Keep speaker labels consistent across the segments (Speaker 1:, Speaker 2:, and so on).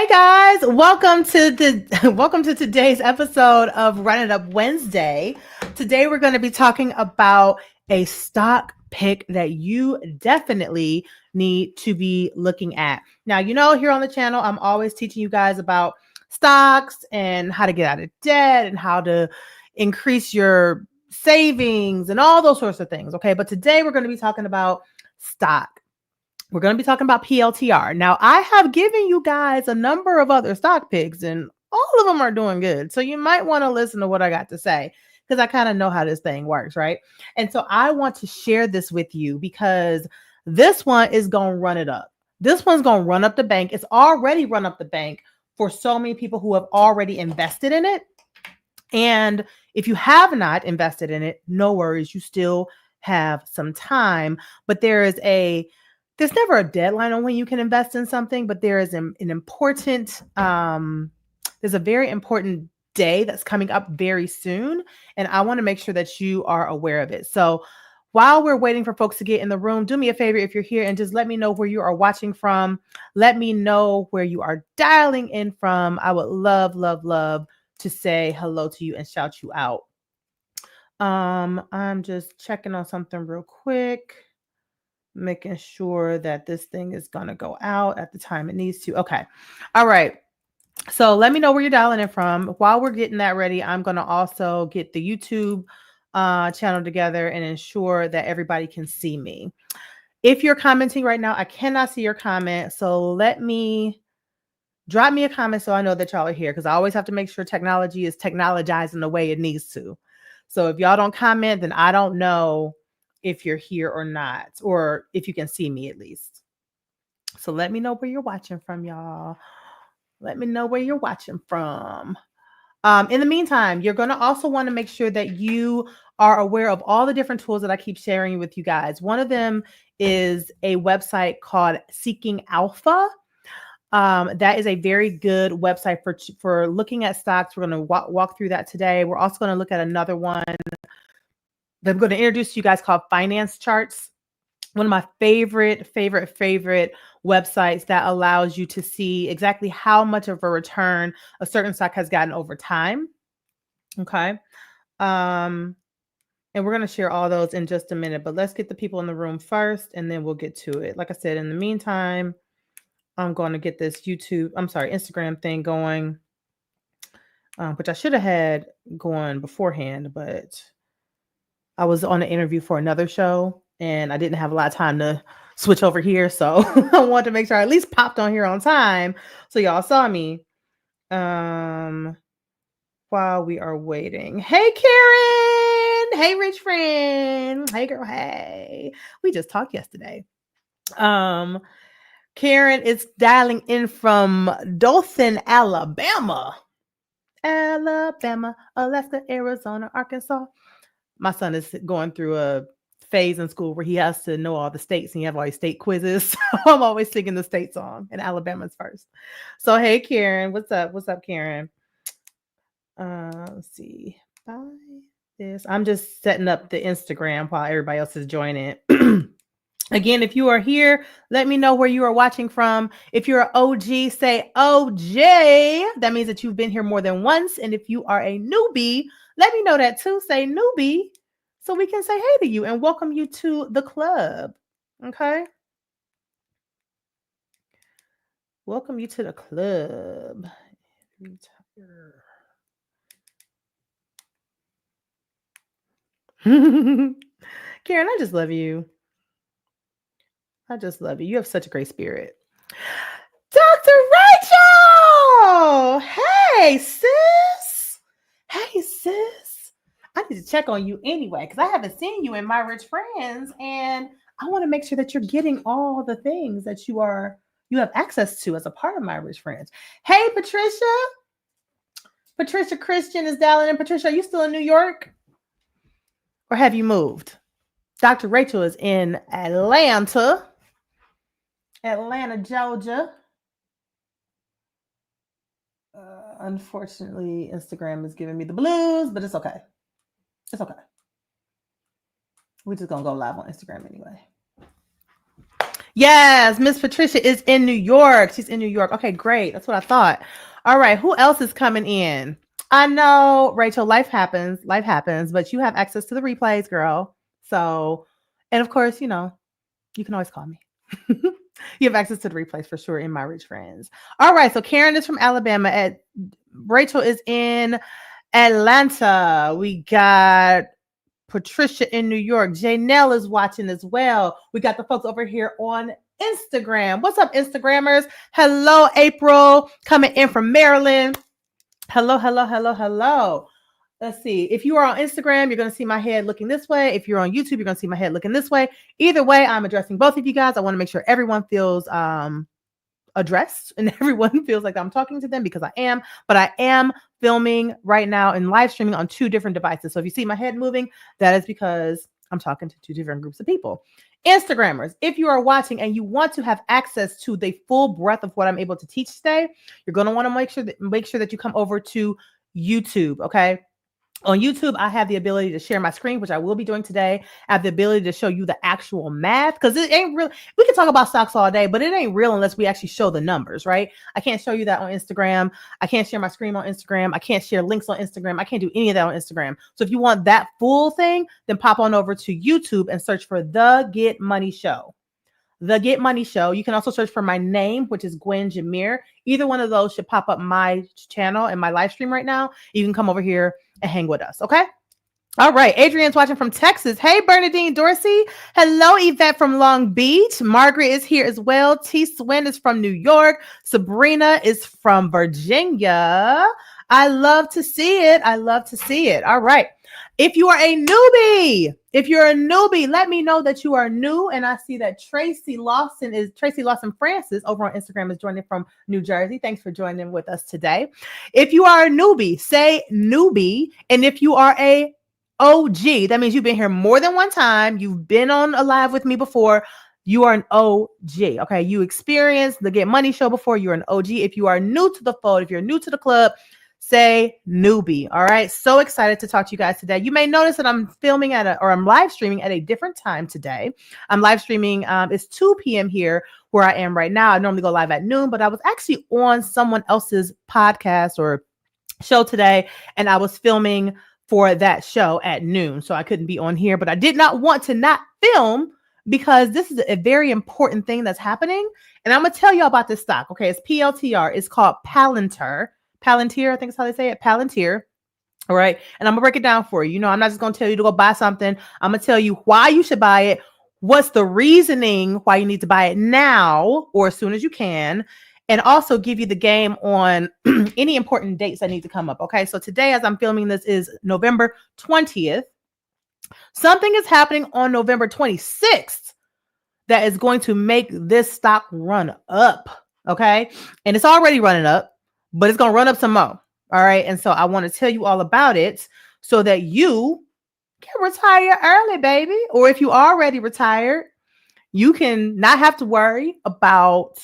Speaker 1: Hey guys, welcome to today's episode of Run It Up Wednesday. Today we're going to be talking about a stock pick that you definitely need to be looking at. Now, here on the channel, I'm always teaching you guys about stocks and how to get out of debt and how to increase your savings and all those sorts of things. Okay, but today we're going to be talking about stock. We're going to be talking about PLTR. Now, I have given you guys a number of other stock picks, and all of them are doing good. So you might want to listen to what I got to say because I kind of know how this thing works, right? And so I want to share this with you because this one is going to run it up. This one's going to run up the bank. It's already run up the bank for so many people who have already invested in it. And if you have not invested in it, no worries. You still have some time, but there's never a deadline on when you can invest in something, but there is there's a very important day that's coming up very soon. And I want to make sure that you are aware of it. So while we're waiting for folks to get in the room, do me a favor if you're here and just let me know where you are watching from. Let me know where you are dialing in from. I would love, love, love to say hello to you and shout you out. I'm just checking on something real quick, making sure that this thing is going to go out at the time it needs to. Okay. All right. So let me know where you're dialing in from. While we're getting that ready, I'm going to also get the YouTube channel together and ensure that everybody can see me. If you're commenting right now, I cannot see your comment. So drop me a comment so I know that y'all are here, because I always have to make sure technology is technologizing the way it needs to. So if y'all don't comment, then I don't know if you're here or not, or if you can see me at least. So let me know where you're watching from, y'all. Let me know where you're watching from. In the meantime, you're going to also want to make sure that you are aware of all the different tools that I keep sharing with you guys. One of them is a website called Seeking Alpha. That is a very good website for looking at stocks. We're going to walk through that today. We're also going to look at another one that I'm going to introduce to you guys called Finance Charts. One of my favorite websites that allows you to see exactly how much of a return a certain stock has gotten over time. Okay. And we're going to share all those in just a minute, but let's get the people in the room first and then we'll get to it. Like I said, in the meantime, I'm going to get this Instagram thing going, which I should have had going beforehand, but I was on an interview for another show and I didn't have a lot of time to switch over here. So I wanted to make sure I at least popped on here on time so y'all saw me while we are waiting. Hey, Karen. Hey, rich friend. Hey, girl. Hey. We just talked yesterday. Karen is dialing in from Dothan, Alabama. Alabama, Alaska, Arizona, Arkansas. My son is going through a phase in school where he has to know all the states and you have all these state quizzes. So I'm always singing the state song and Alabama's first. So, hey, Karen, what's up? What's up, Karen? Let's see. Buy this. I'm just setting up the Instagram while everybody else is joining. Again, if you are here, let me know where you are watching from. If you're an OG, say OJ. That means that you've been here more than once. And if you are a newbie, let me know that too. Say newbie so we can say hey to you and welcome you to the club. Okay? Welcome you to the club. Karen, I just love you. I just love you. You have such a great spirit. Dr. Rachel! Hey, sis. Hey, sis. I need to check on you anyway because I haven't seen you in My Rich Friends, and I want to make sure that you're getting all the things that you have access to as a part of My Rich Friends. Hey, Patricia. Patricia Christian is dialing in. Patricia, are you still in New York? Or have you moved? Dr. Rachel is in Atlanta, Georgia. Unfortunately, Instagram is giving me the blues, but it's okay. It's okay. We're just going to go live on Instagram anyway. Yes, Miss Patricia is in New York. She's in New York. Okay, great. That's what I thought. All right, who else is coming in? I know, Rachel, life happens, but you have access to the replays, girl. So, and of course, you can always call me. You have access to the replays for sure in My Rich Friends. All right, so Karen is from Alabama. Rachel is in Atlanta. We got Patricia in New York. Janelle is watching as well. We got the folks over here on Instagram. What's up, Instagrammers? Hello, April, coming in from Maryland. Hello, hello, hello, hello. Let's see. If you are on Instagram, you're going to see my head looking this way. If you're on YouTube, you're going to see my head looking this way. Either way, I'm addressing both of you guys. I want to make sure everyone feels addressed and everyone feels like I'm talking to them, because I am, but I am filming right now and live streaming on 2 different devices. So if you see my head moving, that is because I'm talking to 2 different groups of people. Instagrammers, if you are watching and you want to have access to the full breadth of what I'm able to teach today, you're going to want to make sure that you come over to YouTube. Okay. On YouTube, I have the ability to share my screen, which I will be doing today. I have the ability to show you the actual math, because it ain't real. We can talk about stocks all day, but it ain't real unless we actually show the numbers, right? I can't show you that on Instagram. I can't share my screen on Instagram. I can't share links on Instagram. I can't do any of that on Instagram. So if you want that full thing, then pop on over to YouTube and search for The Get Money Show. The Get Money Show. You can also search for my name, which is Gwen Jameer. Either one of those should pop up my channel and my live stream right now. You can come over here and hang with us, okay? All right, Adrian's watching from Texas. Hey, Bernadine Dorsey. Hello, Yvette from Long Beach. Margaret is here as well. T. Swin is from New York. Sabrina is from Virginia. I love to see it. I love to see it. All right. If you are a newbie, let me know that you are new. And I see that Tracy Lawson Francis over on Instagram is joining from New Jersey. Thanks for joining with us today. If you are a newbie, say newbie. And if you are a OG, that means you've been here more than one time. You've been on a live with me before. You are an OG. Okay. You experienced the Get Money Show before. You're an OG. If you are new to the fold, if you're new to the club, say newbie. All right. So excited to talk to you guys today. You may notice that I'm I'm live streaming at a different time today. I'm live streaming. It's 2 p.m. here where I am right now. I normally go live at noon, but I was actually on someone else's podcast or show today, and I was filming for that show at noon. So I couldn't be on here, but I did not want to not film, because this is a very important thing that's happening. And I'm going to tell you about this stock. Okay. It's PLTR. It's called Palantir. Palantir, I think is how they say it. Palantir. All right. And I'm gonna break it down for you. I'm not just gonna tell you to go buy something. I'm gonna tell you why you should buy it. What's the reasoning why you need to buy it now or as soon as you can, and also give you the game on any important dates that need to come up. Okay. So today, as I'm filming this, is November 20th. Something is happening on November 26th that is going to make this stock run up. Okay. And it's already running up, but it's going to run up some more. All right. And so I want to tell you all about it so that you can retire early, baby. Or if you already retired, you can not have to worry about,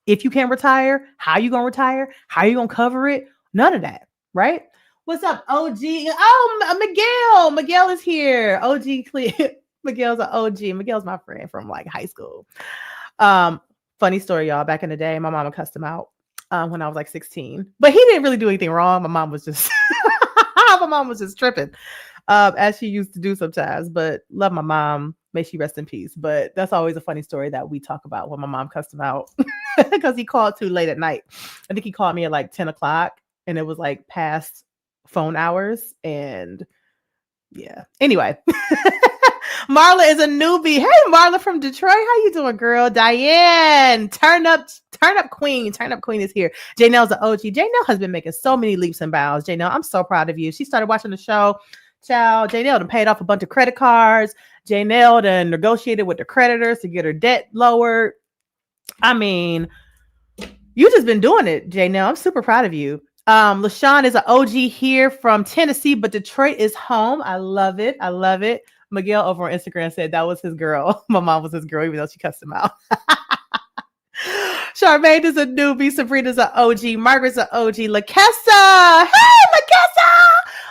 Speaker 1: if you can retire, how you going to retire, how you going to cover it. None of that. Right. What's up, OG? Oh, Miguel. Miguel is here. OG Miguel's an OG. Miguel's my friend from like high school. Funny story, y'all. Back in the day, my mama cussed him out when I was like 16, but he didn't really do anything wrong. My mom was just tripping, as she used to do sometimes. But love my mom. May she rest in peace. But that's always a funny story that we talk about when my mom cussed him out because he called too late at night. I think he called me at like 10 o'clock and it was like past phone hours. And yeah, anyway. Marla is a newbie. Hey, Marla from Detroit. How you doing, girl? Diane, turn up queen. Turn up queen is here. Janelle's an OG. Janelle has been making so many leaps and bounds. Janelle, I'm so proud of you. She started watching the show. Child, Janelle done paid off a bunch of credit cards. Janelle done negotiated with the creditors to get her debt lowered. I mean, you just been doing it, Janelle. I'm super proud of you. LaShawn is an OG here from Tennessee, but Detroit is home. I love it. I love it. Miguel over on Instagram said that was his girl. My mom was his girl, even though she cussed him out. Charmaine is a newbie. Sabrina's an OG. Margaret's an OG. LaKessa. Hey, LaKessa.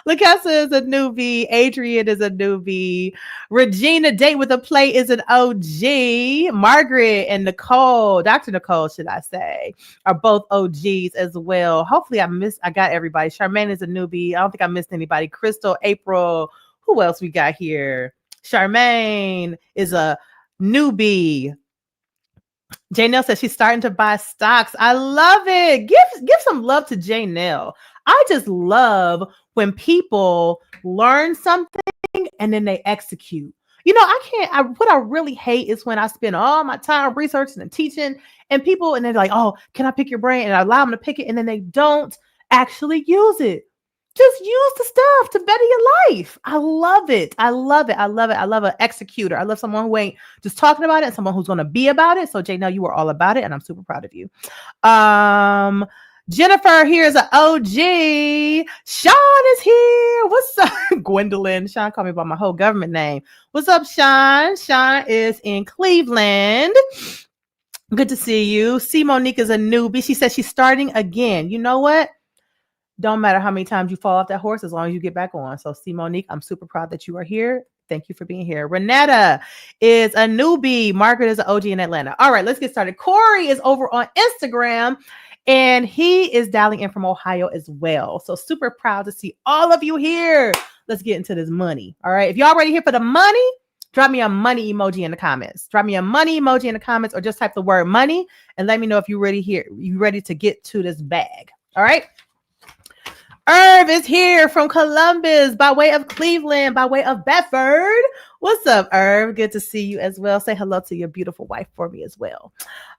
Speaker 1: Lakessa is a newbie. Adrian is a newbie. Regina, Date with a Play, is an OG. Margaret and Nicole, Dr. Nicole, should I say, are both OGs as well. Hopefully I got everybody. Charmaine is a newbie. I don't think I missed anybody. Crystal, April. Who else we got here? Charmaine is a newbie. Janelle says she's starting to buy stocks. I love it. Give some love to Janelle. I just love when people learn something and then they execute. What I really hate is when I spend all my time researching and teaching and they're like, oh, can I pick your brain? And I allow them to pick it and then they don't actually use it. Just use the stuff to better your life. I love it. I love it. I love it. I love an executor. I love someone who ain't just talking about it and someone who's going to be about it. So Janelle, you are all about it. And I'm super proud of you. Jennifer here is an OG. Sean is here. What's up? Gwendolyn. Sean called me by my whole government name. What's up, Sean? Sean is in Cleveland. Good to see you. C. Monique is a newbie. She says she's starting again. You know what? Don't matter how many times you fall off that horse as long as you get back on. So, C. Monique, I'm super proud that you are here. Thank you for being here. Renetta is a newbie. Margaret is an OG in Atlanta. All right, let's get started. Corey is over on Instagram, and he is dialing in from Ohio as well. So super proud to see all of you here. Let's get into this money. All right, if y'all ready here for the money, drop me a money emoji in the comments. Drop me a money emoji in the comments or just type the word money and let me know if you're ready here. You ready to get to this bag. All right. Irv is here from Columbus by way of Cleveland, by way of Bedford. What's up, Irv? Good to see you as well. Say hello to your beautiful wife for me as well.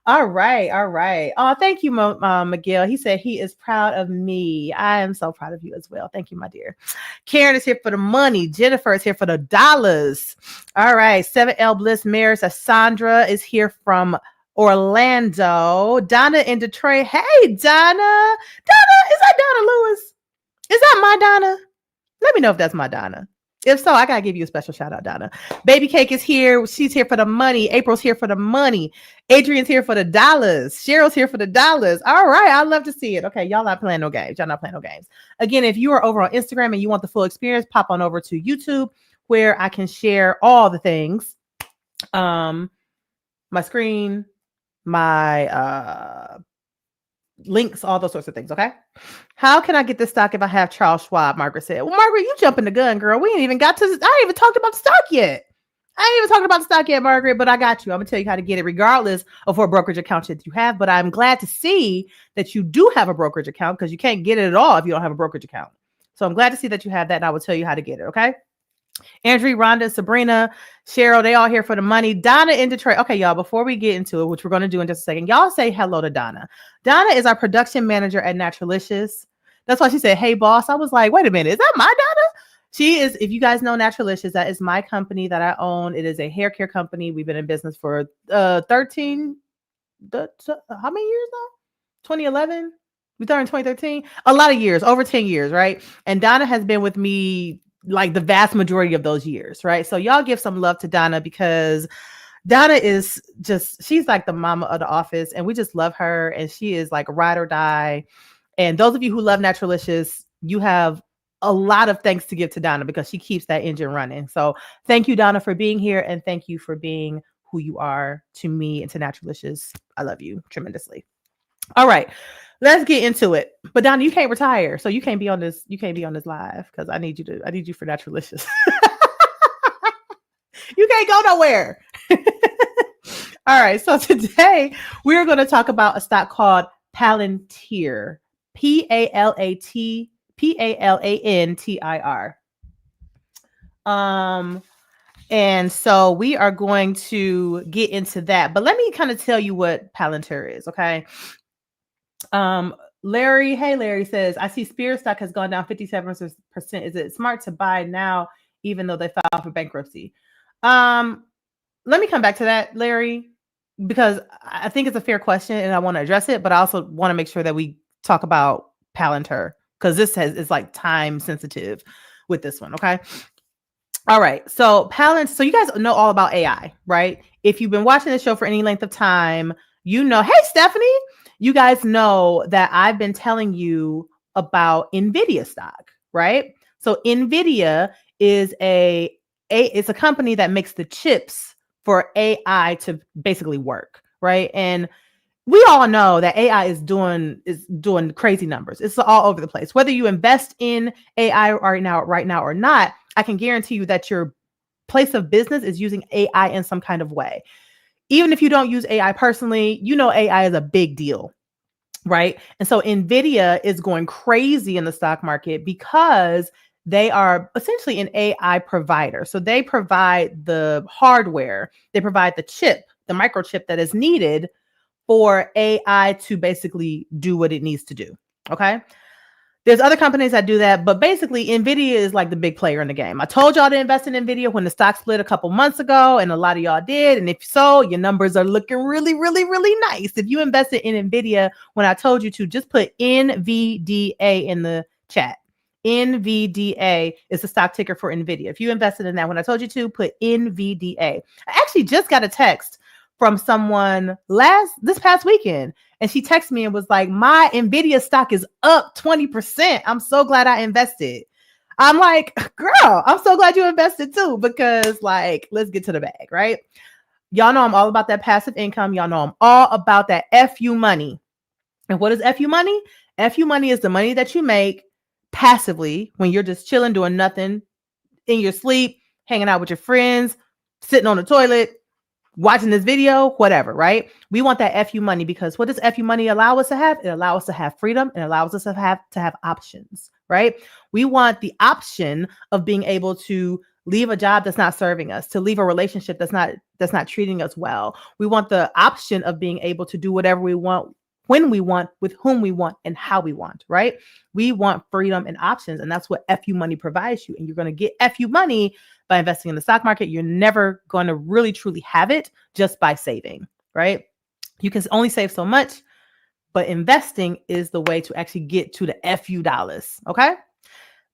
Speaker 1: All right. All right. Oh, thank you, Miguel. He said he is proud of me. I am so proud of you as well. Thank you, my dear. Karen is here for the money. Jennifer is here for the dollars. All right. 7L Bliss Maris. Sandra is here from Orlando. Donna in Detroit. Hey, Donna. Donna, is that Donna Lewis? Is that my Donna? Let me know if that's my Donna. If so, I got to give you a special shout out, Donna. Baby Cake is here. She's here for the money. April's here for the money. Adrian's here for the dollars. Cheryl's here for the dollars. All right. I'd love to see it. Okay. Y'all not playing no games. Y'all not playing no games. Again, if you are over on Instagram and you want the full experience, pop on over to YouTube where I can share all the things. My screen, my links, all those sorts of things. Okay. How can I get this stock if I have Charles Schwab? Margaret said. Well, Margaret, you jumping the gun, girl. We ain't even got to I ain't even talked about the stock yet. Margaret, but I got you. I'm gonna tell you how to get it regardless of what brokerage account that you have. But I'm glad to see that you do have a brokerage account because you can't get it at all if you don't have a brokerage account. So I'm glad to see that you have that, and I will tell you how to get it. Okay. Andrea, Rhonda, Sabrina, Cheryl, they all here for the money. Donna in Detroit. Okay, y'all, before we get into it, which we're going to do in just a second, y'all say hello to Donna. Donna is our production manager at Naturalicious. That's why she said, hey, boss. I was like, wait a minute. Is that my Donna? She is, if you guys know Naturalicious, that is my company that I own. It is a hair care company. We've been in business for how many years now? 2011? We started in 2013? A lot of years, over 10 years, right? And Donna has been with me like the vast majority of those years, right? So y'all give some love to Donna because Donna is she's like the mama of the office and we just love her and she is like a ride or die. And those of you who love Naturalicious, you have a lot of thanks to give to Donna because she keeps that engine running. So thank you, Donna, for being here and thank you for being who you are to me and to Naturalicious. I love you tremendously. All right. Let's get into it. But Donna, you can't retire. So you can't be on this. You can't be on this live because I need you for Naturalicious. You can't go nowhere. All right. So today we're going to talk about a stock called Palantir. Palantir. And so we are going to get into that. But let me kind of tell you what Palantir is. Okay. Larry says, I see Spear stock has gone down 57%. Is it smart to buy now, even though they filed for bankruptcy? Let me come back to that, Larry, because I think it's a fair question and I want to address it, but I also want to make sure that we talk about Palantir because is like time sensitive with this one. Okay. All right. So so you guys know all about AI, right? If you've been watching the show for any length of time, you know, hey, Stephanie, you guys know that I've been telling you about NVIDIA stock, right? So NVIDIA is it's a company that makes the chips for AI to basically work, right? And we all know that AI is doing crazy numbers. It's all over the place. Whether you invest in AI right now or not, I can guarantee you that your place of business is using AI in some kind of way. Even if you don't use AI personally, you know AI is a big deal, right? And so Nvidia is going crazy in the stock market because they are essentially an AI provider. So they provide the hardware, they provide the chip, the microchip that is needed for AI to basically do what it needs to do. Okay. There's other companies that do that, but basically Nvidia is like the big player in the game. I told y'all to invest in Nvidia when the stock split a couple months ago, and a lot of y'all did. And if so, your numbers are looking really, really, really nice. If you invested in Nvidia when I told you to, just put NVDA in the chat. NVDA is the stock ticker for Nvidia. If you invested in that when I told you to, put NVDA. I actually just got a text from someone this past weekend. And she texted me and was like, my Nvidia stock is up 20%. I'm so glad I invested. I'm like, girl, I'm so glad you invested too, because like, let's get to the bag, right? Y'all know I'm all about that passive income. Y'all know I'm all about that FU money. And what is FU money? FU money is the money that you make passively when you're just chilling, doing nothing, in your sleep, hanging out with your friends, sitting on the toilet, watching this video, whatever, right? We want that FU money because what does FU money allow us to have? It allows us to have freedom and allows us to have options, right? We want the option of being able to leave a job that's not serving us, to leave a relationship that's not treating us well. We want the option of being able to do whatever we want, when we want, with whom we want, and how we want, right? We want freedom and options, and that's what FU money provides you. And you're going to get FU money by investing in the stock market. You're never going to really truly have it just by saving, right? You can only save so much, but investing is the way to actually get to the FU dollars, okay?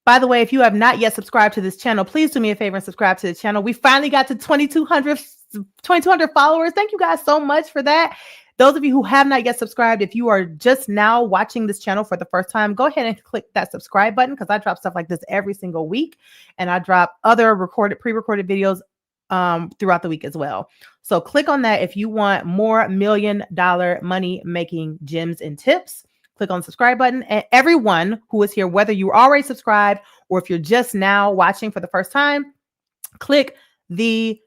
Speaker 1: By the way, if you have not yet subscribed to this channel, please do me a favor and subscribe to the channel. We finally got to 2,200 followers. Thank you guys so much for that. Those of you who have not yet subscribed, if you are just now watching this channel for the first time, go ahead and click that subscribe button because I drop stuff like this every single week. And I drop other pre-recorded videos throughout the week as well. So click on that if you want more $1 million money making gems and tips. Click on the subscribe button. And everyone who is here, whether you're already subscribed or if you're just now watching for the first time, click the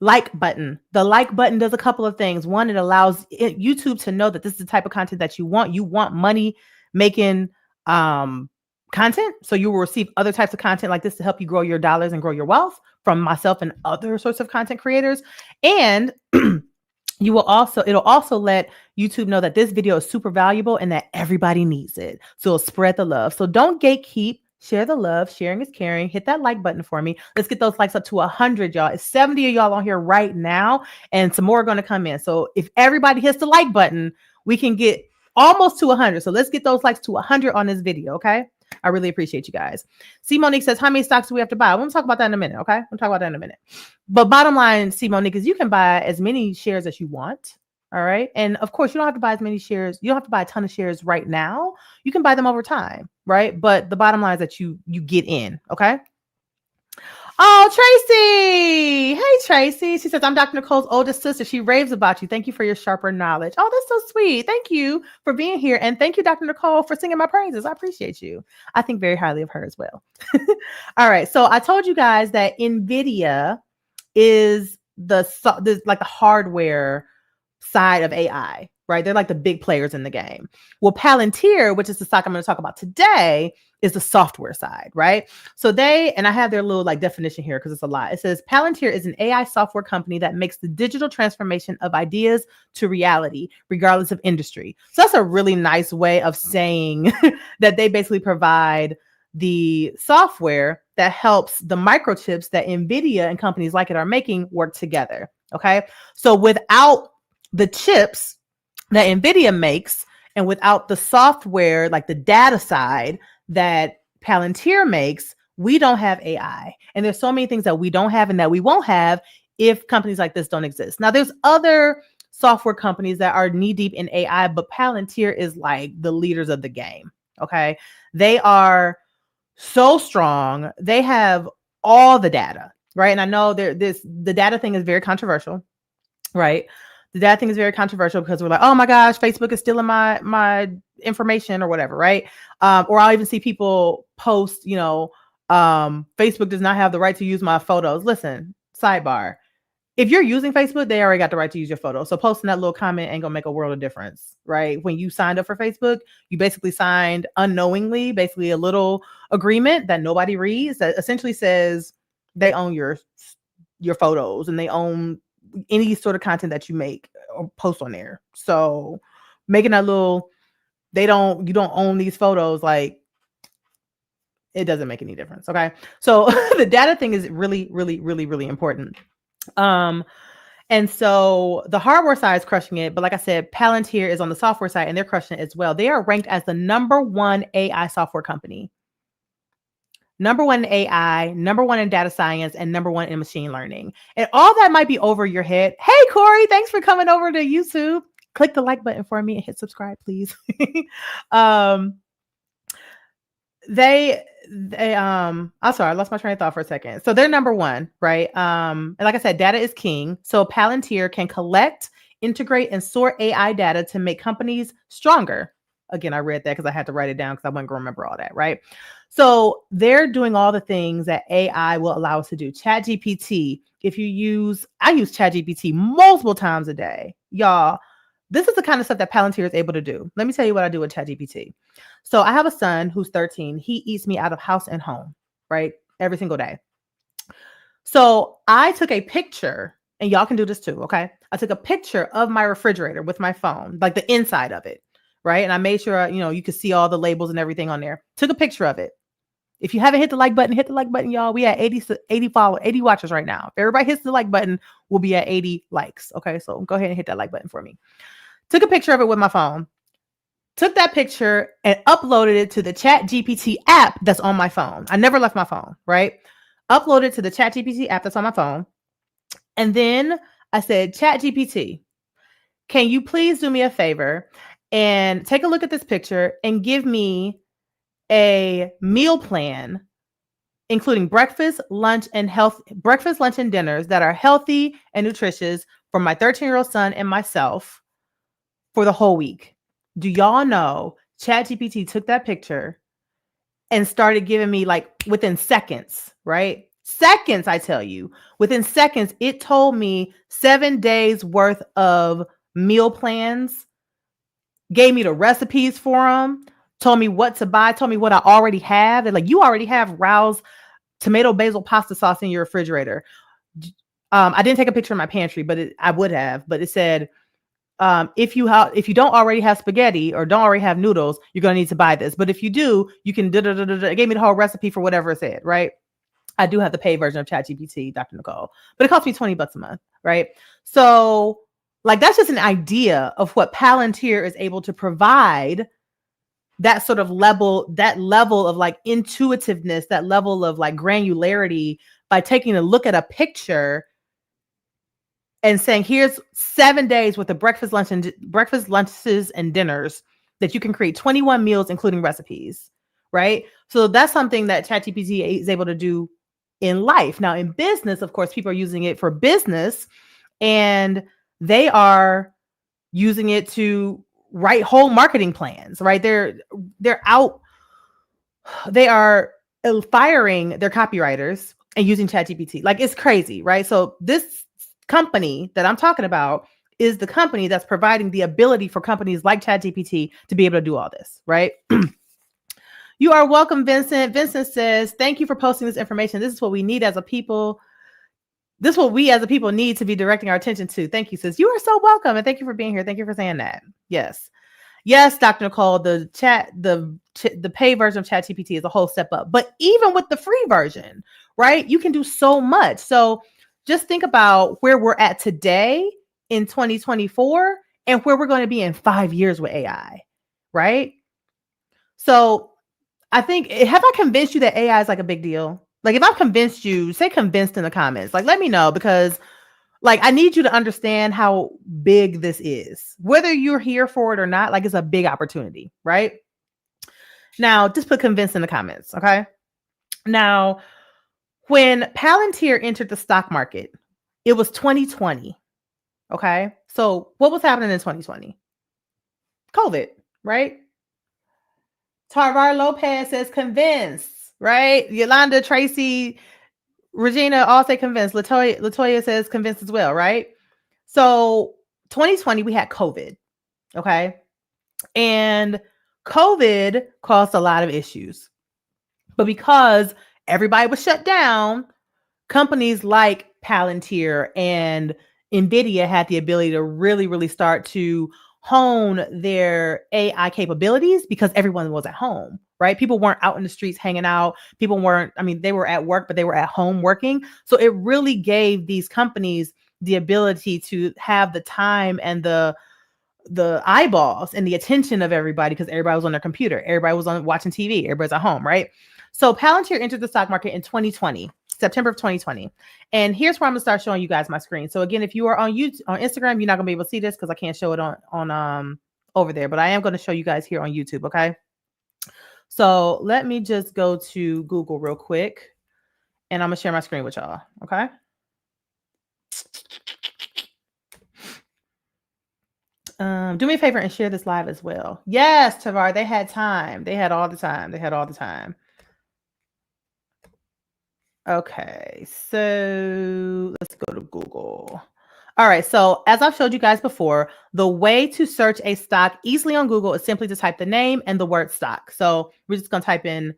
Speaker 1: like button. The like button does a couple of things. One, it allows YouTube to know that this is the type of content that you want. You want money making content. So you will receive other types of content like this to help you grow your dollars and grow your wealth from myself and other sorts of content creators. And it'll also let YouTube know that this video is super valuable and that everybody needs it. So it'll spread the love. So don't gatekeep. Share the love. Sharing is caring. Hit that like button for me. Let's get those likes up to 100, y'all. It's 70 of y'all on here right now, and some more are going to come in. So if everybody hits the like button, we can get almost to 100. So let's get those likes to 100 on this video, okay? I really appreciate you guys. C. Monique says, how many stocks do we have to buy? We'll talk about that in a minute, okay? We'll talk about that in a minute. But bottom line, C. Monique, is you can buy as many shares as you want. All right. And of course, you don't have to buy as many shares. You don't have to buy a ton of shares right now. You can buy them over time. Right. But the bottom line is that you get in. OK. Oh, Tracy. Hey, Tracy. She says, I'm Dr. Nicole's oldest sister. She raves about you. Thank you for your sharper knowledge. Oh, that's so sweet. Thank you for being here. And thank you, Dr. Nicole, for singing my praises. I appreciate you. I think very highly of her as well. All right. So I told you guys that NVIDIA is the hardware side of AI, right? They're like the big players in the game. Well, Palantir, which is the stock I'm going to talk about today, is the software side, right? So and I have their little like definition here because it's a lot. It says Palantir is an AI software company that makes the digital transformation of ideas to reality, regardless of industry. So that's a really nice way of saying that they basically provide the software that helps the microchips that NVIDIA and companies like it are making work together. Okay. So without the chips that NVIDIA makes and without the software, like the data side that Palantir makes, we don't have AI. And there's so many things that we don't have and that we won't have if companies like this don't exist. Now, there's other software companies that are knee deep in AI, but Palantir is like the leaders of the game. Okay. They are so strong. They have all the data, right? And I know the data thing is very controversial, right? The data thing is very controversial because we're like, oh my gosh, Facebook is stealing my information or whatever, right? Or I'll even see people post, Facebook does not have the right to use my photos. Listen, sidebar. If you're using Facebook, they already got the right to use your photo. So posting that little comment ain't gonna make a world of difference, right? When you signed up for Facebook, you basically signed unknowingly, basically a little agreement that nobody reads that essentially says they own your photos and they own any sort of content that you make or post on there. So making that little, you don't own these photos, like it doesn't make any difference. Okay. So the data thing is really, really, really, really important. And so the hardware side is crushing it. But like I said, Palantir is on the software side and they're crushing it as well. They are ranked as the #1 AI software company. #1 in AI, #1 in data science, and #1 in machine learning. And all that might be over your head. Hey, Corey, thanks for coming over to YouTube. Click the like button for me and hit subscribe, please. I'm sorry, I lost my train of thought for a second. So they're #1, right? And like I said, data is king. So Palantir can collect, integrate, and sort AI data to make companies stronger. Again, I read that because I had to write it down because I wasn't going to remember all that, right? So they're doing all the things that AI will allow us to do. ChatGPT, I use ChatGPT multiple times a day. Y'all, this is the kind of stuff that Palantir is able to do. Let me tell you what I do with ChatGPT. So I have a son who's 13. He eats me out of house and home, right? Every single day. So I took a picture, and y'all can do this too, okay? I took a picture of my refrigerator with my phone, like the inside of it, right? And I made sure, you could see all the labels and everything on there. Took a picture of it. If you haven't hit the like button, hit the like button, y'all. We at 80 watchers right now. If everybody hits the like button, we'll be at 80 likes. Okay, so go ahead and hit that like button for me. Took a picture of it with my phone. Took that picture and uploaded it to the ChatGPT app that's on my phone. I never left my phone, right? Uploaded it to the ChatGPT app that's on my phone. And then I said, ChatGPT, can you please do me a favor and take a look at this picture and give me a meal plan, including breakfast, lunch, and dinners that are healthy and nutritious for my 13-year-old son and myself for the whole week. Do y'all know ChatGPT took that picture and started giving me, like, within seconds, right? Seconds, I tell you. Within seconds, it told me 7 days worth of meal plans, gave me the recipes for them, told me what to buy, told me what I already have. They're like, you already have Rao's tomato basil pasta sauce in your refrigerator. I didn't take a picture of my pantry, but I would have. But it said, if you don't already have spaghetti or don't already have noodles, you're going to need to buy this. But if you do, you can It gave me the whole recipe for whatever it said, right? I do have the paid version of ChatGPT, Dr. Nicole, but it costs me $20 a month, right? So, like, that's just an idea of what Palantir is able to provide. That sort of level of like intuitiveness, that level of like granularity by taking a look at a picture and saying, here's 7 days with the breakfast, lunches, and dinners that you can create 21 meals, including recipes, right? So that's something that ChatGPT is able to do in life. Now, in business, of course, people are using it for business, and they are using it to write whole marketing plans, right? They are firing their copywriters and using ChatGPT. Like, it's crazy, right? So this company that I'm talking about is the company that's providing the ability for companies like ChatGPT to be able to do all this, right? You are welcome, Vincent. Vincent says, thank you for posting this information. This is what we need as a people. This is what we as a people need to be directing our attention to. Thank you, sis. You are so welcome. And thank you for being here. Thank you for saying that. Yes. Yes, Dr. Nicole, the paid version of ChatGPT is a whole step up. But even with the free version, right, you can do so much. So just think about where we're at today in 2024 and where we're going to be in 5 years with AI, right? So I think, have I convinced you that AI is like a big deal? Like, if I've convinced you, say convinced in the comments. Like, let me know, because like, I need you to understand how big this is. Whether you're here for it or not, like, it's a big opportunity, right? Now, just put convinced in the comments, okay? Now, when Palantir entered the stock market, it was 2020. Okay. So what was happening in 2020? COVID, right? Tarvar Lopez says convinced, right? Yolanda, Tracy, Regina all say convinced. Latoya says convinced as well, right? So 2020, we had COVID. Okay. And COVID caused a lot of issues. But because everybody was shut down, companies like Palantir and NVIDIA had the ability to really, really start to hone their AI capabilities because everyone was at home, right? People weren't out in the streets hanging out. People weren't, I mean, they were at work, but they were at home working. So it really gave these companies the ability to have the time and the eyeballs and the attention of everybody because everybody was on their computer. Everybody was on watching TV. Everybody's at home, right? So Palantir entered the stock market in 2020, September of 2020. And here's where I'm gonna start showing you guys my screen. So again, if you are on YouTube, on Instagram, you're not gonna be able to see this because I can't show it on over there, but I am gonna show you guys here on YouTube, okay? So let me just go to Google real quick and I'm gonna share my screen with y'all, okay? Do me a favor and share this live as well. Yes, Tavar, they had time. They had all the time. They had all the time. Okay, so let's go to Google. All right, so as I've showed you guys before, the way to search a stock easily on Google is simply to type the name and the word stock. So we're just going to type in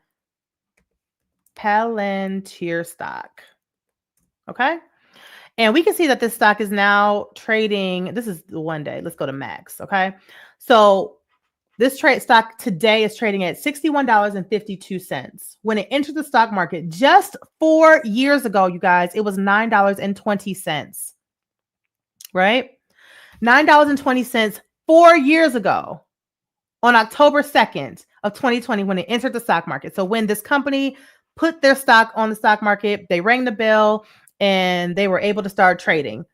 Speaker 1: Palantir stock. Okay. And we can see that this stock is now trading. This is the one day. Let's go to max. Okay. So this trade stock today is trading at $61.52. When it entered the stock market just 4 years ago, you guys, it was $9.20. Right? $9.20 4 years ago on October 2nd of 2020 when it entered the stock market. So when this company put their stock on the stock market, they rang the bell and they were able to start trading.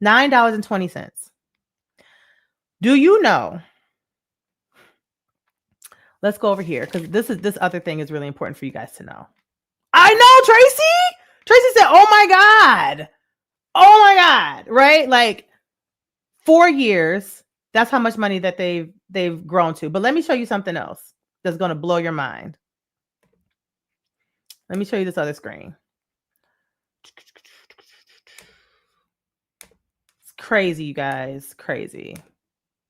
Speaker 1: $9.20. Do you know? Let's go over here because this other thing is really important for you guys to know. I know, Tracy. Tracy said, "Oh my God. Oh my God." Right? Like 4 years. That's how much money that they've grown to. But let me show you something else that's going to blow your mind. Let me show you this other screen. It's crazy, you guys. Crazy.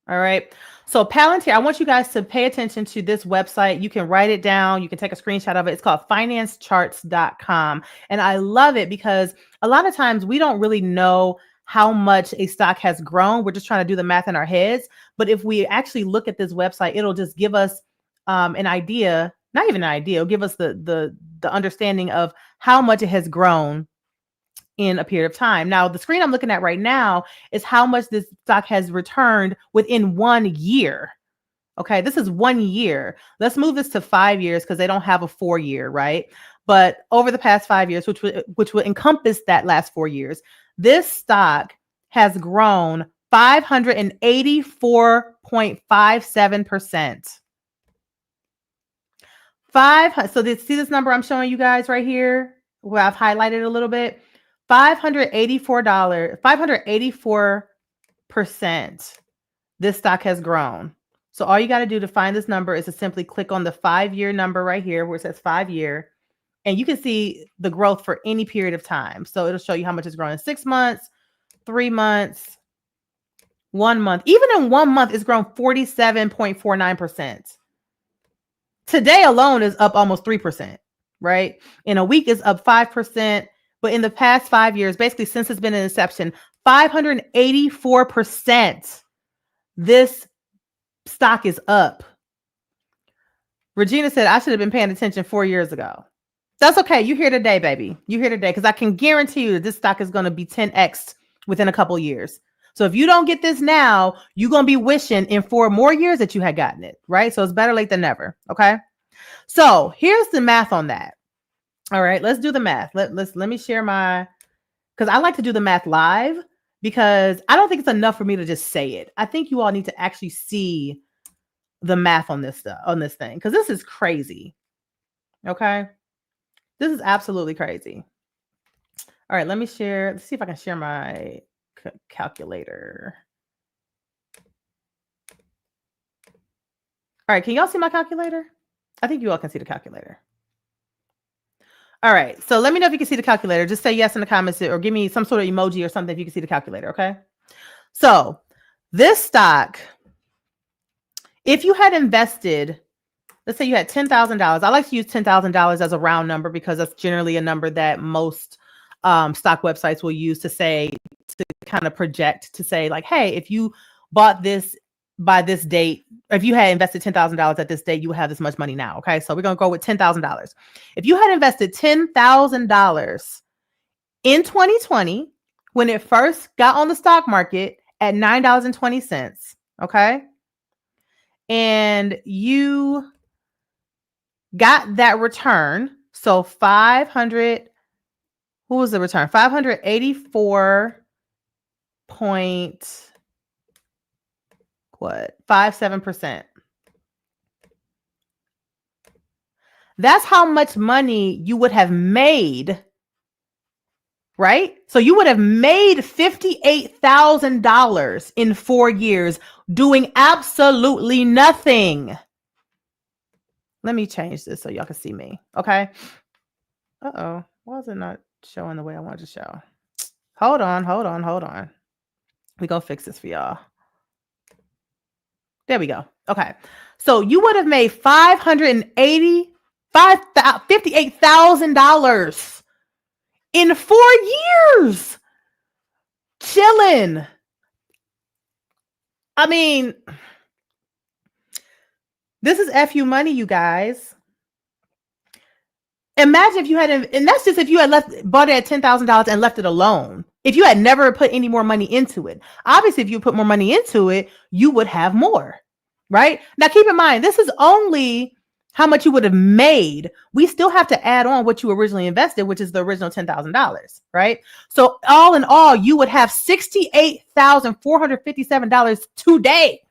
Speaker 1: All right. So Palantir, I want you guys to pay attention to this website. You can write it down. You can take a screenshot of it. It's called financecharts.com. And I love it because a lot of times we don't really know how much a stock has grown. We're just trying to do the math in our heads. But if we actually look at this website, it'll just give us an idea, not even an idea, it'll give us the understanding of how much it has grown in a period of time. Now, the screen I'm looking at right now is how much this stock has returned within 1 year. Okay, this is 1 year. Let's move this to 5 years because they don't have a 4 year, right? But over the past 5 years, which would encompass that last 4 years, this stock has grown 584.57%. So see this number I'm showing you guys right here, where I've highlighted a little bit. $584. This stock has grown. So all you got to do to find this number is to simply click on the 5-year number right here where it says 5-year. And you can see the growth for any period of time. So it'll show you how much it's grown in 6 months, 3 months, 1 month. Even in 1 month, it's grown 47.49%. Today alone is up almost 3%, right? In a week is up 5%. But in the past 5 years, basically since it's been in inception, 584%. This stock is up. Regina said, I should have been paying attention 4 years ago. That's okay. You're here today, baby. You're here today because I can guarantee you that this stock is going to be 10x within a couple of years. So if you don't get this now, you're going to be wishing in 4 more years that you had gotten it, right? So it's better late than never, okay? So here's the math on that. All right, let's do the math. Let me share because I like to do the math live because I don't think it's enough for me to just say it. I think you all need to actually see the math on this thing because this is crazy. Okay. This is absolutely crazy. All right, let's see if I can share my calculator. All right, can y'all see my calculator? I think you all can see the calculator. All right, so let me know if you can see the calculator. Just say yes in the comments or give me some sort of emoji or something if you can see the calculator, okay? So this stock, if you had invested, let's say you had $10,000. I like to use $10,000 as a round number because that's generally a number that most stock websites will use to say, to kind of project to say like, hey, if you bought this by this date, if you had invested $10,000 at this date, you would have this much money now. Okay. So we're going to go with $10,000. If you had invested $10,000 in 2020, when it first got on the stock market at $9.20, okay, and you got that return, so 500, who was the return? 584.57%. That's how much money you would have made, right? So you would have made $58,000 in 4 years doing absolutely nothing. Let me change this so y'all can see me, okay? Uh-oh, why is it not showing the way I wanted to show? Hold on. We're going to fix this for y'all. There we go. Okay. So you would have made $58,000 in 4 years. Chilling. I mean, this is FU money, you guys. Imagine if you had, and that's just if you had bought it at $10,000 and left it alone. If you had never put any more money into it. Obviously, if you put more money into it, you would have more, right? Now, keep in mind, this is only how much you would have made. We still have to add on what you originally invested, which is the original $10,000, right? So all in all, you would have $68,457 today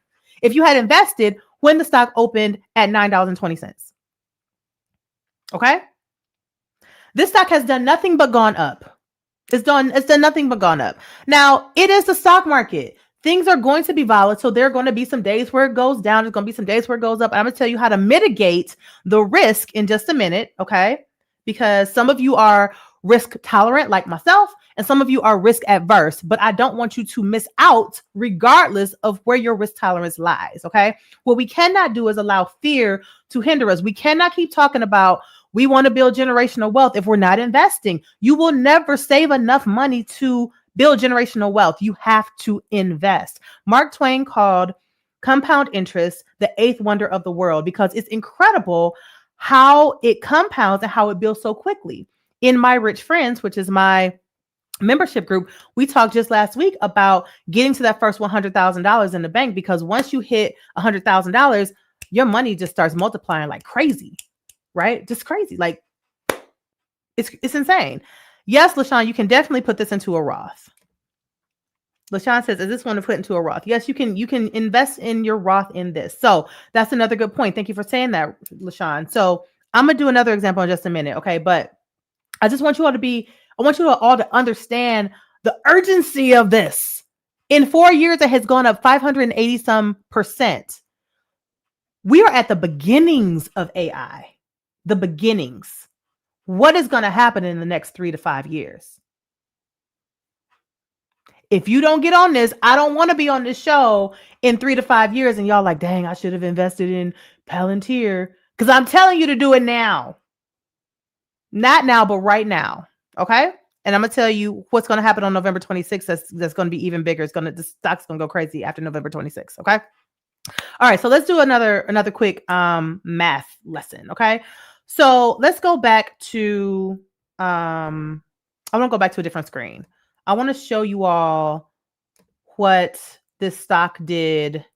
Speaker 1: if you had invested when the stock opened at $9.20. Okay? This stock has done nothing but gone up. It's done nothing but gone up. Now, it is the stock market. Things are going to be volatile. There are going to be some days where it goes down. There's going to be some days where it goes up. I'm going to tell you how to mitigate the risk in just a minute, okay? Because some of you are risk tolerant like myself, and some of you are risk adverse, but I don't want you to miss out regardless of where your risk tolerance lies, okay? What we cannot do is allow fear to hinder us. We cannot keep talking about we want to build generational wealth if we're not investing. You will never save enough money to build generational wealth. You have to invest. Mark Twain called compound interest the eighth wonder of the world because it's incredible how it compounds and how it builds so quickly. In My Rich Friends, which is my membership group, we talked just last week about getting to that first $100,000 in the bank, because once you hit $100,000, your money just starts multiplying like crazy, right? Just crazy. Like it's insane. Yes, LaShawn, you can definitely put this into a Roth. LaShawn says, is this one to put into a Roth? Yes, you can invest in your Roth in this. So that's another good point. Thank you for saying that, LaShawn. So I'm going to do another example in just a minute. Okay. But I just want you all to understand the urgency of this. In 4 years, it has gone up 580 some percent. We are at the beginnings of AI, the beginnings. What is going to happen in the next 3 to 5 years? If you don't get on this, I don't want to be on this show in 3 to 5 years and y'all like, dang, I should have invested in Palantir, because I'm telling you to do it now. Not now, but right now. Okay. And I'm going to tell you what's going to happen on November 26th. That's going to be even bigger. The stock's going to go crazy after November 26th. Okay. All right. So let's do another quick math lesson. Okay. So let's go back to, I want to go back to a different screen. I want to show you all what this stock did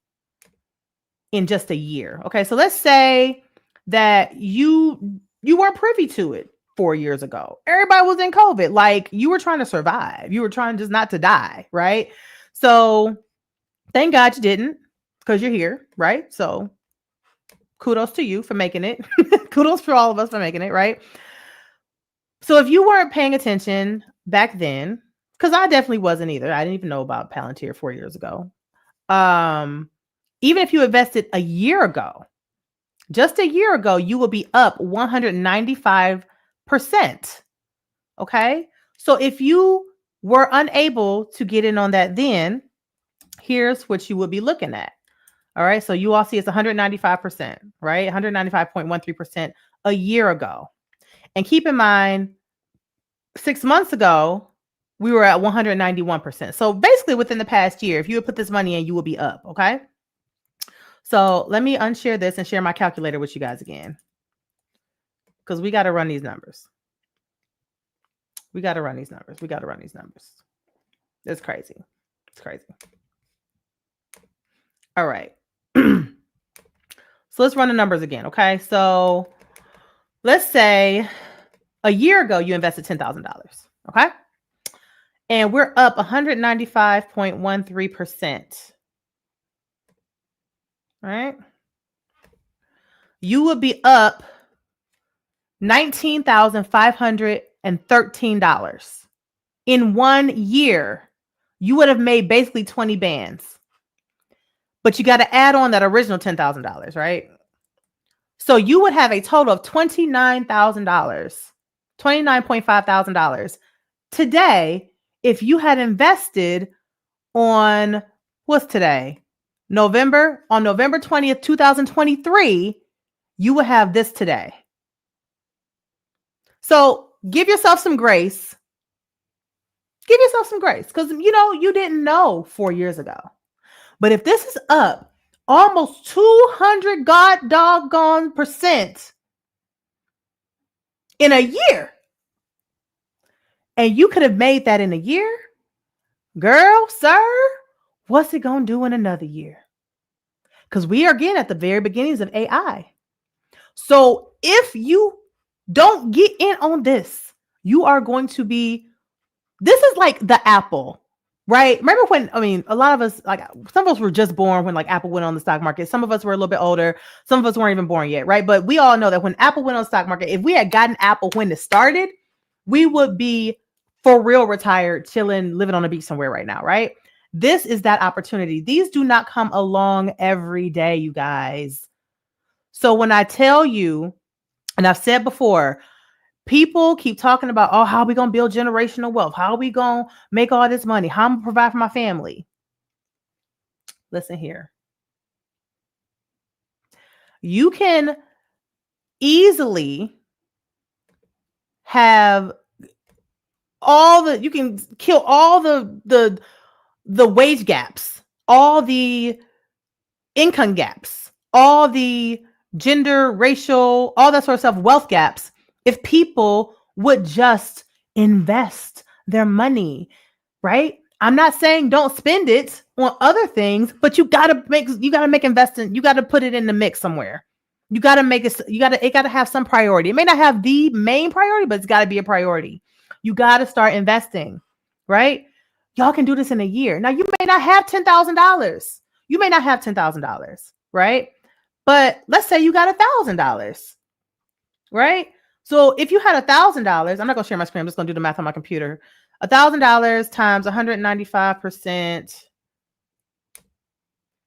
Speaker 1: in just a year. Okay. So let's say that you weren't privy to it 4 years ago. Everybody was in COVID. Like, you were trying to survive. You were trying just not to die. Right. So thank God you didn't, because you're here. Right. So kudos to you for making it. Kudos for all of us for making it. Right. So if you weren't paying attention back then, because I definitely wasn't either. I didn't even know about Palantir 4 years ago. Even if you invested a year ago, just a year ago, you will be up 195%. Okay. So if you were unable to get in on that then, here's what you would be looking at. All right. So you all see it's 195%, right? 195.13% a year ago. And keep in mind, 6 months ago, we were at 191%. So basically within the past year, if you would put this money in, you will be up. Okay. So let me unshare this and share my calculator with you guys again, because we got to run these numbers. We got to run these numbers. It's crazy. All right. So let's run the numbers again. Okay. So let's say a year ago, you invested $10,000. Okay. And we're up 195.13%. Right. You would be up $19,513 in 1 year. You would have made basically 20 bands, but you got to add on that original $10,000, right? So you would have a total of $29,000, $29,500 today if you had invested on, what's today? November 20th, 2023, you will have this today. So give yourself some grace. Because, you didn't know 4 years ago. But if this is up almost 200 god doggone % in a year, and you could have made that in a year, girl, sir, what's it going to do in another year? Because we are again at the very beginnings of AI. So if you don't get in on this, you are going to be, this is like the Apple, right? Remember when, a lot of us, like some of us were just born when like Apple went on the stock market. Some of us were a little bit older. Some of us weren't even born yet, right? But we all know that when Apple went on the stock market, if we had gotten Apple when it started, we would be for real retired, chilling, living on a beach somewhere right now, right? This is that opportunity. These do not come along every day, you guys. So when I tell you, and I've said before, people keep talking about, oh, how are we going to build generational wealth? How are we going to make all this money? How am I going to provide for my family? Listen here. You can easily have you can kill all the wage gaps, all the income gaps, all the gender, racial, all that sort of stuff, wealth gaps, if people would just invest their money, right? I'm not saying don't spend it on other things, but you gotta make investment. You gotta put it in the mix somewhere. You gotta make it. It gotta have some priority. It may not have the main priority, but it's gotta be a priority. You gotta start investing, right? Y'all can do this in a year. Now you may not have $10,000. You may not have $10,000, right? But let's say you got $1,000, right? So if you had $1,000, I'm not gonna share my screen. I'm just gonna do the math on my computer. $1,000 times 195%,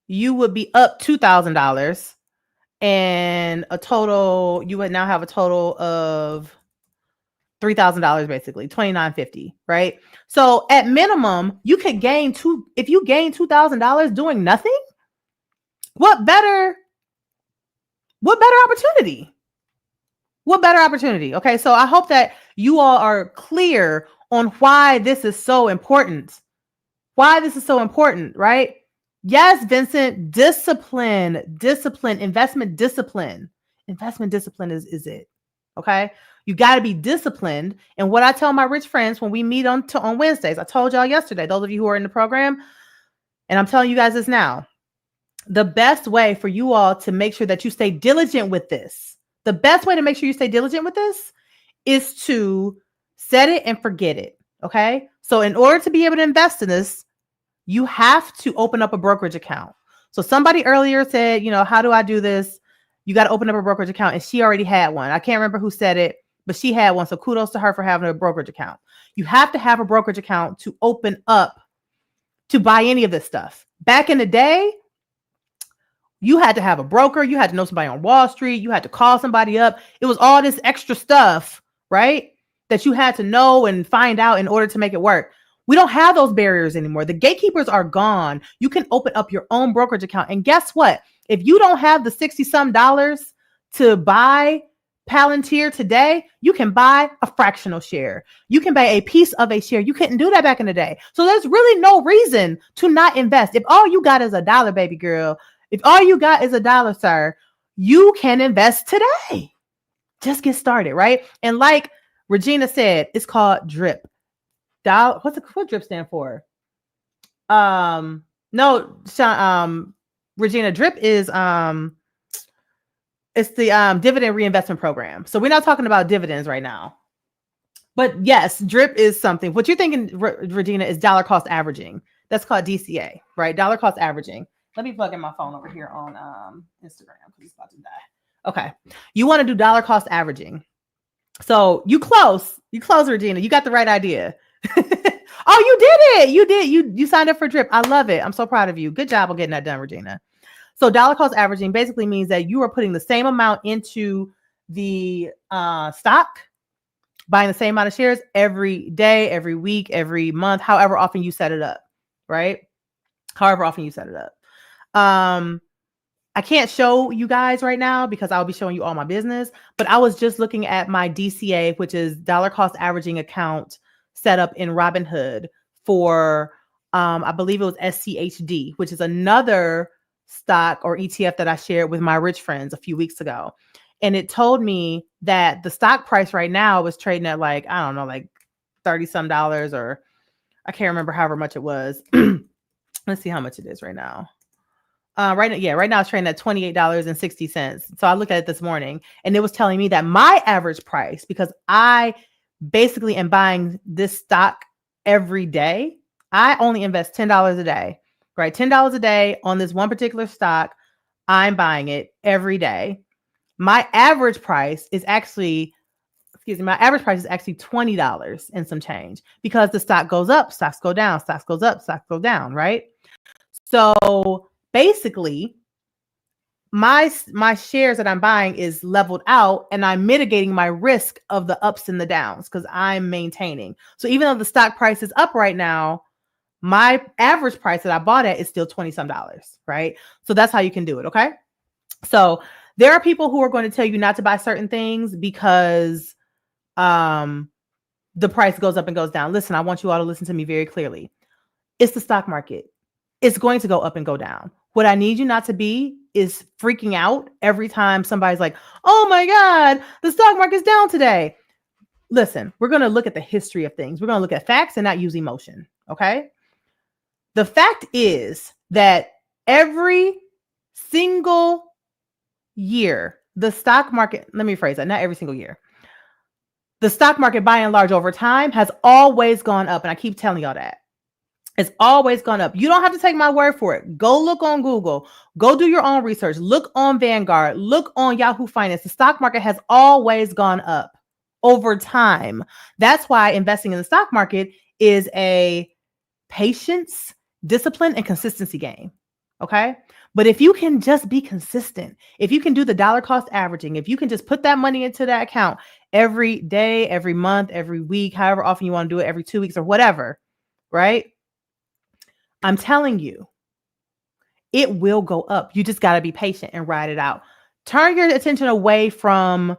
Speaker 1: you would be up $2,000, and you would now have a total of $3,000, basically $2,950, right? So at minimum, you could gain if you gain $2,000 doing nothing. What better opportunity? Okay, so I hope that you all are clear on why this is so important. Right? Yes, Vincent, discipline, investment discipline. Investment discipline is it. Okay? You got to be disciplined. And what I tell my rich friends when we meet on Wednesdays, I told y'all yesterday, those of you who are in the program, and I'm telling you guys this now, the best way for you all to make sure that you stay diligent with this, is to set it and forget it. Okay. So in order to be able to invest in this, you have to open up a brokerage account. So somebody earlier said, how do I do this? You got to open up a brokerage account, and she already had one. I can't remember who said it, but she had one. So kudos to her for having a brokerage account. You have to have a brokerage account to open up to buy any of this stuff. Back in the day, you had to have a broker. You had to know somebody on Wall Street. You had to call somebody up. It was all this extra stuff, right? That you had to know and find out in order to make it work. We don't have those barriers anymore. The gatekeepers are gone. You can open up your own brokerage account. And guess what? If you don't have the $60-some to buy Palantir today, you can buy a fractional share. You can buy a piece of a share. You couldn't do that back in the day. So there's really no reason to not invest. If all you got is $1, baby girl, if all you got is $1, sir, you can invest today. Just get started, right? And like Regina said, it's called DRIP. What DRIP stand for? No, Regina, DRIP is it's the dividend reinvestment program. So we're not talking about dividends right now. But yes, DRIP is something. What you're thinking, Regina, is dollar cost averaging. That's called DCA, right? Dollar cost averaging. Let me plug in my phone over here on Instagram because it's about to die. Okay. You want to do dollar cost averaging. So you close, Regina. You got the right idea. Oh, you did it. You did. You signed up for DRIP. I love it. I'm so proud of you. Good job on getting that done, Regina. So dollar cost averaging basically means that you are putting the same amount into the stock, buying the same amount of shares every day, every week, every month, however often you set it up, right? However often you set it up. I can't show you guys right now because I'll be showing you all my business, but I was just looking at my DCA, which is dollar cost averaging account set up in Robinhood for, I believe it was SCHD, which is another stock or ETF that I shared with my rich friends a few weeks ago. And it told me that the stock price right now was trading at like, I don't know, like $30-some, or I can't remember however much it was. Let's see how much it is right now. Right now it's trading at $28.60. So I looked at it this morning and it was telling me that my average price, because I basically am buying this stock every day, I only invest $10 a day, right? $10 a day on this one particular stock. I'm buying it every day. My average price is actually, $20 and some change because the stock goes up, stocks go down, stocks goes up, stocks go down, right? So basically, my shares that I'm buying is leveled out and I'm mitigating my risk of the ups and the downs because I'm maintaining. So even though the stock price is up right now, my average price that I bought at is still $20-some, right? So that's how you can do it, okay? So there are people who are going to tell you not to buy certain things because the price goes up and goes down. Listen, I want you all to listen to me very clearly. It's the stock market. It's going to go up and go down. What I need you not to be is freaking out every time somebody's like, oh my God, the stock market's down today. Listen, we're going to look at the history of things. We're going to look at facts and not use emotion. Okay. The fact is that every single year, the stock market, let me phrase that, not every single year. The stock market, by and large, over time has always gone up. And I keep telling y'all that. It's always gone up. You don't have to take my word for it. Go look on Google. Go do your own research. Look on Vanguard. Look on Yahoo Finance. The stock market has always gone up over time. That's why investing in the stock market is a patience, discipline, and consistency game. Okay. But if you can just be consistent, if you can do the dollar cost averaging, if you can just put that money into that account every day, every month, every week, however often you want to do it, every 2 weeks or whatever, right? I'm telling you, it will go up. You just got to be patient and ride it out. Turn your attention away from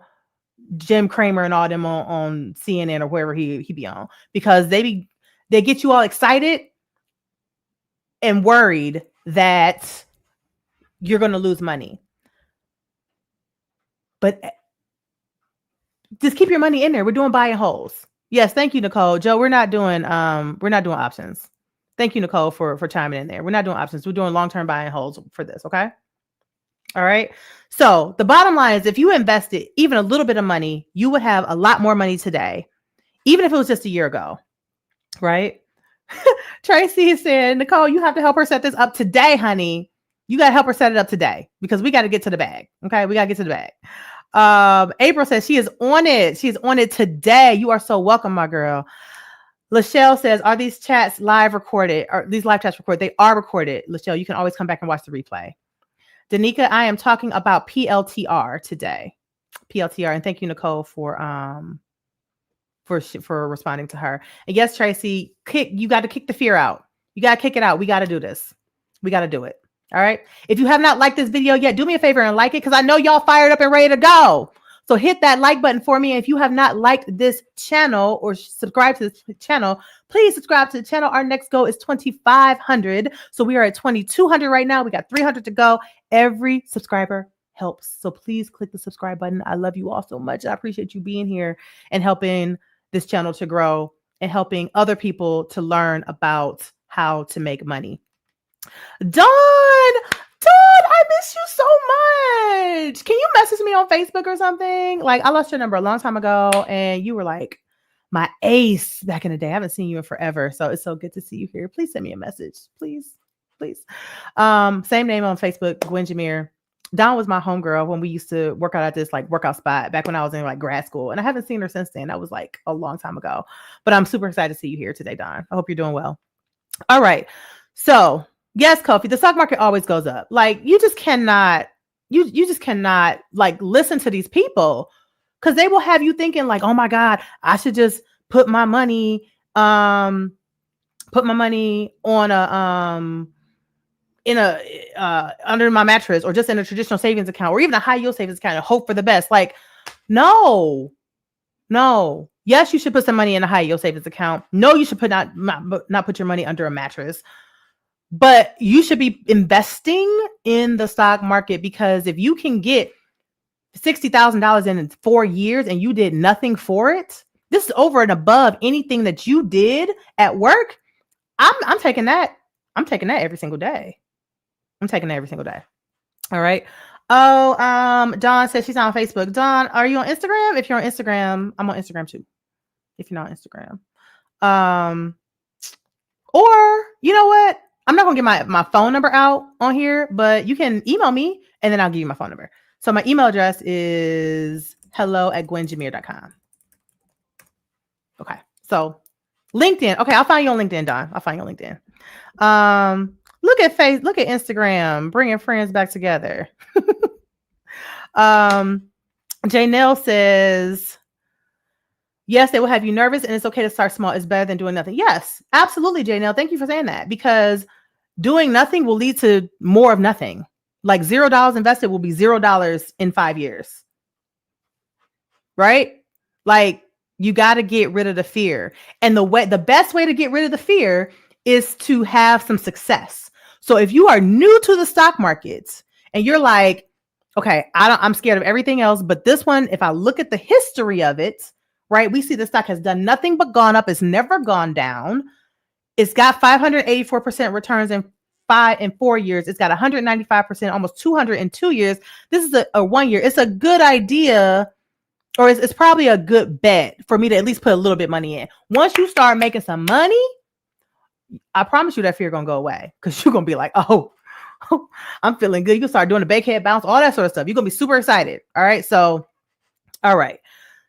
Speaker 1: Jim Cramer and all them on CNN or wherever he be on, because they get you all excited and worried that you're going to lose money. But just keep your money in there. We're doing buy and holds. Yes, thank you, Nicole. Joe, we're not doing options. Thank you, Nicole, for chiming in there. We're not doing options. We're doing long-term buy and holds for this, okay? All right. So the bottom line is if you invested even a little bit of money, you would have a lot more money today, even if it was just a year ago, right? Tracy said, Nicole, you have to help her set this up today, honey. You got to help her set it up today because we got to get to the bag, okay? We got to get to the bag. April says she is on it. She's on it today. You are so welcome, my girl. Lachelle says, are these chats live recorded? Are these live chats recorded? They are recorded. Lachelle, you can always come back and watch the replay. Danica, I am talking about PLTR today. PLTR, and thank you, Nicole, for responding to her. And yes, Tracy, you got to kick the fear out. You got to kick it out. We got to do this. We got to do it. All right. If you have not liked this video yet, do me a favor and like it, because I know y'all fired up and ready to go. So hit that like button for me. If you have not liked this channel or subscribed to this channel, please subscribe to the channel. Our next goal is 2,500. So we are at 2,200 right now. We got 300 to go. Every subscriber helps. So please click the subscribe button. I love you all so much. I appreciate you being here and helping this channel to grow and helping other people to learn about how to make money. Dawn, I miss you so much. Can you message me on Facebook or something? Like, I lost your number a long time ago and you were like my ace back in the day. I haven't seen you in forever. So it's so good to see you here. Please send me a message. Please. Same name on Facebook, Gwen Jameer. Dawn was my homegirl when we used to work out at this like workout spot back when I was in like grad school. And I haven't seen her since then. That was like a long time ago. But I'm super excited to see you here today, Dawn. I hope you're doing well. All right. So yes, Kofi, the stock market always goes up. Like you just cannot like listen to these people because they will have you thinking like, oh my God, I should just put my money on a under my mattress or just in a traditional savings account or even a high yield savings account and hope for the best. Like, no. Yes, you should put some money in a high yield savings account. No, you should not put your money under a mattress. But you should be investing in the stock market, because if you can get $60,000 in 4 years and you did nothing for it, this is over and above anything that you did at work. I'm taking that. I'm taking that every single day. All right. Oh, Dawn says she's on Facebook. Dawn, are you on Instagram? If you're on Instagram, I'm on Instagram too. If you're not on Instagram. Or you know what? I'm not going to get my phone number out on here, but you can email me and then I'll give you my phone number. So my email address is hello@gwenjameer.com. Okay. So LinkedIn. Okay. I'll find you on LinkedIn, Don. I'll find you on LinkedIn. Look at Instagram, bringing friends back together. Janelle says, yes, they will have you nervous and it's okay to start small. It's better than doing nothing. Yes, absolutely, Janelle. Thank you for saying that, because doing nothing will lead to more of nothing. Like $0 invested will be $0 in 5 years. Right? Like you got to get rid of the fear. And the best way to get rid of the fear is to have some success. So if you are new to the stock market and you're like, okay, I'm scared of everything else, but this one, if I look at the history of it, right, we see the stock has done nothing but gone up. It's never gone down. It's got 584% returns in 4 years. It's got 195%, almost 200 in 2 years. This is a 1 year. It's a good idea, or it's probably a good bet for me to at least put a little bit money in. Once you start making some money, I promise you that fear gonna go away, because you're gonna be like, oh, I'm feeling good. You can start doing the bankhead bounce, all that sort of stuff. You're gonna be super excited. All right. So, all right.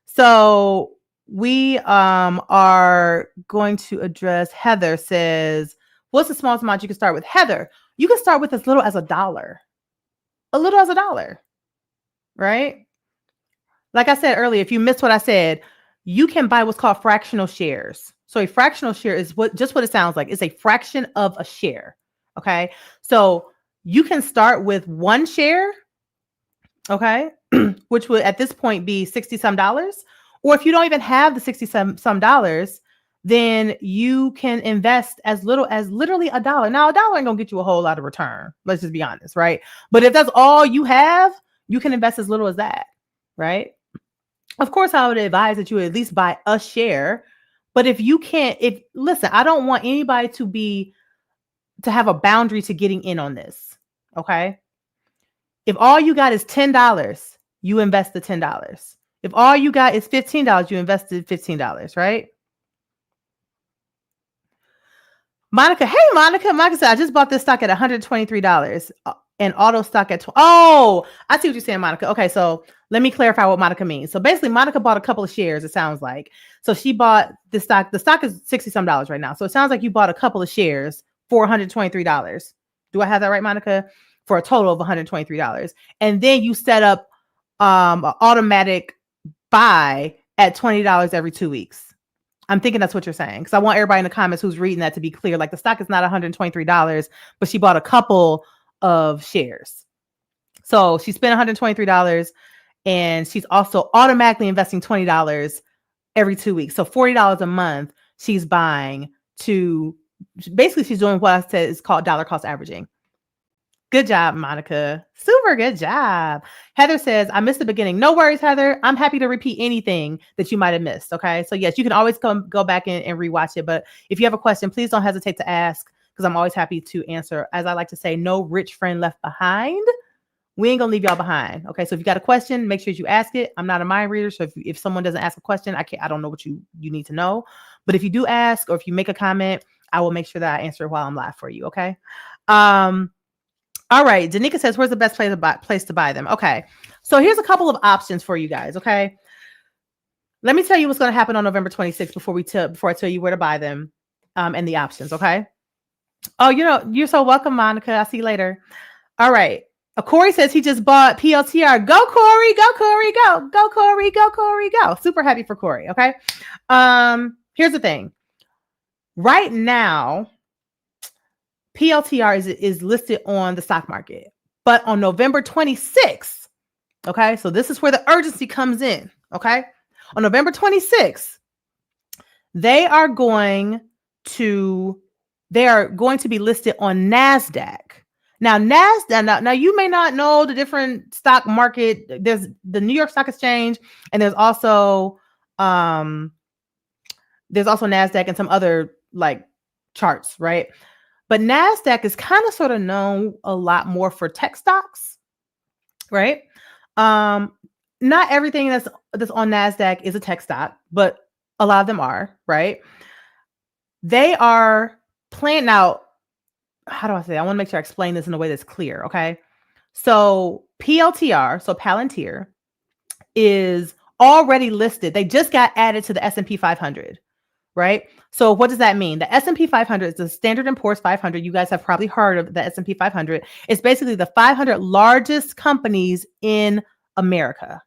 Speaker 1: So we are going to address, Heather says, what's the smallest amount you can start with? Heather, you can start with as little as $1. A little as $1, right? Like I said earlier, if you missed what I said, you can buy what's called fractional shares. So a fractional share is just what it sounds like. It's a fraction of a share. Okay. So you can start with 1 share. Okay. Which would at this point be $60 some. Or if you don't even have the $60 some, then you can invest as little as literally $1. Now, $1 ain't gonna get you a whole lot of return. Let's just be honest, right? But if that's all you have, you can invest as little as that, right? Of course, I would advise that you at least buy a share. But if you can't, listen, I don't want anybody to have a boundary to getting in on this. Okay. If all you got is $10, you invest the $10. If all you got is $15, you invested $15, right? Monica, hey, Monica said, I just bought this stock at $123. and auto stock at oh, I see what you're saying, Monica. Okay, so let me clarify what Monica means. So basically, Monica bought a couple of shares, it sounds like. So she bought the stock. The stock is $60 some right now. So it sounds like you bought a couple of shares for $123. Do I have that right, Monica? For a total of $123. And then you set up an automatic buy at $20 every 2 weeks. I'm thinking that's what you're saying, because I want everybody in the comments who's reading that to be clear. Like, the stock is not $123, but she bought a couple of shares. So she spent $123, and she's also automatically investing $20 every 2 weeks. So $40 a month she's buying to, basically she's doing what I said is called dollar cost averaging. Good job, Monica. Super good job. Heather says, I missed the beginning. No worries, Heather. I'm happy to repeat anything that you might have missed. Okay. So yes, you can always go back and rewatch it. But if you have a question, please don't hesitate to ask, because I'm always happy to answer. As I like to say, no rich friend left behind. We ain't gonna leave y'all behind. Okay. So if you got a question, make sure you ask it. I'm not a mind reader. So if someone doesn't ask a question, I don't know what you need to know. But if you do ask, or if you make a comment, I will make sure that I answer it while I'm live for you. Okay. All right. Danica says, where's the best place to buy them? Okay. So here's a couple of options for you guys. Okay. Let me tell you what's going to happen on November 26th before I tell you where to buy them and the options. Okay. Oh, you're so welcome, Monica. I'll see you later. All right. Corey says he just bought PLTR. Go, Corey. Go, Corey. Go. Go, Corey. Go, Corey. Go. Super happy for Corey. Okay. Here's the thing. Right now, PLTR is listed on the stock market, but on November 26th, okay, so this is where the urgency comes in, okay? On November 26th, they are going to be listed on NASDAQ. Now, NASDAQ, now you may not know the different stock market. There's the New York Stock Exchange, and there's also NASDAQ and some other like charts, right? But NASDAQ is kind of sort of known a lot more for tech stocks, right? Not everything that's on NASDAQ is a tech stock, but a lot of them are, right? They are planned out. How do I say? I want to make sure I explain this in a way that's clear, okay? So PLTR, so Palantir, is already listed. They just got added to the S&P 500. Right? So what does that mean? The S&P 500 is the Standard & Poor's 500. You guys have probably heard of the S&P 500. It's basically the 500 largest companies in America.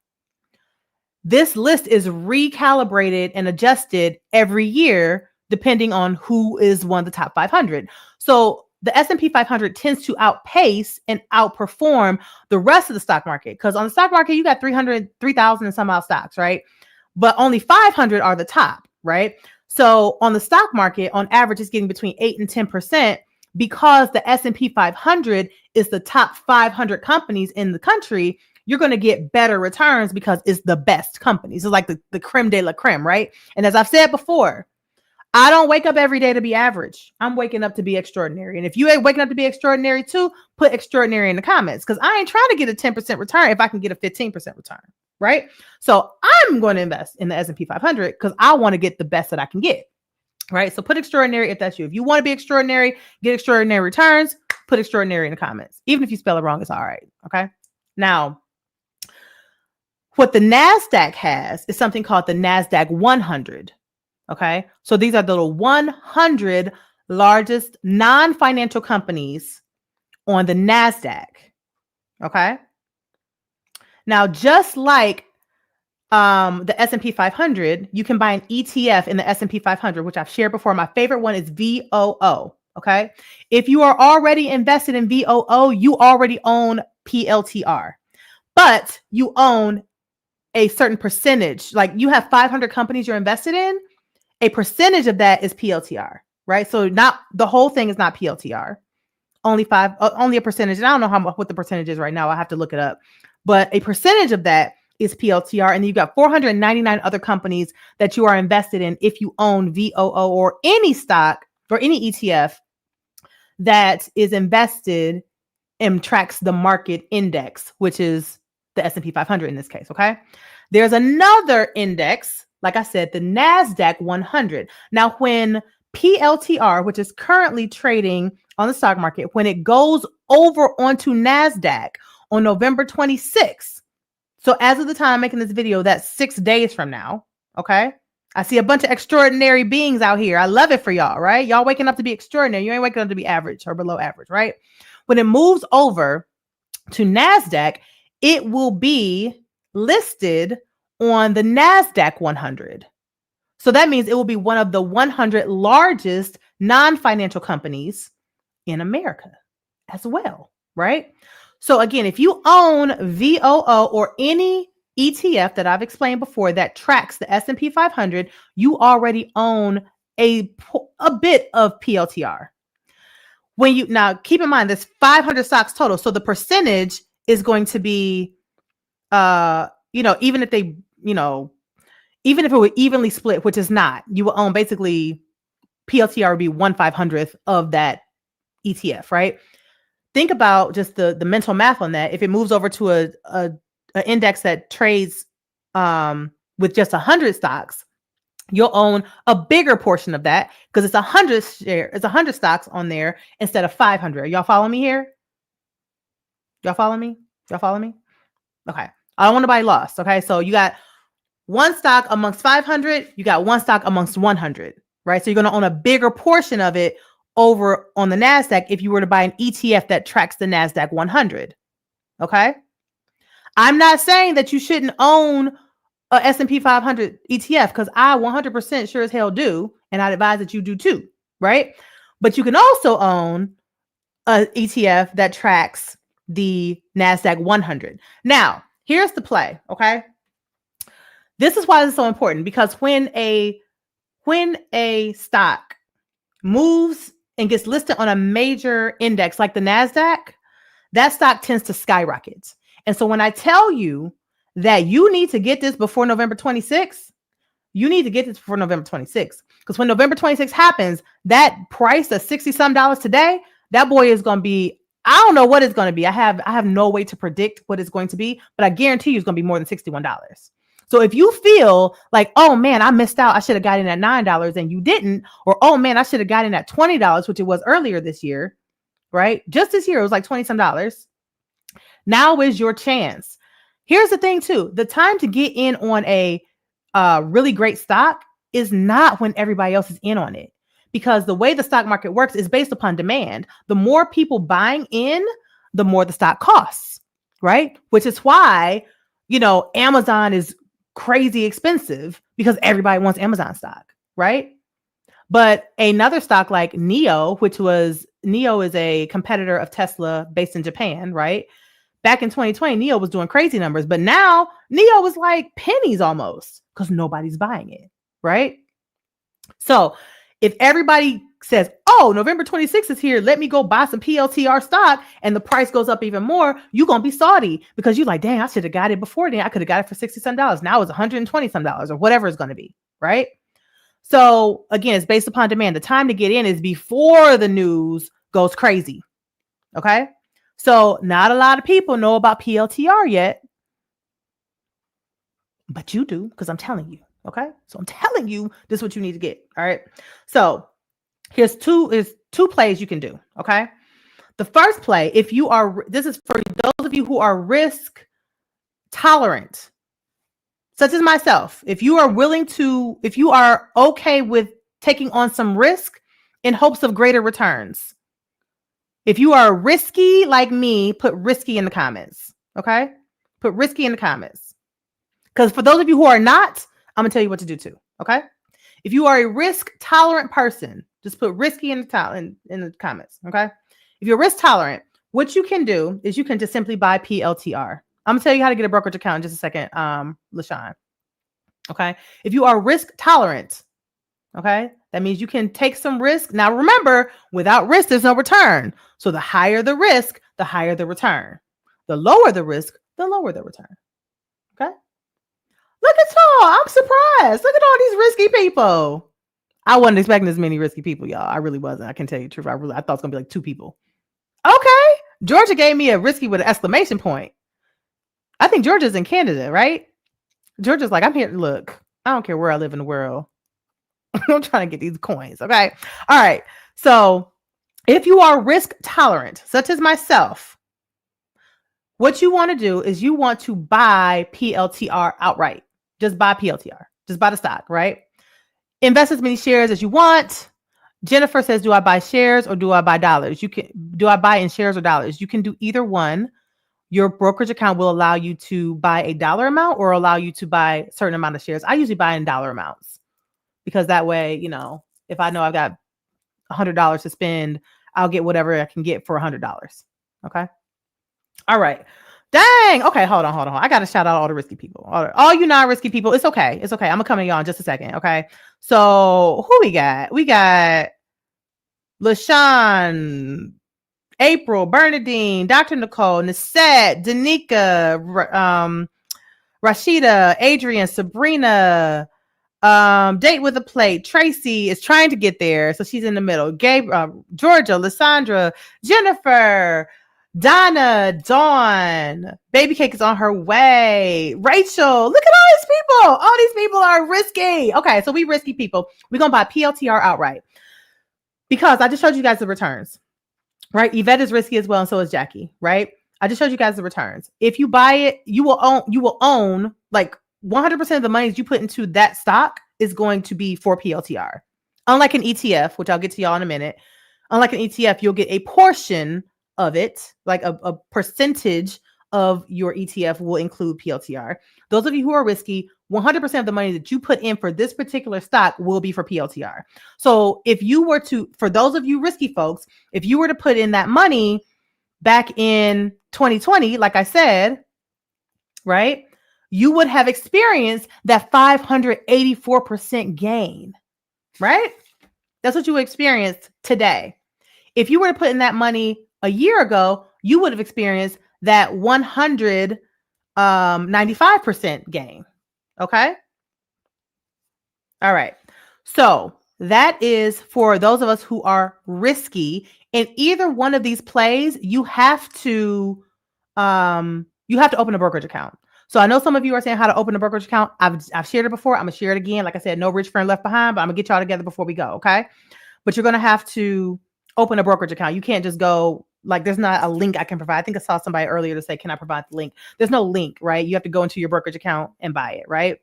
Speaker 1: This list is recalibrated and adjusted every year depending on who is one of the top 500. So the S&P 500 tends to outpace and outperform the rest of the stock market, because on the stock market, you got 3,000 and some odd stocks, right? But only 500 are the top, right? So on the stock market, on average, it's getting between 8 and 10%, because the S&P 500 is the top 500 companies in the country. You're going to get better returns because it's the best companies. It's like the creme de la creme, right? And as I've said before, I don't wake up every day to be average. I'm waking up to be extraordinary. And if you ain't waking up to be extraordinary too, put extraordinary in the comments, because I ain't trying to get a 10% return if I can get a 15% return. Right? So I'm going to invest in the S&P 500 because I want to get the best that I can get. Right? So put extraordinary if that's you. If you want to be extraordinary, get extraordinary returns, put extraordinary in the comments. Even if you spell it wrong, it's all right. Okay. Now, what the NASDAQ has is something called the NASDAQ 100. Okay. So these are the 100 largest non-financial companies on the NASDAQ. Okay. Now, just like the S&P 500, you can buy an ETF in the S&P 500, which I've shared before. My favorite one is VOO. Okay. If you are already invested in VOO, you already own PLTR, but you own a certain percentage. Like, you have 500 companies you're invested in, a percentage of that is PLTR, right? So not the whole thing is not PLTR. Only a percentage. And I don't know what the percentage is right now. I have to look it up. But a percentage of that is PLTR. And you've got 499 other companies that you are invested in if you own VOO or any stock or any ETF that is invested and tracks the market index, which is the S&P 500 in this case, okay? There's another index, like I said, the NASDAQ 100. Now, when PLTR, which is currently trading on the stock market, when it goes over onto NASDAQ on November 26th. So as of the time I'm making this video, that's 6 days from now. Okay. I see a bunch of extraordinary beings out here. I love it for y'all, right? Y'all waking up to be extraordinary. You ain't waking up to be average or below average, right? When it moves over to NASDAQ, it will be listed on the NASDAQ 100. So that means it will be one of the 100 largest non-financial companies in America as well, right? So again, if you own VOO or any ETF that I've explained before that tracks the S&P 500, you already own a bit of PLTR. When you now keep in mind there's 500 stocks total, so the percentage is going to be, even if they, even if it were evenly split, which is not, you will own basically PLTR would be 1/500th of that ETF, right? Think about just the mental math on that. If it moves over to a index that trades with just 100 stocks, you'll own a bigger portion of that because it's 100 stocks on there instead of 500. Y'all follow me here? Y'all follow me? Okay. I don't want nobody lost. Okay. So you got one stock amongst 500, you got one stock amongst 100, right? So you're going to own a bigger portion of it over on the NASDAQ if you were to buy an ETF that tracks the NASDAQ 100. Okay. I'm not saying that you shouldn't own a S&P 500 ETF because I 100% sure as hell do. And I'd advise that you do too, right? But you can also own an ETF that tracks the NASDAQ 100. Now, here's the play, okay? This is why it's so important, because when a stock moves and gets listed on a major index like the NASDAQ, that stock tends to skyrocket. And so when I tell you that you need to get this before November 26th, you need to get this before November 26th. Because when November 26th happens, that price of $60 some today, that boy is going to be, I don't know what it's going to be. I have no way to predict what it's going to be, but I guarantee you it's going to be more than $61. So if you feel like, oh man, I missed out, I should have got in at $9 and you didn't, or oh man, I should have got in at $20, which it was earlier this year, right? Just this year, it was like $20 some. Now is your chance. Here's the thing too. The time to get in on a really great stock is not when everybody else is in on it, because the way the stock market works is based upon demand. The more people buying in, the more the stock costs, right? Which is why, Amazon is crazy expensive because everybody wants Amazon stock, right? But another stock like NIO, NIO is a competitor of Tesla based in Japan, right? Back in 2020, NIO was doing crazy numbers, but now NIO is like pennies almost because nobody's buying it, right? So if everybody says, oh, November 26th is here, let me go buy some PLTR stock, and the price goes up even more, you're going to be salty because you're like, dang, I should have got it before then. I could have got it for $60 some. Now it's $120 some or whatever it's going to be, right? So again, it's based upon demand. The time to get in is before the news goes crazy, okay? So not a lot of people know about PLTR yet, but you do because I'm telling you, okay? So I'm telling you, this is what you need to get, all right? So here's two plays you can do, okay? The first play, this is for those of you who are risk tolerant, such as myself. If you are okay with taking on some risk in hopes of greater returns. If you are risky like me, put risky in the comments, okay? Put risky in the comments. Because for those of you who are not, I'm going to tell you what to do too, okay? If you are a risk tolerant person, just put risky in the comments, okay? If you're risk tolerant, what you can do is you can just simply buy PLTR. I'm going to tell you how to get a brokerage account in just a second, LaShawn. Okay? If you are risk tolerant, okay, that means you can take some risk. Now remember, without risk, there's no return. So the higher the risk, the higher the return. The lower the risk, the lower the return. Okay? Look at y'all. I'm surprised. Look at all these risky people. I wasn't expecting as many risky people, y'all. I really wasn't. I can tell you the truth. I thought it was going to be like 2 people. Okay. Georgia gave me a risky with an exclamation point. I think Georgia's in Canada, right? Georgia's like, I'm here. Look, I don't care where I live in the world. I'm trying to get these coins. Okay. All right. So If you are risk tolerant, such as myself, what you want to do is you want to buy PLTR outright. Just buy PLTR. Just buy the stock, right? Invest as many shares as you want. Jennifer says, do I buy shares or do I buy dollars? Do I buy in shares or dollars? You can do either one. Your brokerage account will allow you to buy a dollar amount or allow you to buy a certain amount of shares. I usually buy in dollar amounts because that way, if I know I've got $100 to spend, I'll get whatever I can get for $100. Okay. All right. Dang. Okay. Hold on. I got to shout out all the risky people. All you non-risky people. It's okay. I'm going to come to y'all in just a second. Okay. So who we got? We got LaShawn, April, Bernadine, Dr. Nicole, Nisette, Danica, Rashida, Adrian, Sabrina, Date with a Plate. Tracy is trying to get there, so she's in the middle. Georgia, Lysandra, Jennifer, Donna, Dawn, Baby Cake is on her way. Rachel, look at all these people. All these people are risky. Okay, so we risky people. We're going to buy PLTR outright because I just showed you guys the returns, right? Yvette is risky as well, and so is Jackie, right? I just showed you guys the returns. If you buy it, you will own like 100% of the money that you put into that stock is going to be for PLTR. Unlike an ETF, which I'll get to y'all in a minute, unlike an ETF, you'll get a portion of it, like a percentage of your ETF will include PLTR. Those of you who are risky, 100% of the money that you put in for this particular stock will be for PLTR. So if you were to, for those of you risky folks, if you were to put in that money back in 2020, like I said, right, you would have experienced that 584% gain, right? That's what you experienced today. If you were to put in that money a year ago, you would have experienced that 195% gain. Okay. All right. So that is for those of us who are risky. In either one of these plays, you have to open a brokerage account. So I know some of you are saying how to open a brokerage account. I've shared it before. I'm gonna share it again. Like I said, no rich friend left behind, but I'm gonna get y'all together before we go. Okay. But you're gonna have to open a brokerage account. You can't just go, like, there's not a link I can provide. I think I saw somebody earlier to say, can I provide the link? There's no link, right? You have to go into your brokerage account and buy it, right?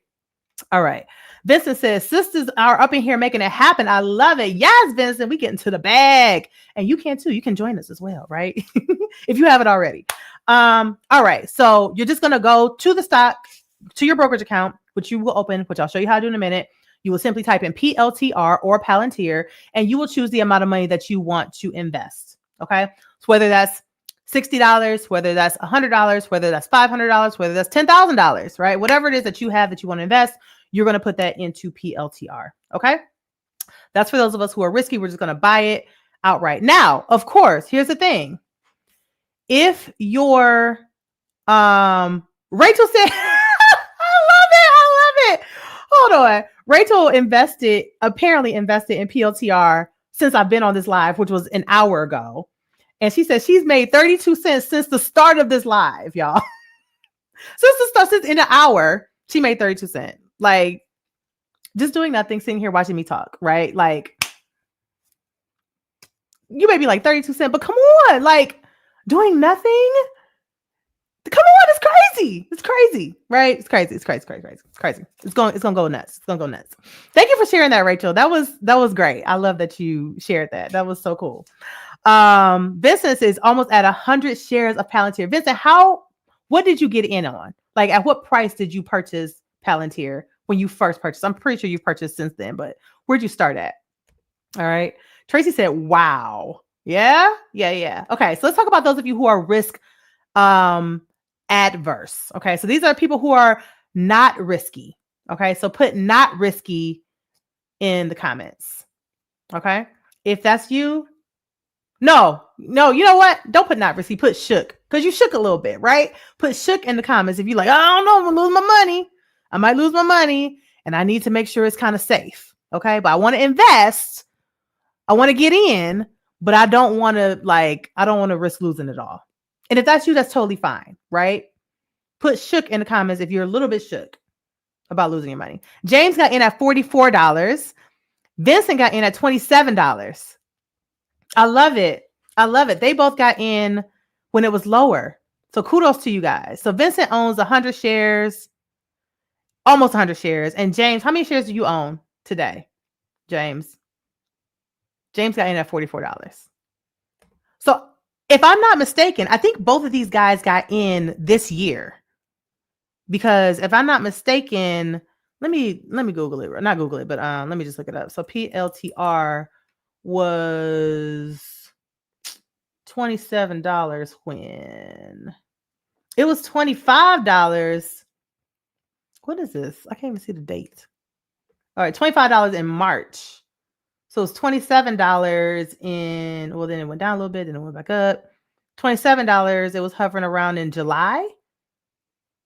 Speaker 1: All right. Vincent says, sisters are up in here making it happen. I love it. Yes, Vincent, we get into the bag. And you can too. You can join us as well, right? If you haven't already. All right. So you're just going to go to the stock, to your brokerage account, which you will open, which I'll show you how to do in a minute. You will simply type in PLTR or Palantir, and you will choose the amount of money that you want to invest. Okay. So whether that's $60, whether that's $100, whether that's $500, whether that's $10,000, right? Whatever it is that you have that you want to invest, you're going to put that into PLTR. Okay. That's for those of us who are risky. We're just going to buy it outright. Now, of course, here's the thing. If you're, Rachel said, I love it. Hold on. Rachel apparently invested in PLTR since I've been on this live, which was an hour ago. And she said she's made 32 cents since the start of this live, y'all. Since in an hour, she made 32 cents. Like, just doing nothing, sitting here watching me talk, right? Like, you may be like 32 cents, but come on, like, doing nothing? Come on, it's crazy. It's crazy, right? It's crazy. It's crazy. It's going to go nuts. It's going to go nuts. Thank you for sharing that, Rachel. That was great. I love that you shared that. That was so cool. Vincent is almost at 100 shares of Palantir. Vincent, what did you get in on? Like, at what price did you purchase Palantir when you first purchased? I'm pretty sure you've purchased since then, but where'd you start at? All right. Tracy said, wow. Yeah. Okay. So let's talk about those of you who are risk, adverse. Okay. So these are people who are not risky. Okay. So put not risky in the comments. Okay. If that's you, no, you know what? Don't put not risky, put shook, because you shook a little bit, right? Put shook in the comments. If you're like, I don't know, I'm gonna lose my money. I might lose my money and I need to make sure it's kind of safe. Okay. But I want to invest. I want to get in, but I don't want to risk losing it all. And if that's you, that's totally fine, right? Put shook in the comments if you're a little bit shook about losing your money. James got in at $44. Vincent got in at $27. I love it. I love it. They both got in when it was lower. So kudos to you guys. So Vincent owns 100 shares, almost 100 shares. And James, how many shares do you own today? James got in at $44. So if I'm not mistaken, I think both of these guys got in this year. Because if I'm not mistaken, let me Google it. Not Google it, but let me just look it up. So PLTR was $27 when it was $25. What is this? I can't even see the date. All right, $25 in March. So it's $27 in, well, then it went down a little bit, then it went back up. $27. It was hovering around in July.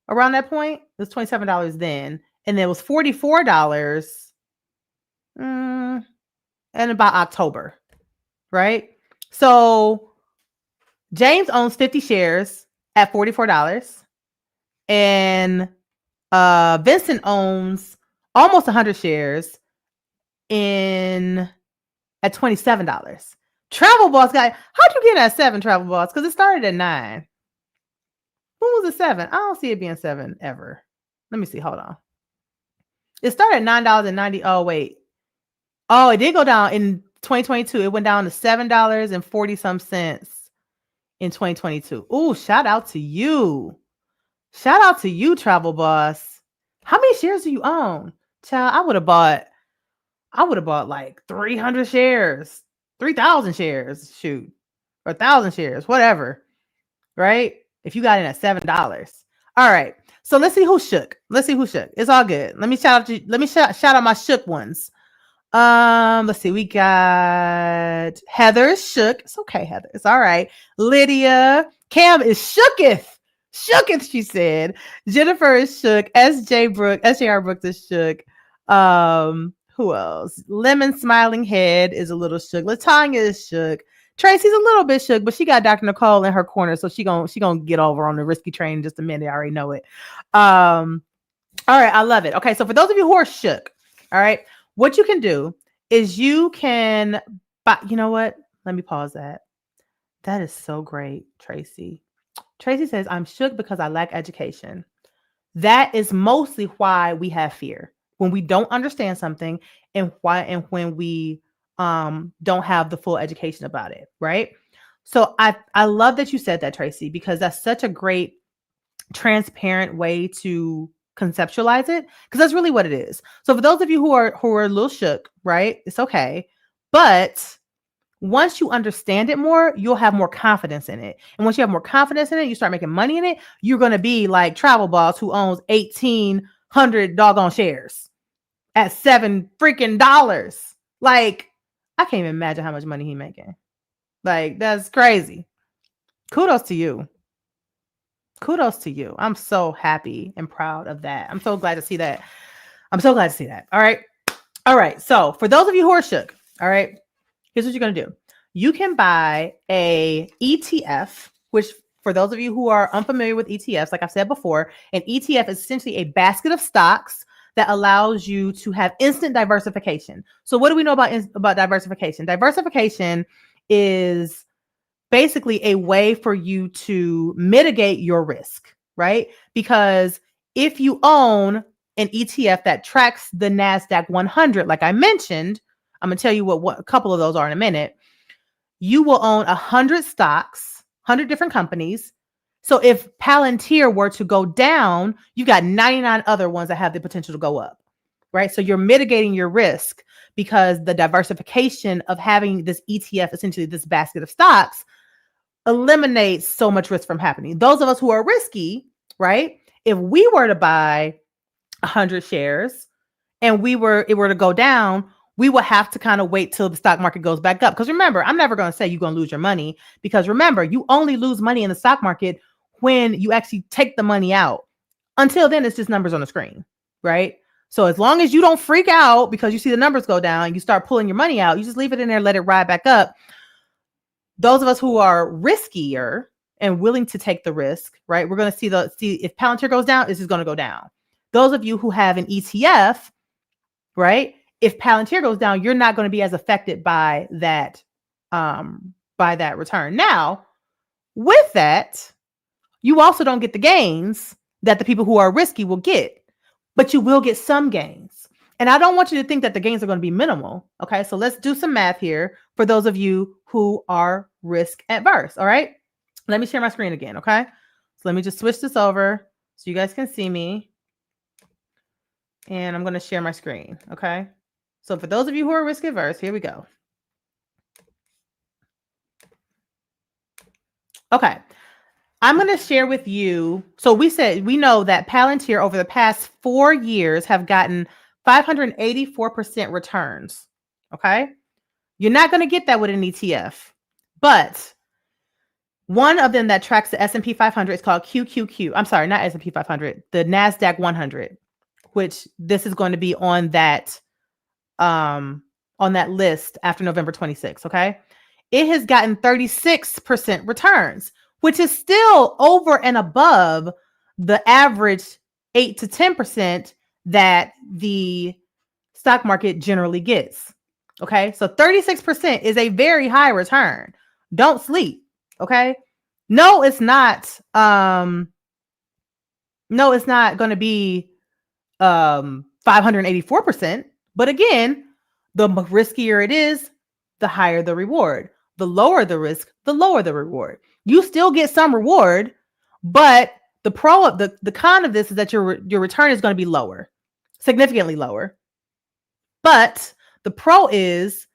Speaker 1: Around that point, it was $27 then. And then it was $44 in about October, right? So James owns 50 shares at $44. And Vincent owns almost 100 shares at $27. Travel Boss guy, how'd you get at 7, Travel Boss? Because it started at 9. When was it 7? I don't see it being 7 ever. Let me see. Hold on. It started at $9.90. Oh, wait. Oh, it did go down in 2022. It went down to $7.40 in 2022. Ooh, shout out to you. Shout out to you, Travel Boss. How many shares do you own? Child, I would have bought like 300 shares, 3,000 shares, shoot, or 1,000 shares, whatever, right? If you got in at $7. All right. So let's see who shook. It's all good. Let me shout out my shook ones. Let's see. We got Heather shook. It's okay, Heather. It's all right. Lydia. Cam is shooketh, she said. Jennifer is shook. SJR Brooks is shook. Who else? Lemon Smiling Head is a little shook. Latanya is shook. Tracy's a little bit shook, but she got Dr. Nicole in her corner, so she gonna get over on the risky train in just a minute. I already know it. All right, I love it. Okay, so for those of you who are shook, all right, what you can do is you can buy. You know what? Let me pause that. That is so great, Tracy. Tracy says, "I'm shook because I lack education." That is mostly why we have fear when we don't understand something, and when we don't have the full education about it, right? So I love that you said that, Tracy, because that's such a great transparent way to conceptualize it, because that's really what it is. So for those of you who are a little shook, right? It's okay. But once you understand it more, you'll have more confidence in it. And once you have more confidence in it, you start making money in it, you're going to be like Travel Boss, who owns 1,800 doggone shares at $7 freaking dollars. Like, I can't even imagine how much money he's making. Like, that's crazy. Kudos to you. I'm so happy and proud of that. I'm so glad to see that. All right. So for those of you who are shook, all right, here's what you're going to do. You can buy a ETF, which for those of you who are unfamiliar with ETFs, like I've said before, an ETF is essentially a basket of stocks that allows you to have instant diversification. So what do we know about diversification? Diversification is basically a way for you to mitigate your risk, right? Because if you own an ETF that tracks the NASDAQ 100, like I mentioned, I'm going to tell you what a couple of those are in a minute. You will own 100 stocks, 100 different companies. So if Palantir were to go down, you got 99 other ones that have the potential to go up, right? So you're mitigating your risk because the diversification of having this ETF, essentially this basket of stocks, eliminates so much risk from happening. Those of us who are risky, right? If we were to buy 100 shares and it were to go down, we will have to kind of wait till the stock market goes back up. Because remember, I'm never going to say you're going to lose your money, because remember, you only lose money in the stock market when you actually take the money out. Until then, it's just numbers on the screen, right? So as long as you don't freak out because you see the numbers go down, you start pulling your money out, you just leave it in there, let it ride back up. Those of us who are riskier and willing to take the risk, right? We're going to see if Palantir goes down, this is going to go down. Those of you who have an ETF, right? If Palantir goes down, you're not going to be as affected by that by that return. Now, with that, you also don't get the gains that the people who are risky will get, but you will get some gains. And I don't want you to think that the gains are going to be minimal. Okay, so let's do some math here for those of you who are risk adverse. All right, let me share my screen again. Okay, so let me just switch this over so you guys can see me. And I'm going to share my screen. Okay, so for those of you who are risk adverse, here we go. Okay, I'm going to share with you. So we know that Palantir over the past 4 years have gotten 584% returns. Okay. You're not going to get that with an ETF, but one of them that tracks the S&P 500 is called QQQ. I'm sorry, not S&P 500, the NASDAQ 100, which this is going to be on that list after November 26th. Okay. It has gotten 36% returns, which is still over and above the average 8 to 10% that the stock market generally gets. Okay, so 36% is a very high return. Don't sleep. Okay, no, it's not. No, it's not going to be 584%. But again, the riskier it is, the higher the reward. The lower the risk, the lower the reward. You still get some reward, but the con of this is that your return is going to be lower, significantly lower. But the pro is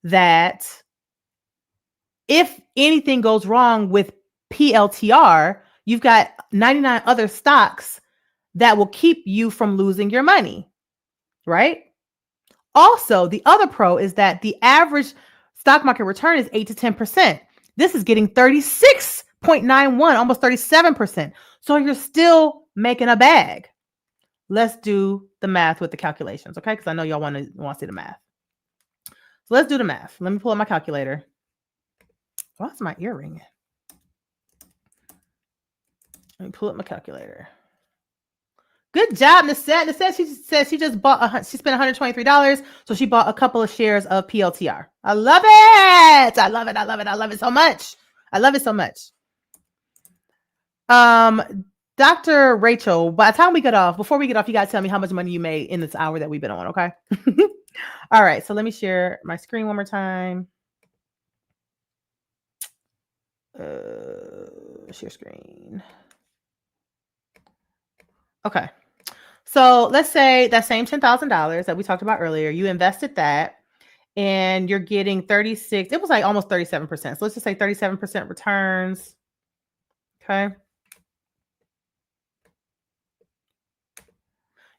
Speaker 1: that if anything goes wrong with PLTR, you've got 99 other stocks that will keep you from losing your money, right? Also, the other pro is that the average stock market return is 8 to 10%. This is getting 36.91, almost 37%. So you're still making a bag. Let's do the math with the calculations, okay? Because I know y'all want to see the math. So let's do the math. Let me pull up my calculator. Why's my ear ringing? Let me pull up my calculator. Good job, Nisette. Nisette, she says she just bought, she spent $123. So she bought a couple of shares of PLTR. I love it. I love it. I love it. I love it so much. I love it so much. Dr. Rachel, by the time we get off, before we get off, you guys tell me how much money you made in this hour that we've been on, okay? All right, so let me share my screen one more time. Share screen. Okay, so let's say that same $10,000 that we talked about earlier, you invested that and you're getting 36, it was like almost 37%. So let's just say 37% returns, okay?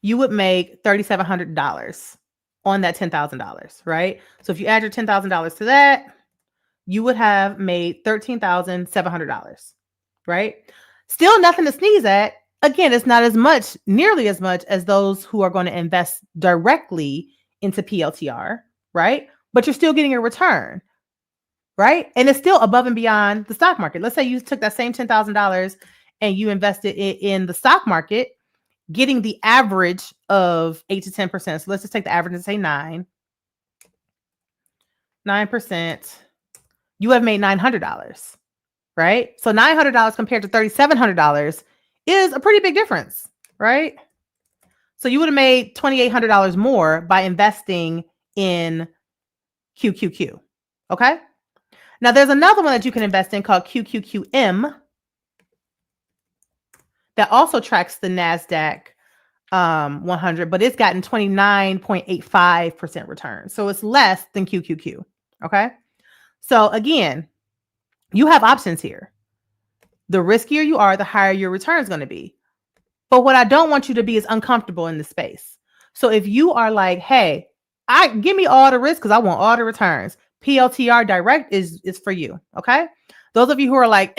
Speaker 1: You would make $3,700 on that $10,000, right? So if you add your $10,000 to that, you would have made $13,700, right? Still nothing to sneeze at. Again, it's not as much, nearly as much as those who are going to invest directly into PLTR, right? But you're still getting a return, right? And it's still above and beyond the stock market. Let's say you took that same $10,000 and you invested it in the stock market, getting the average of 8 to 10%. So let's just take the average and say 9%. You have made $900, right? So $900 compared to $3,700 is a pretty big difference, right? So you would have made $2,800 more by investing in QQQ, okay? Now there's another one that you can invest in called QQQM that also tracks the NASDAQ 100, but it's gotten 29.85% return. So it's less than QQQ, okay? So again, you have options here. The riskier you are, the higher your return is going to be. But what I don't want you to be is uncomfortable in this space. So if you are like, hey, give me all the risk because I want all the returns, PLTR Direct is for you, okay? Those of you who are like,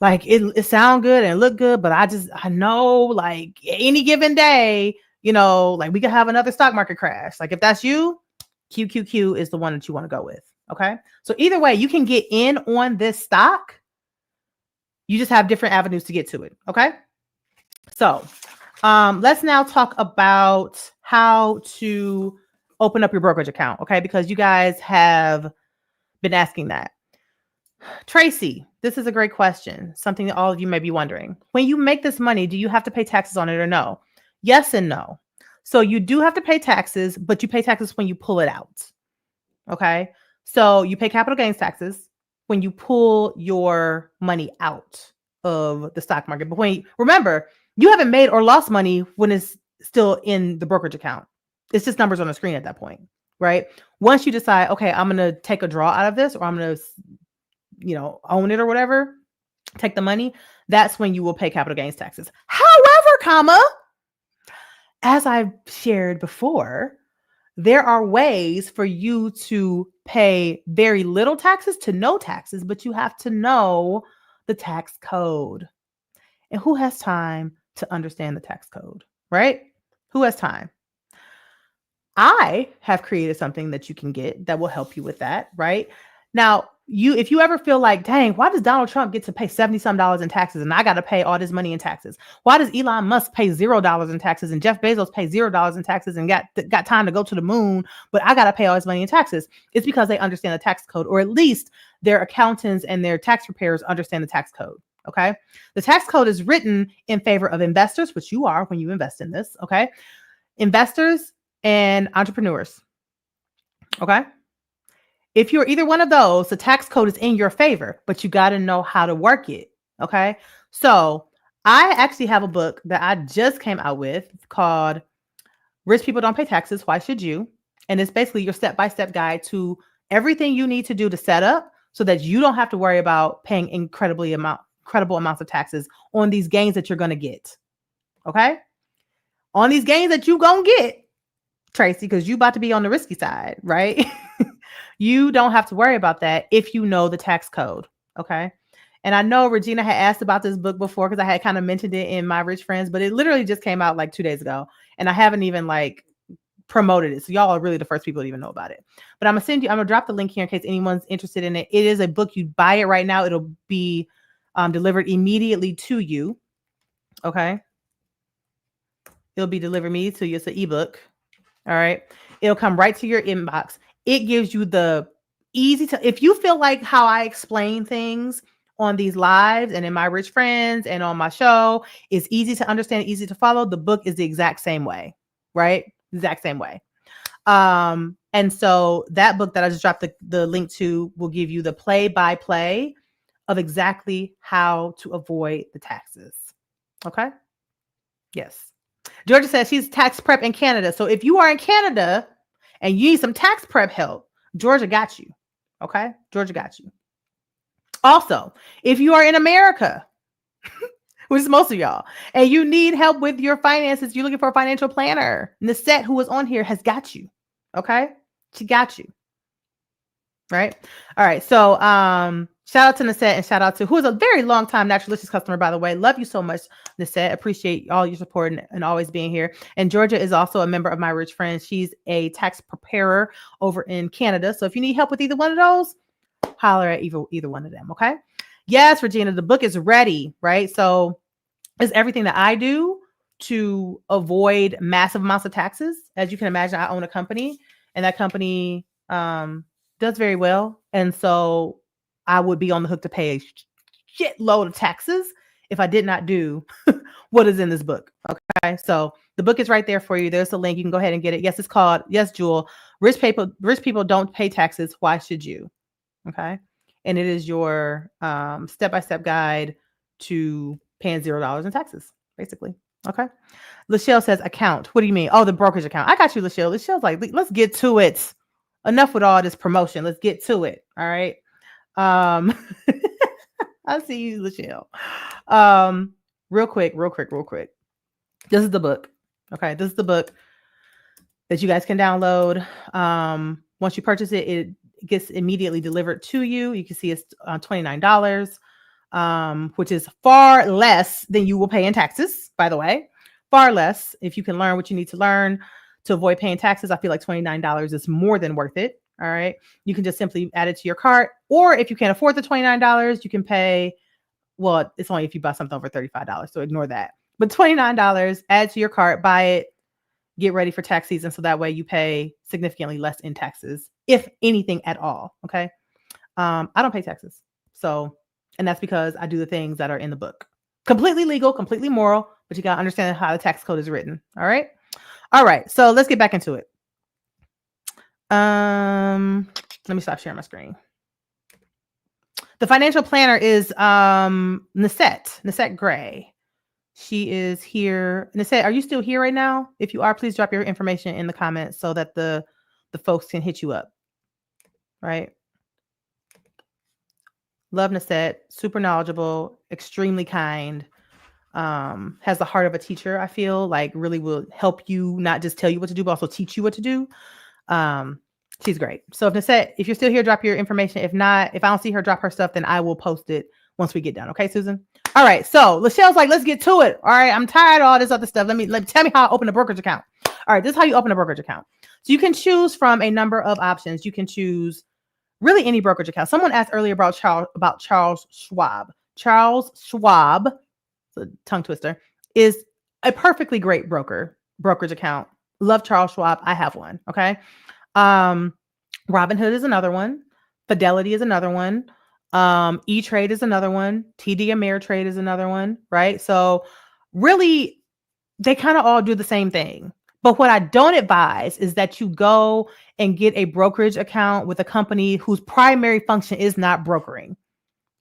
Speaker 1: like it sound good and look good, but I know like any given day, you know, like we could have another stock market crash. Like if that's you, QQQ is the one that you want to go with, okay? So either way, you can get in on this stock. You just have different avenues to get to it, okay? So let's now talk about how to open up your brokerage account, okay? Because you guys have been asking that. Tracy, this is a great question. Something that all of you may be wondering. When you make this money, do you have to pay taxes on it or no? Yes and no. So you do have to pay taxes, but you pay taxes when you pull it out. Okay. So you pay capital gains taxes when you pull your money out of the stock market. But remember, you haven't made or lost money when it's still in the brokerage account. It's just numbers on the screen at that point, right? Once you decide, okay, I'm going to take a draw out of this, or I'm going to, own it or whatever, take the money, that's when you will pay capital gains taxes. However, as I've shared before, there are ways for you to pay very little taxes to no taxes, but you have to know the tax code. And who has time to understand the tax code, right? Who has time? I have created something that you can get that will help you with that, right? Now, if you ever feel like, dang, why does Donald Trump get to pay $70-some in taxes and I got to pay all this money in taxes? Why does Elon Musk pay $0 in taxes and Jeff Bezos pay $0 in taxes and got time to go to the moon, but I got to pay all this money in taxes? It's because they understand the tax code, or at least their accountants and their tax preparers understand the tax code. Okay. The tax code is written in favor of investors, which you are when you invest in this. Okay. Investors and entrepreneurs. Okay. If you're either one of those, the tax code is in your favor, but you got to know how to work it. Okay. So I actually have a book that I just came out with called Rich People Don't Pay Taxes. Why should you? And it's basically your step-by-step guide to everything you need to do to set up so that you don't have to worry about paying incredible amounts of taxes on these gains that you're going to get. Okay. On these gains that you're going to get, Tracy, because you about to be on the risky side, right? You don't have to worry about that if you know the tax code. Okay. And I know Regina had asked about this book before because I had kind of mentioned it in My Rich Friends, but it literally just came out like 2 days ago and I haven't even promoted it. So y'all are really the first people to even know about it. But I'm going to drop the link here in case anyone's interested in it. It is a book. You buy it right now. It'll be delivered immediately to you. Okay. It'll be delivered immediately to you. It's an ebook. All right. It'll come right to your inbox. It gives you the if you feel like how I explain things on these lives and in My Rich Friends and on my show is easy to understand, easy to follow, the book is the exact same way, right? Exact same way. And so that book that I just dropped the link to will give you the play-by-play of exactly how to avoid the taxes. Okay. Yes. Georgia says she's tax prep in Canada. So if you are in Canada and you need some tax prep help, Georgia got you. Okay. Georgia got you. Also, if you are in America, which is most of y'all, and you need help with your finances, you're looking for a financial planner, Nisette, who was on here, has got you. Okay. She got you. Right. All right. So, shout out to Nisette and shout out to who is a very long time Naturalicious customer, by the way. Love you so much, Nisette. Appreciate all your support and always being here. And Georgia is also a member of My Rich Friends. She's a tax preparer over in Canada. So if you need help with either one of those, holler at either one of them. Okay. Yes, Regina, the book is ready. Right. So it's everything that I do to avoid massive amounts of taxes. As you can imagine, I own a company and that company, does very well. And so I would be on the hook to pay a shitload of taxes if I did not do what is in this book. Okay. So the book is right there for you. There's the link. You can go ahead and get it. Yes, it's called, yes, Jewel, Rich People Don't Pay Taxes. Why should you? Okay. And it is your step-by-step guide to paying $0 in taxes, basically. Okay. Lachelle says account. What do you mean? Oh, the brokerage account. I got you, Lachelle. Lachelle's like, let's get to it. Enough with all this promotion. Let's get to it. All right. I see you, Lachelle. Real quick. This is the book. Okay. This is the book that you guys can download. Once you purchase it, it gets immediately delivered to you. You can see it's $29, which is far less than you will pay in taxes, by the way. Far less. If you can learn what you need to learn to avoid paying taxes, I feel like $29 is more than worth it. All right. You can just simply add it to your cart. Or if you can't afford the $29, you can pay, well, it's only if you buy something over $35. So ignore that. But $29, add to your cart, buy it, get ready for tax season. So that way you pay significantly less in taxes, if anything at all. Okay. I don't pay taxes. So, and that's because I do the things that are in the book. Completely legal, completely moral, but you got to understand how the tax code is written. All right. All right. So let's get back into it. Let me stop sharing my screen. The financial planner is Nisette Gray. She is here. Nisette, are you still here right now? If you are, please drop your information in the comments so that the folks can hit you up. Right. Love Nisette, super knowledgeable, extremely kind. Has the heart of a teacher. I feel like really will help you, not just tell you what to do, but also teach you what to do. She's great. So if Nisette, if you're still here, drop your information. If not, if I don't see her drop her stuff, then I will post it once we get done. Okay, Susan? All right. So Lachelle's like, let's get to it. All right. I'm tired of all this other stuff. Let me tell me how I open a brokerage account. All right. This is how you open a brokerage account. So you can choose from a number of options. You can choose really any brokerage account. Someone asked earlier about Charles Schwab. Charles Schwab, it's a tongue twister, is a perfectly great brokerage account. Love Charles Schwab. I have one. Okay. Robinhood is another one. Fidelity is another one. E-Trade is another one. TD Ameritrade is another one, right? So really, they kind of all do the same thing. But what I don't advise is that you go and get a brokerage account with a company whose primary function is not brokering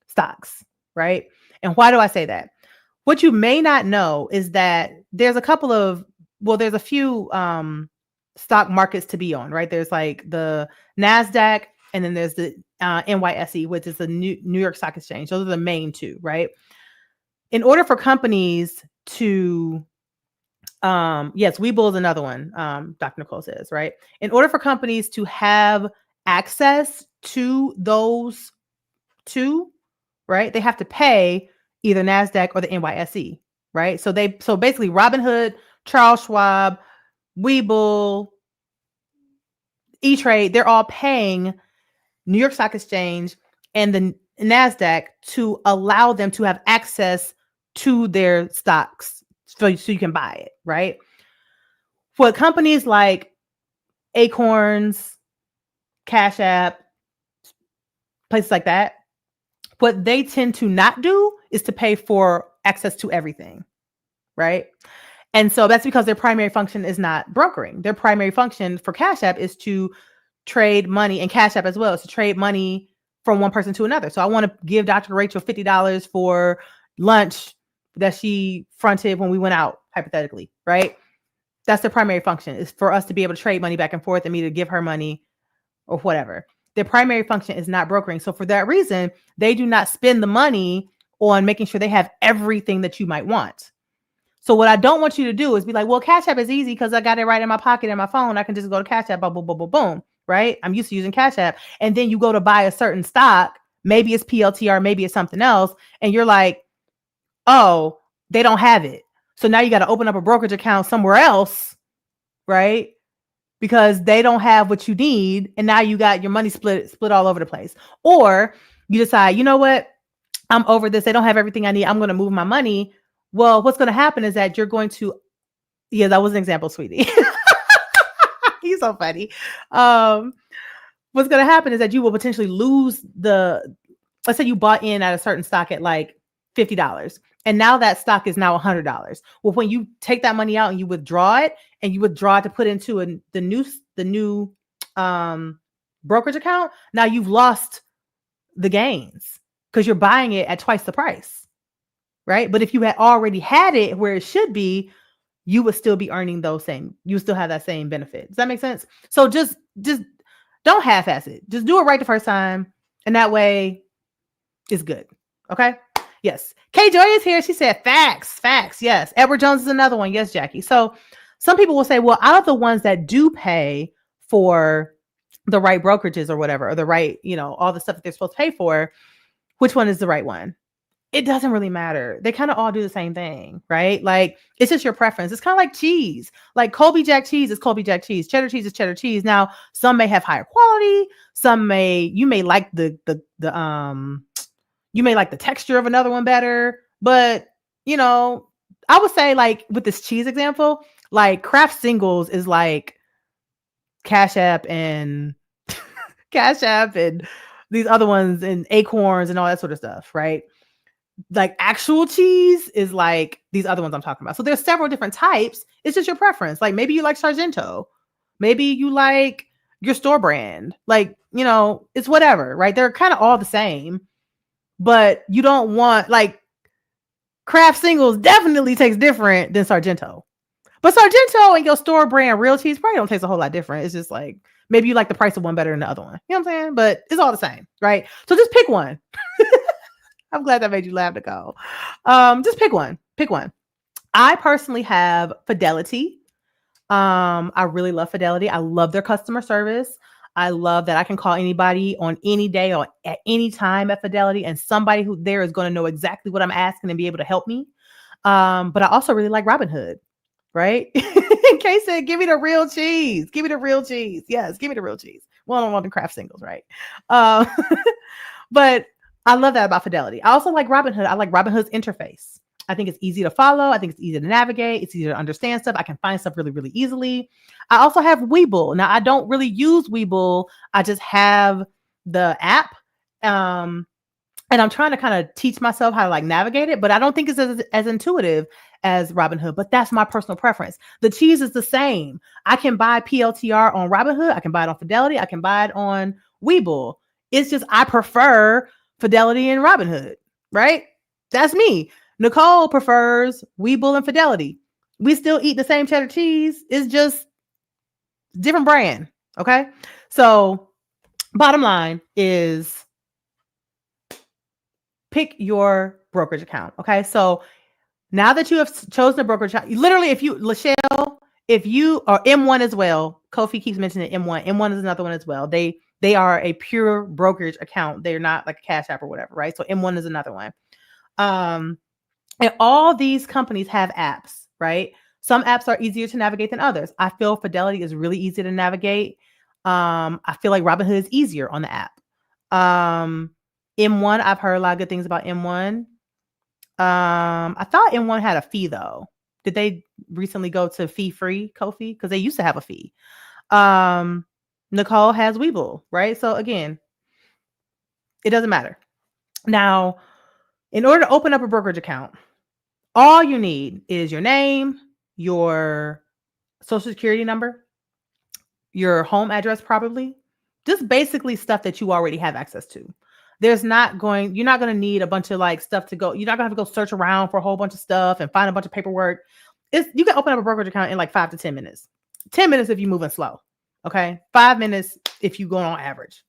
Speaker 1: stocks, right? And why do I say that? What you may not know is that there's a few stock markets to be on, right? There's like the NASDAQ, and then there's the NYSE, which is the New York Stock Exchange. Those are the main two, right? In order for companies to, yes, Webull is another one, Dr. Nicole says, right? In order for companies to have access to those two, right, they have to pay either NASDAQ or the NYSE, right? So basically Robinhood, Charles Schwab, Webull, E-Trade, they're all paying New York Stock Exchange and the NASDAQ to allow them to have access to their stocks so you can buy it, right? For companies like Acorns, Cash App, places like that, what they tend to not do is to pay for access to everything, right? And so that's because their primary function is not brokering. Their primary function for Cash App is to trade money, and Cash App as well, is to trade money from one person to another. So I want to give Dr. Rachel $50 for lunch that she fronted when we went out, hypothetically, right? That's the primary function, is for us to be able to trade money back and forth and me to give her money or whatever. Their primary function is not brokering. So for that reason, they do not spend the money on making sure they have everything that you might want. So what I don't want you to do is be like, well, Cash App is easy because I got it right in my pocket in my phone. I can just go to Cash App, boom, boom, boom, boom, boom, right? I'm used to using Cash App. And then you go to buy a certain stock, maybe it's PLTR, maybe it's something else. And you're like, oh, they don't have it. So now you got to open up a brokerage account somewhere else, right? Because they don't have what you need. And now you got your money split all over the place. Or you decide, you know what? I'm over this. They don't have everything I need. I'm going to move my money. Well, what's going to happen is that you're going to, yeah, that was an example, sweetie. He's so funny. What's going to happen is that you will potentially lose let's say you bought in at a certain stock at like $50. And now that stock is now $100. Well, when you take that money out and you withdraw it, to put into the new brokerage account, now you've lost the gains because you're buying it at twice the price, right? But if you had already had it where it should be, you would still be earning you would still have that same benefit. Does that make sense? So just don't half-ass it. Just do it right the first time. And that way it's good. Okay. Yes. Kay Joy is here. She said facts. Yes. Edward Jones is another one. Yes, Jackie. So some people will say, well, out of the ones that do pay for the right brokerages or whatever, or the right, all the stuff that they're supposed to pay for, which one is the right one? It doesn't really matter. They kind of all do the same thing, right? Like, it's just your preference. It's kind of like cheese. Like Colby Jack cheese is Colby Jack cheese. Cheddar cheese is cheddar cheese. Now, some may have higher quality. You may like you may like the texture of another one better. But, I would say, like, with this cheese example, like Kraft Singles is like Cash App and these other ones and acorns and all that sort of stuff, right? Like actual cheese is like these other ones I'm talking about. So there's several different types. It's just your preference. Like maybe you like Sargento. Maybe you like your store brand. Like, you know, it's whatever, right? They're kind of all the same, but you don't want like Kraft Singles definitely tastes different than Sargento. But Sargento and your store brand real cheese probably don't taste a whole lot different. It's just like maybe you like the price of one better than the other one. You know what I'm saying? But it's all the same, right? So just pick one. I'm glad that made you laugh, Nicole. Just pick one. Pick one. I personally have Fidelity. I really love Fidelity. I love their customer service. I love that I can call anybody on any day or at any time at Fidelity, and somebody who there is going to know exactly what I'm asking and be able to help me. But I also really like Robinhood, right? Kay said, give me the real cheese. Give me the real cheese. Yes, give me the real cheese. Well, I don't want the Kraft Singles, right? But I love that about Fidelity. I also like Robinhood. I like Robinhood's interface. I think it's easy to follow. I think it's easy to navigate. It's easy to understand stuff. I can find stuff really, really easily. I also have Webull. Now, I don't really use Webull. I just have the app. And I'm trying to kind of teach myself how to like navigate it, but I don't think it's as intuitive as Robinhood, but that's my personal preference. The cheese is the same. I can buy PLTR on Robinhood. I can buy it on Fidelity. I can buy it on Webull. It's just, I prefer Fidelity and Robinhood, right? That's me. Nicole prefers Webull and Fidelity. We still eat the same cheddar cheese. It's just different brand. Okay. So bottom line is pick your brokerage account. Okay. So now that you have chosen a brokerage account, literally if you, Lachelle, if you are M1 as well, Kofi keeps mentioning M1. M1 is another one as well. They are a pure brokerage account. They're not like a Cash App or whatever, right? So M1 is another one. And all these companies have apps, right? Some apps are easier to navigate than others. I feel Fidelity is really easy to navigate. I feel like Robinhood is easier on the app. M1, I've heard a lot of good things about M1. I thought M1 had a fee though. Did they recently go to fee free, Kofi? Because they used to have a fee. Nicole has Webull, right? So again, it doesn't matter. Now, in order to open up a brokerage account, all you need is your name, your social security number, your home address, probably just basically stuff that you already have access to. You're not going to need a bunch of like stuff to go. You're not going to have to go search around for a whole bunch of stuff and find a bunch of paperwork. You can open up a brokerage account in like 5 to 10 minutes. 10 minutes if you're moving slow. Okay. 5 minutes if you go on average.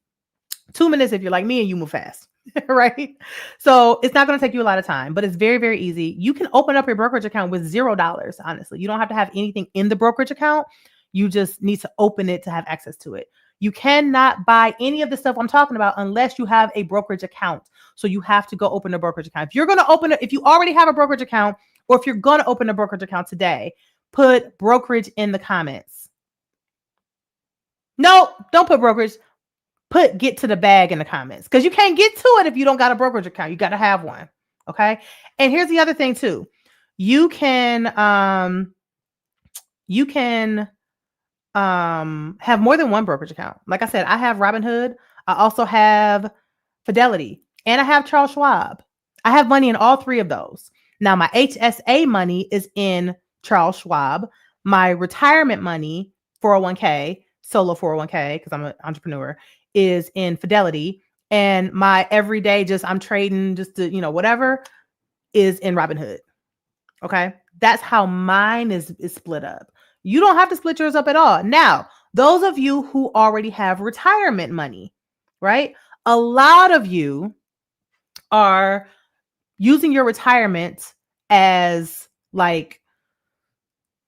Speaker 1: 2 minutes if you're like me and you move fast. Right. So it's not going to take you a lot of time, but it's very, very easy. You can open up your brokerage account with $0. Honestly, you don't have to have anything in the brokerage account. You just need to open it to have access to it. You cannot buy any of the stuff I'm talking about unless you have a brokerage account. So you have to go open a brokerage account. If you're going to open it, if you already have a brokerage account, or if you're going to open a brokerage account today, put brokerage in the comments. No, don't put brokerage. Put get to the bag in the comments, because you can't get to it if you don't got a brokerage account. You got to have one. Okay. And here's the other thing too. You can have more than one brokerage account. Like I said, I have Robinhood. I also have Fidelity, and I have Charles Schwab. I have money in all three of those. Now my HSA money is in Charles Schwab. My retirement money, 401k, solo 401k, because I'm an entrepreneur, is in Fidelity. And my everyday, I'm trading just to, whatever, is in Robinhood. Okay. That's how mine is split up. You don't have to split yours up at all. Now, those of you who already have retirement money, right? A lot of you are using your retirement as like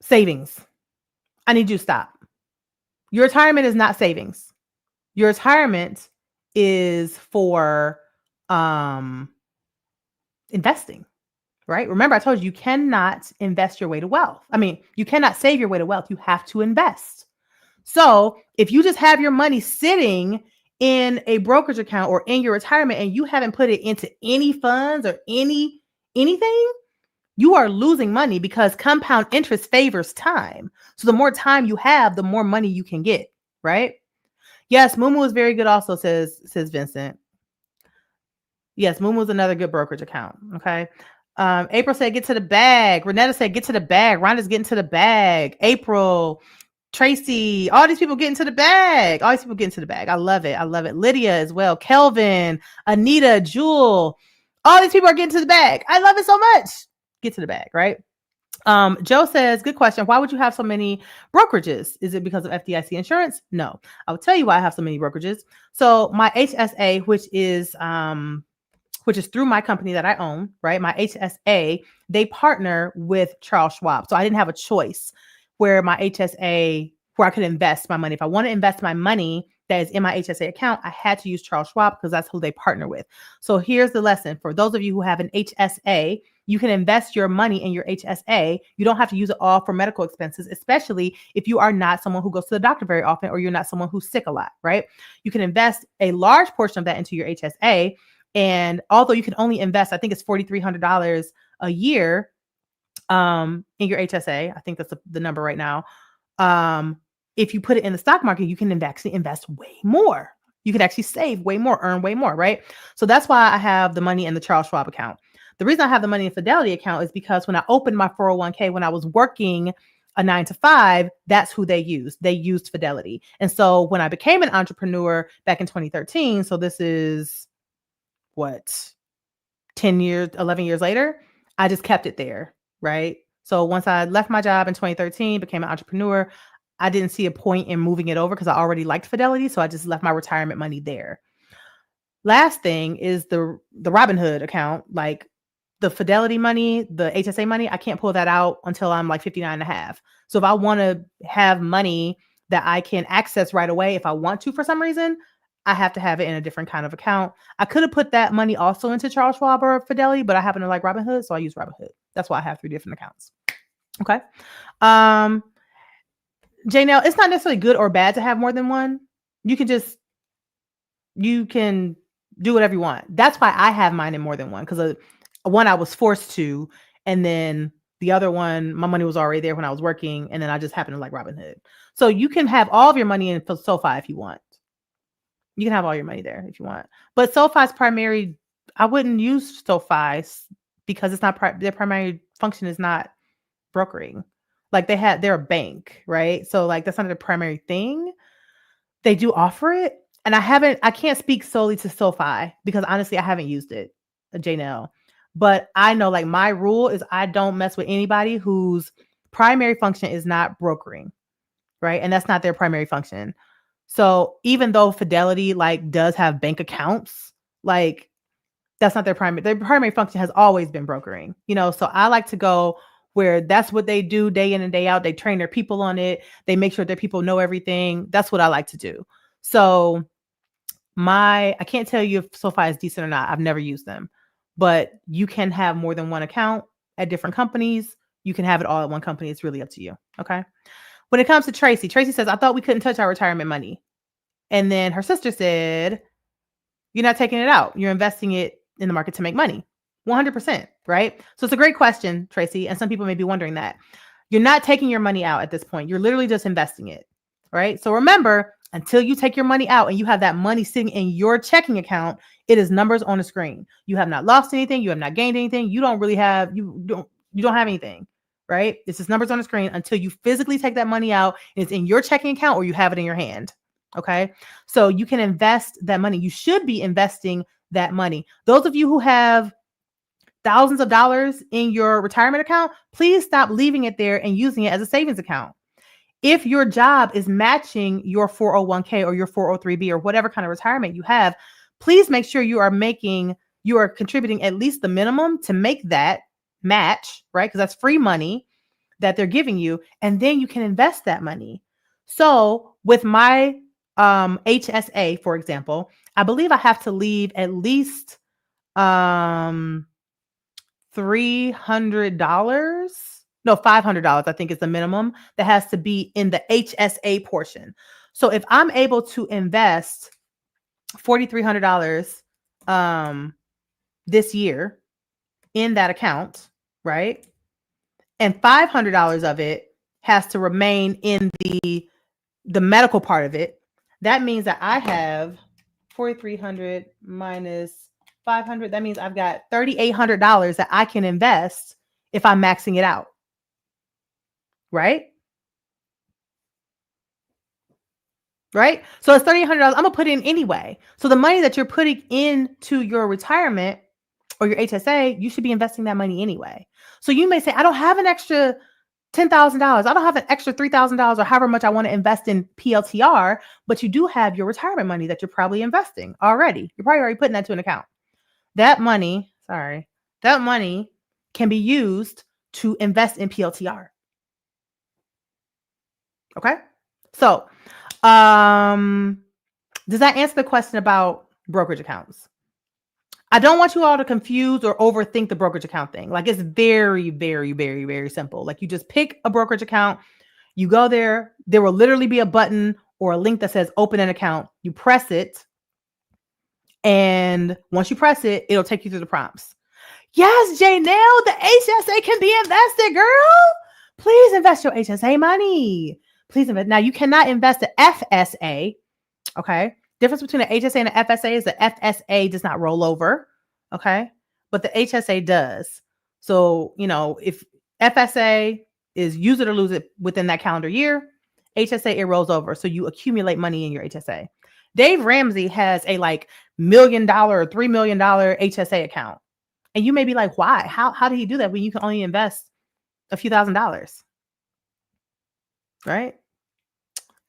Speaker 1: savings. I need you to stop. Your retirement is not savings. Your retirement is for investing, right? Remember, I told you cannot invest your way to wealth. You cannot save your way to wealth. You have to invest. So if you just have your money sitting in a brokerage account or in your retirement and you haven't put it into any funds or anything, you are losing money, because compound interest favors time. So the more time you have, the more money you can get, right? Yes, Mumu is very good also, says Vincent. Yes, Moomoo is another good brokerage account. Okay. April said, get to the bag. Renetta said, get to the bag. Rhonda's getting to the bag. April, Tracy, all these people getting to the bag. All these people getting to the bag. I love it. I love it. Lydia as well. Kelvin, Anita, Jewel. All these people are getting to the bag. I love it so much. Get to the bag, right? Joe says, good question. Why would you have so many brokerages? Is it because of FDIC insurance? No. I'll tell you why I have so many brokerages. So my HSA, which is through my company that I own, right? My HSA, they partner with Charles Schwab. So I didn't have a choice where my HSA, where I could invest my money. If I want to invest my money that is in my HSA account, I had to use Charles Schwab because that's who they partner with. So here's the lesson. For those of you who have an HSA, you can invest your money in your HSA. You don't have to use it all for medical expenses, especially if you are not someone who goes to the doctor very often or you're not someone who's sick a lot, right? You can invest a large portion of that into your HSA. And although you can only invest, I think it's $4,300 a year in your HSA. I think that's the number right now. If you put it in the stock market, you can actually invest way more. You can actually save way more, earn way more, right? So that's why I have the money in the Charles Schwab account. The reason I have the money in Fidelity account is because when I opened my 401k, when I was working a 9 to 5, that's who they used. They used Fidelity. And so when I became an entrepreneur back in 2013, so this is what, 10 years, 11 years later, I just kept it there, right? So once I left my job in 2013, became an entrepreneur, I didn't see a point in moving it over because I already liked Fidelity. So I just left my retirement money there. Last thing is the Robinhood account, like the Fidelity money, the HSA money, I can't pull that out until I'm like 59 and a half. So if I want to have money that I can access right away, if I want to, for some reason, I have to have it in a different kind of account. I could have put that money also into Charles Schwab or Fidelity, but I happen to like Robinhood, so I use Robinhood. That's why I have 3 different accounts. Okay. Janelle, it's not necessarily good or bad to have more than one. You can do whatever you want. That's why I have mine in more than one, because one I was forced to, and then the other one, my money was already there when I was working, and then I just happened to like Robinhood. So you can have all of your money in SoFi if you want. You can have all your money there if you want. But SoFi's primary, I wouldn't use SoFi because it's not their primary function is not brokering. Like they're a bank, right? So like that's not their primary thing. They do offer it. And I can't speak solely to SoFi because honestly, I haven't used it, Janelle. But I know like my rule is I don't mess with anybody whose primary function is not brokering, right? And that's not their primary function. So even though Fidelity like does have bank accounts, like that's not their primary function has always been brokering, so I like to go where that's what they do day in and day out. They train their people on it. They make sure their people know everything. That's what I like to do. So I can't tell you if SoFi is decent or not. I've never used them, but you can have more than one account at different companies. You can have it all at one company. It's really up to you. Okay. When it comes to Tracy says, I thought we couldn't touch our retirement money. And then her sister said, you're not taking it out. You're investing it in the market to make money. 100%, right? So it's a great question, Tracy. And some people may be wondering that. You're not taking your money out at this point. You're literally just investing it, right? So remember, until you take your money out and you have that money sitting in your checking account, it is numbers on the screen. You have not lost anything. You have not gained anything. You don't have anything, right? This is numbers on the screen until you physically take that money out and it's in your checking account or you have it in your hand. Okay. So you can invest that money. You should be investing that money. Those of you who have thousands of dollars in your retirement account, please stop leaving it there and using it as a savings account. If your job is matching your 401k or your 403b or whatever kind of retirement you have, please make sure you are contributing at least the minimum to make that match, right? Because that's free money that they're giving you. And then you can invest that money. So with my HSA, for example, I believe I have to leave at least $300. No, $500, I think is the minimum that has to be in the HSA portion. So if I'm able to invest $4,300 this year in that account, right? And $500 of it has to remain in the medical part of it. That means that I have 4,300 minus 500. That means I've got $3,800 that I can invest if I'm maxing it out. Right? Right? So it's $3,800. I'm going to put in anyway. So the money that you're putting into your retirement or your HSA, you should be investing that money anyway. So you may say, I don't have an extra $10,000. I don't have an extra $3,000 or however much I want to invest in PLTR, but you do have your retirement money that you're probably investing already. You're probably already putting that to an account. That money can be used to invest in PLTR. Okay. So, does that answer the question about brokerage accounts? I don't want you all to confuse or overthink the brokerage account thing. Like, it's very, very, very, very simple. Like, you just pick a brokerage account, you go there, there will literally be a button or a link that says open an account. You press it. And once you press it, it'll take you through the prompts. Yes, Janelle, the HSA can be invested, girl. Please invest your HSA money. Please invest. Now, you cannot invest the FSA. Okay. Difference between the HSA and the FSA is the FSA does not roll over. Okay. But the HSA does. So, if FSA is use it or lose it within that calendar year, HSA, it rolls over. So you accumulate money in your HSA. Dave Ramsey has a $1 million, $3 million HSA account. And you may be like, why? How did he do that when you can only invest a few $1,000s? Right?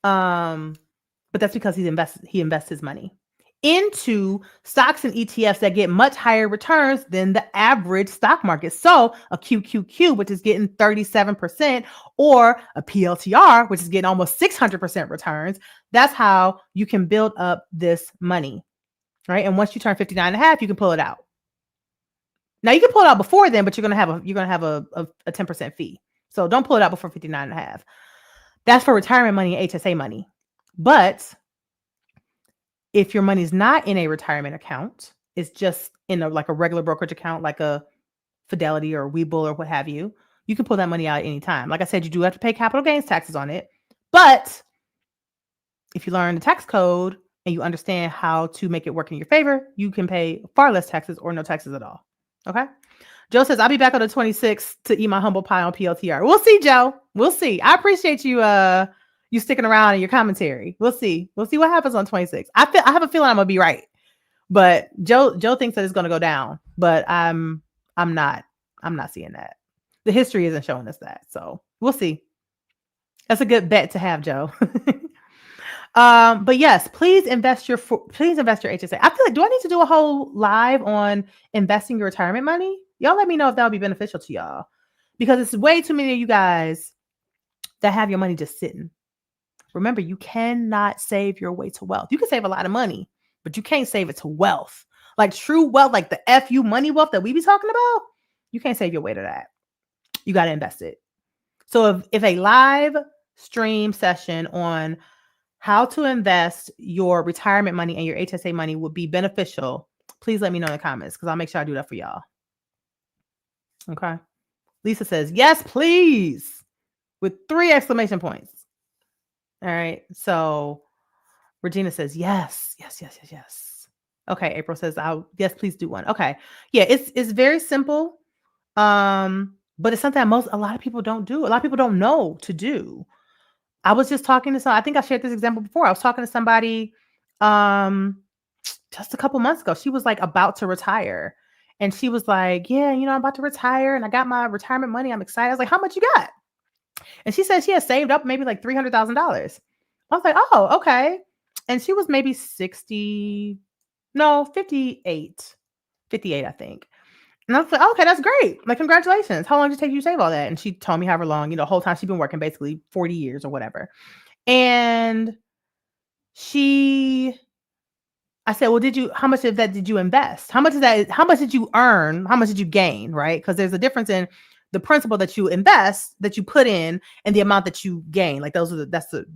Speaker 1: But that's because he invests his money into stocks and ETFs that get much higher returns than the average stock market. So a QQQ, which is getting 37%, or a PLTR, which is getting almost 600% returns. That's how you can build up this money, right? And once you turn 59 and a half, you can pull it out. Now you can pull it out before then, but you're going to have a 10% fee. So don't pull it out before 59 and a half. That's for retirement money and HSA money. But if your money's not in a retirement account, it's just in a regular brokerage account, like a Fidelity or Webull or what have you, you can pull that money out at any time. Like I said, you do have to pay capital gains taxes on it. But if you learn the tax code and you understand how to make it work in your favor, you can pay far less taxes or no taxes at all. Okay. Joe says, I'll be back on the 26th to eat my humble pie on PLTR. We'll see, Joe. We'll see. I appreciate you you sticking around in your commentary. We'll see. We'll see what happens on 26. I have a feeling I'm gonna be right. But Joe thinks that it's gonna go down. But I'm not seeing that. The history isn't showing us that. So we'll see. That's a good bet to have, Joe. But yes, please invest your HSA. I feel like, do I need to do a whole live on investing your retirement money? Y'all let me know if that would be beneficial to y'all, because it's way too many of you guys that have your money just sitting. Remember, you cannot save your way to wealth. You can save a lot of money, but you can't save it to wealth. Like true wealth, like the FU money wealth that we be talking about, you can't save your way to that. You got to invest it. So if a live stream session on how to invest your retirement money and your HSA money would be beneficial, please let me know in the comments, because I'll make sure I do that for y'all. Okay. Lisa says, yes, please, with 3 exclamation points. All right. So Regina says, yes. Okay. April says, yes, please do one. Okay. Yeah, it's very simple. But it's something that a lot of people don't do. A lot of people don't know to do. I was just talking to I think I shared this example before. I was talking to somebody just a couple months ago. She was like about to retire. And she was like, yeah, I'm about to retire and I got my retirement money. I'm excited. I was like, how much you got? And she said she had saved up maybe like $300,000. I was like, oh, okay. And she was maybe 58, I think. And I was like, oh, okay, that's great. Like, congratulations. How long did it take you to save all that? And she told me however long, the whole time she's been working, basically 40 years or whatever. And I said, well, how much of that did you invest? How much did you earn? How much did you gain? Right? Because there's a difference in the principal that you invest, that you put in, and the amount that you gain. Like that's the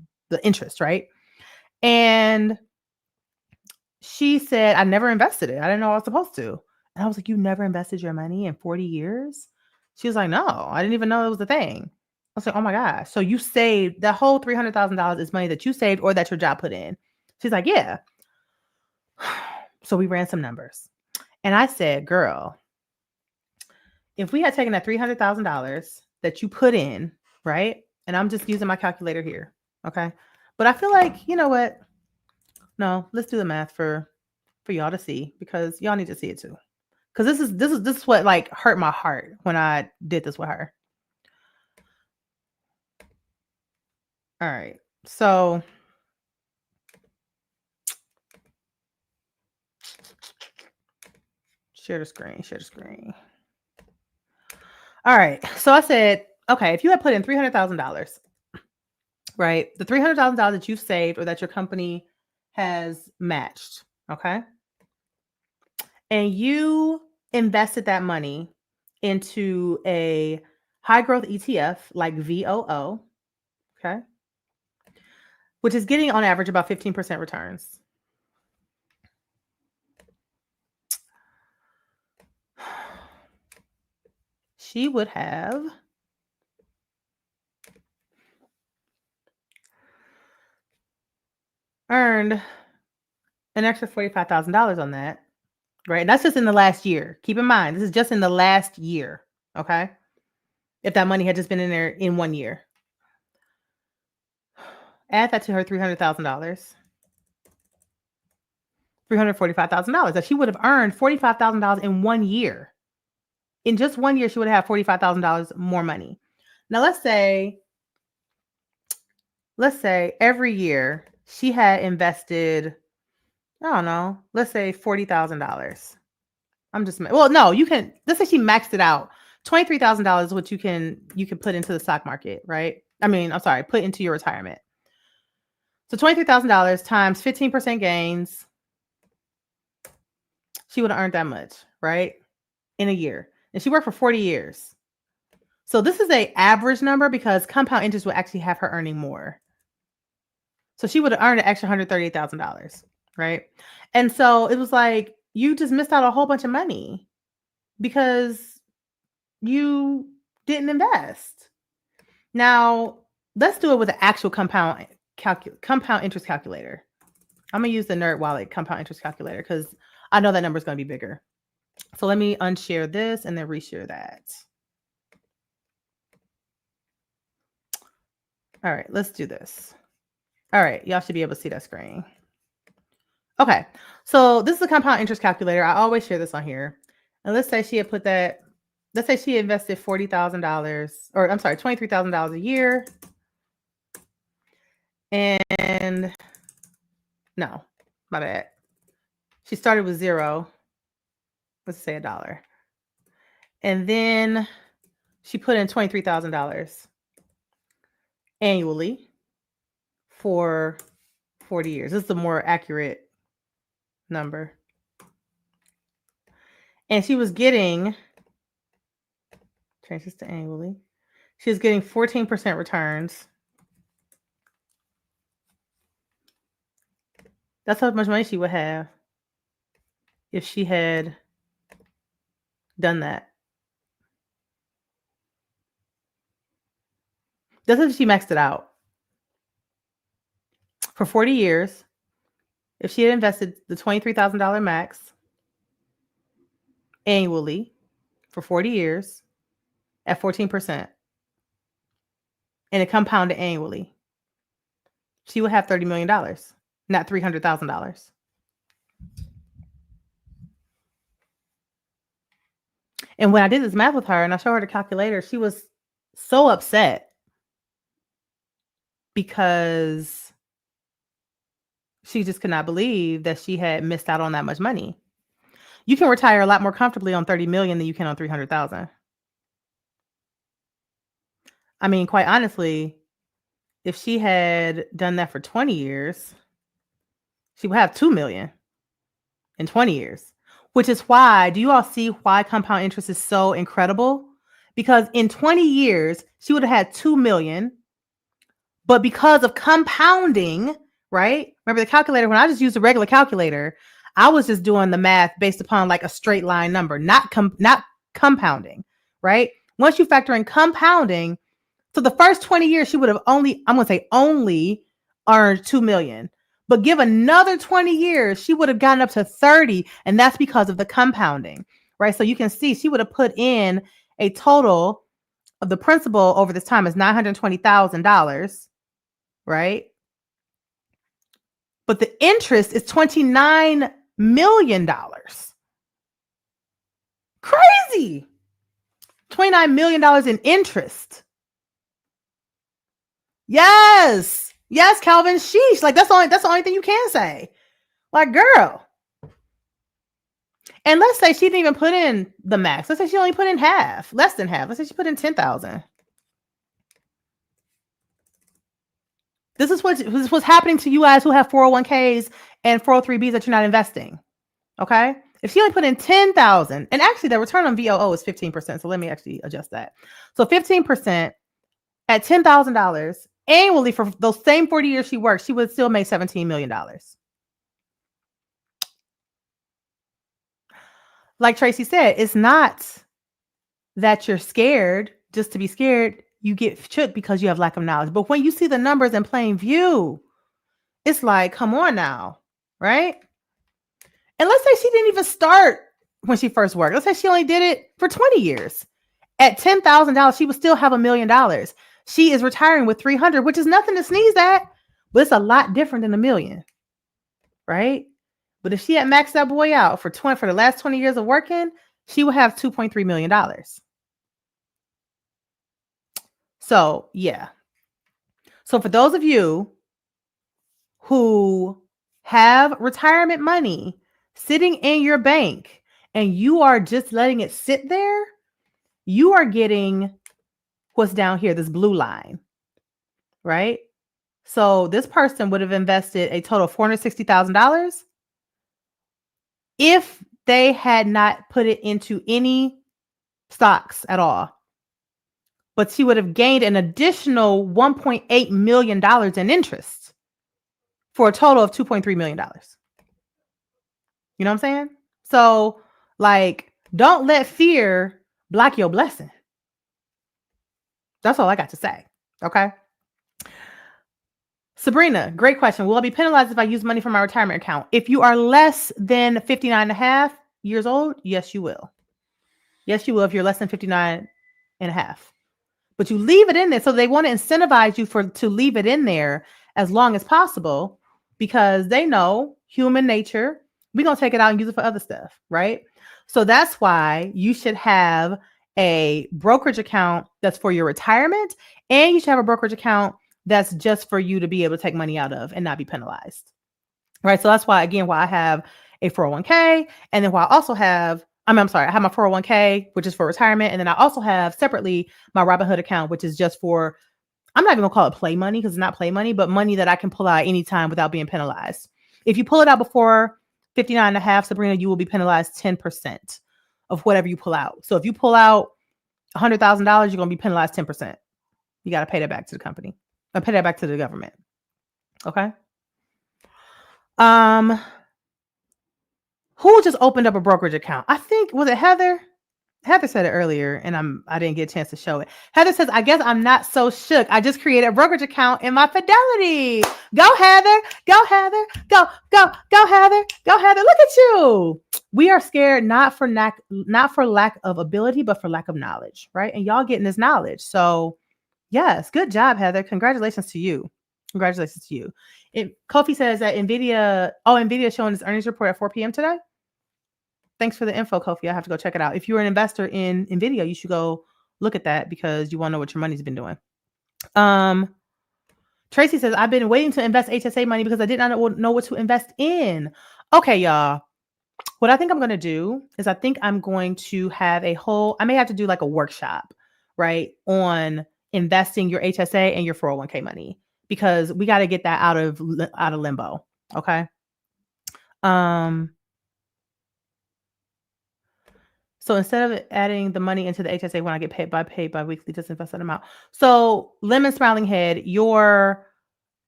Speaker 1: interest, right? And she said, I never invested it. I didn't know I was supposed to. And I was like, you never invested your money in 40 years? She was like, no, I didn't even know it was a thing. I was like, oh my gosh. So you saved that whole $300,000 is money that you saved or that your job put in? She's like, yeah. So we ran some numbers. And I said, girl, if we had taken that $300,000 that you put in, right? And I'm just using my calculator here. Okay. But I feel like, you know what? No, let's do the math for y'all to see, because y'all need to see it too. Because this is what like hurt my heart when I did this with her. All right. So share the screen. All right. So I said, okay, if you had put in $300,000, right? The $300,000 that you've saved or that your company has matched, okay? And you invested that money into a high growth ETF like VOO, okay? Which is getting on average about 15% returns. She would have earned an extra $45,000 on that, right? And that's just in the last year. Keep in mind, this is just in the last year, okay? If that money had just been in there in 1 year. Add that to her $300,000. $345,000 that she would have earned $45,000 in 1 year. In just 1 year, she would have $45,000 more money. Now, let's say every year she had invested, I don't know, let's say $40,000. Let's say she maxed it out. $23,000 is what you can put into the stock market, right? Put into your retirement. So $23,000 times 15% gains, she would have earned that much, right? In a year. And she worked for 40 years. So this is an average number because compound interest will actually have her earning more. So she would have earned an extra $138,000, right? And so it was like, you just missed out a whole bunch of money because you didn't invest. Now, let's do it with an actual compound interest calculator. I'm going to use the Nerd Wallet compound interest calculator because I know that number is going to be bigger. So let me unshare this and then reshare that. All right, let's do this. All right, y'all should be able to see that screen. Okay, so this is a compound interest calculator. I always share this on here. And let's say she invested $23,000 a year. And no, my bad. She started with $0. Let's say $1. And then she put in $23,000 annually for 40 years. This is the more accurate number. And she was getting, change this to annually. She was getting 14% returns. That's how much money she would have if she had done that. That's if she maxed it out. For 40 years, if she had invested the $23,000 max annually for 40 years at 14% and it compounded annually, she would have $30 million, not $300,000. And when I did this math with her and I showed her the calculator, she was so upset because she just could not believe that she had missed out on that much money. You can retire a lot more comfortably on 30 million than you can on 300,000. I mean, quite honestly, if she had done that for 20 years, she would have 2 million in 20 years, which is why, do you all see why compound interest is so incredible? Because in 20 years, she would have had 2 million, but because of compounding, right? Remember the calculator, when I just used a regular calculator, I was just doing the math based upon like a straight line number, not compounding, right? Once you factor in compounding, so the first 20 years, she would have only earned 2 million. But give another 20 years, she would have gotten up to 30. And that's because of the compounding, right? So you can see she would have put in a total of the principal over this time is $920,000, right? But the interest is $29 million. Crazy. $29 million in interest. Yes. Yes, Calvin. Sheesh. Like that's the only thing you can say. Like, girl. And let's say she didn't even put in the max. Let's say she only put in half, less than half. Let's say she put in 10,000. This is what's happening to you guys who have 401ks and 403bs that you're not investing. Okay. If she only put in 10,000, and actually the return on VOO is 15%. So let me actually adjust that. So 15% at $10,000 annually for those same 40 years she worked, she would still make $17 million. Like Tracy said, it's not that you're scared just to be scared. You get shook because you have lack of knowledge. But when you see the numbers in plain view, it's like, come on now, right? And let's say she didn't even start when she first worked. Let's say she only did it for 20 years. At $10,000, she would still have $1 million. She is retiring with 300, which is nothing to sneeze at, but it's a lot different than $1 million, right? But if she had maxed that boy out for the last 20 years of working, she would have $2.3 million. So yeah. So for those of you who have retirement money sitting in your bank and you are just letting it sit there, you are getting what's down here, this blue line, right? So this person would have invested a total of $460,000 if they had not put it into any stocks at all. But she would have gained an additional $1.8 million in interest for a total of $2.3 million. You know what I'm saying? So, like, don't let fear block your blessing. That's all I got to say. Okay. Sabrina, great question. Will I be penalized if I use money from my retirement account? If you are less than 59 and a half years old, yes, you will. Yes, you will if you're less than 59 and a half. But you leave it in there. So they want to incentivize you to leave it in there as long as possible because they know human nature. We're going to take it out and use it for other stuff, right? So that's why you should have a brokerage account that's for your retirement, and you should have a brokerage account that's just for you to be able to take money out of and not be penalized, right? So that's why, again, why I have a 401k, and then why I also have, I have my 401k, which is for retirement, and then I also have separately my Robinhood account, which is just for, I'm not even gonna call it play money because it's not play money, but money that I can pull out anytime without being penalized. If you pull it out before 59 and a half, Sabrina, you will be penalized 10% of whatever you pull out. So if you pull out $100,000, you're going to be penalized 10%. You got to pay that back to the company or pay that back to the government. Okay. Who just opened up a brokerage account? I think, was it Heather? Heather said it earlier and I didn't get a chance to show it. Heather says, I guess I'm not so shook. I just created a brokerage account in my Fidelity. Go Heather, go Heather, go Heather, go Heather. Look at you. We are scared not for lack of ability, but for lack of knowledge, right? And y'all getting this knowledge. So yes, good job, Heather. Congratulations to you. Congratulations to you. Kofi says that NVIDIA showing its earnings report at 4 p.m. today. Thanks for the info, Kofi. I have to go check it out. If you're an investor in NVIDIA, you should go look at that because you want to know what your money's been doing. Tracy says, I've been waiting to invest HSA money because I did not know what to invest in. Okay, y'all. What I think I'm going to do is I think I'm going to have I may have to do like a workshop, right, on investing your HSA and your 401k money because we got to get that out of limbo. Okay. So instead of adding the money into the HSA when I get paid by weekly, just invest that amount. So Lemon Smiling Head, your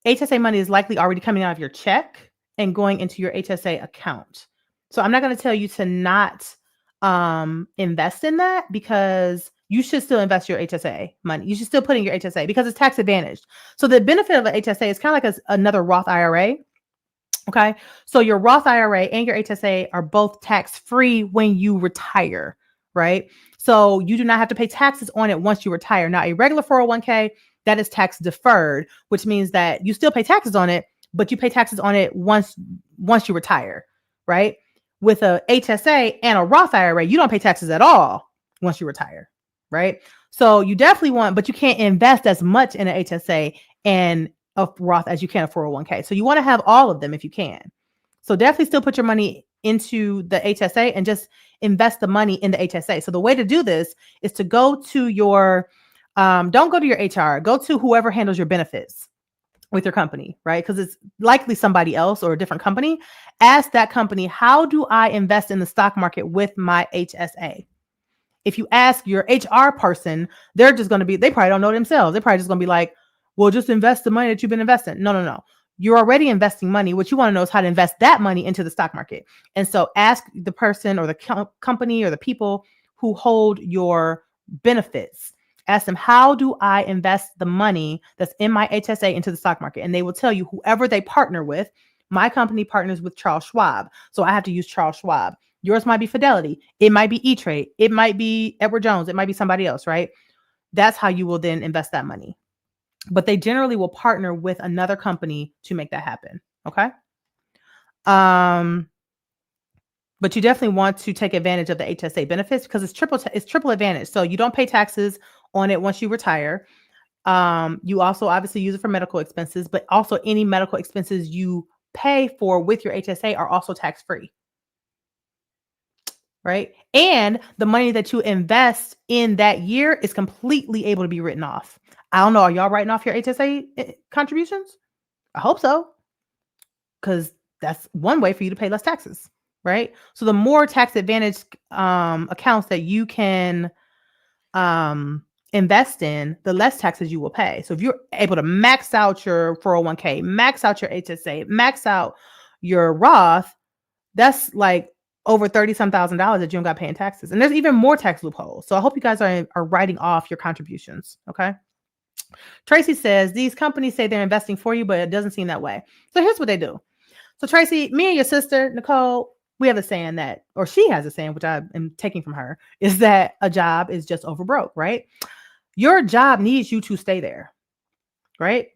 Speaker 1: HSA money is likely already coming out of your check and going into your HSA account. So I'm not going to tell you to not invest in that because you should still invest your HSA money. You should still put in your HSA because it's tax advantaged. So the benefit of an HSA is kind of like another Roth IRA. Okay. So your Roth IRA and your HSA are both tax-free when you retire, right? So you do not have to pay taxes on it once you retire. Now, a regular 401k, that is tax deferred, which means that you still pay taxes on it, but you pay taxes on it once you retire, right? With a HSA and a Roth IRA, you don't pay taxes at all once you retire, right? So you definitely want, but you can't invest as much in an HSA and a Roth as you can a 401k. So you want to have all of them if you can. So definitely still put your money into the HSA and just invest the money in the HSA. So the way to do this is to go to your, don't go to your HR, go to whoever handles your benefits with your company, right? Because it's likely somebody else or a different company. Ask that company, how do I invest in the stock market with my HSA? If you ask your HR person, they're just going to be, they probably don't know themselves. They're probably just going to be like, well, just invest the money that you've been investing. No. You're already investing money. What you want to know is how to invest that money into the stock market. And so ask the person or the company or the people who hold your benefits. Ask them, how do I invest the money that's in my HSA into the stock market? And they will tell you whoever they partner with. My company partners with Charles Schwab. So I have to use Charles Schwab. Yours might be Fidelity. It might be E-Trade. It might be Edward Jones. It might be somebody else, right? That's how you will then invest that money. But they generally will partner with another company to make that happen. Okay. But you definitely want to take advantage of the HSA benefits because it's triple advantage. So you don't pay taxes on it once you retire. You also obviously use it for medical expenses, but also any medical expenses you pay for with your HSA are also tax-free. Right. And the money that you invest in that year is completely able to be written off. I don't know. Are y'all writing off your HSA contributions? I hope so. Because that's one way for you to pay less taxes. Right. So the more tax advantage accounts that you can invest in, the less taxes you will pay. So if you're able to max out your 401k, max out your HSA, max out your Roth, that's like over $30,000 that you don't got paying taxes. And there's even more tax loopholes. So I hope you guys are writing off your contributions. Okay. Tracy says, these companies say they're investing for you, but it doesn't seem that way. So here's what they do. So Tracy, me and your sister, Nicole, we have a saying that, or she has a saying, which I am taking from her, is that a job is just over broke, right? Your job needs you to stay there, right?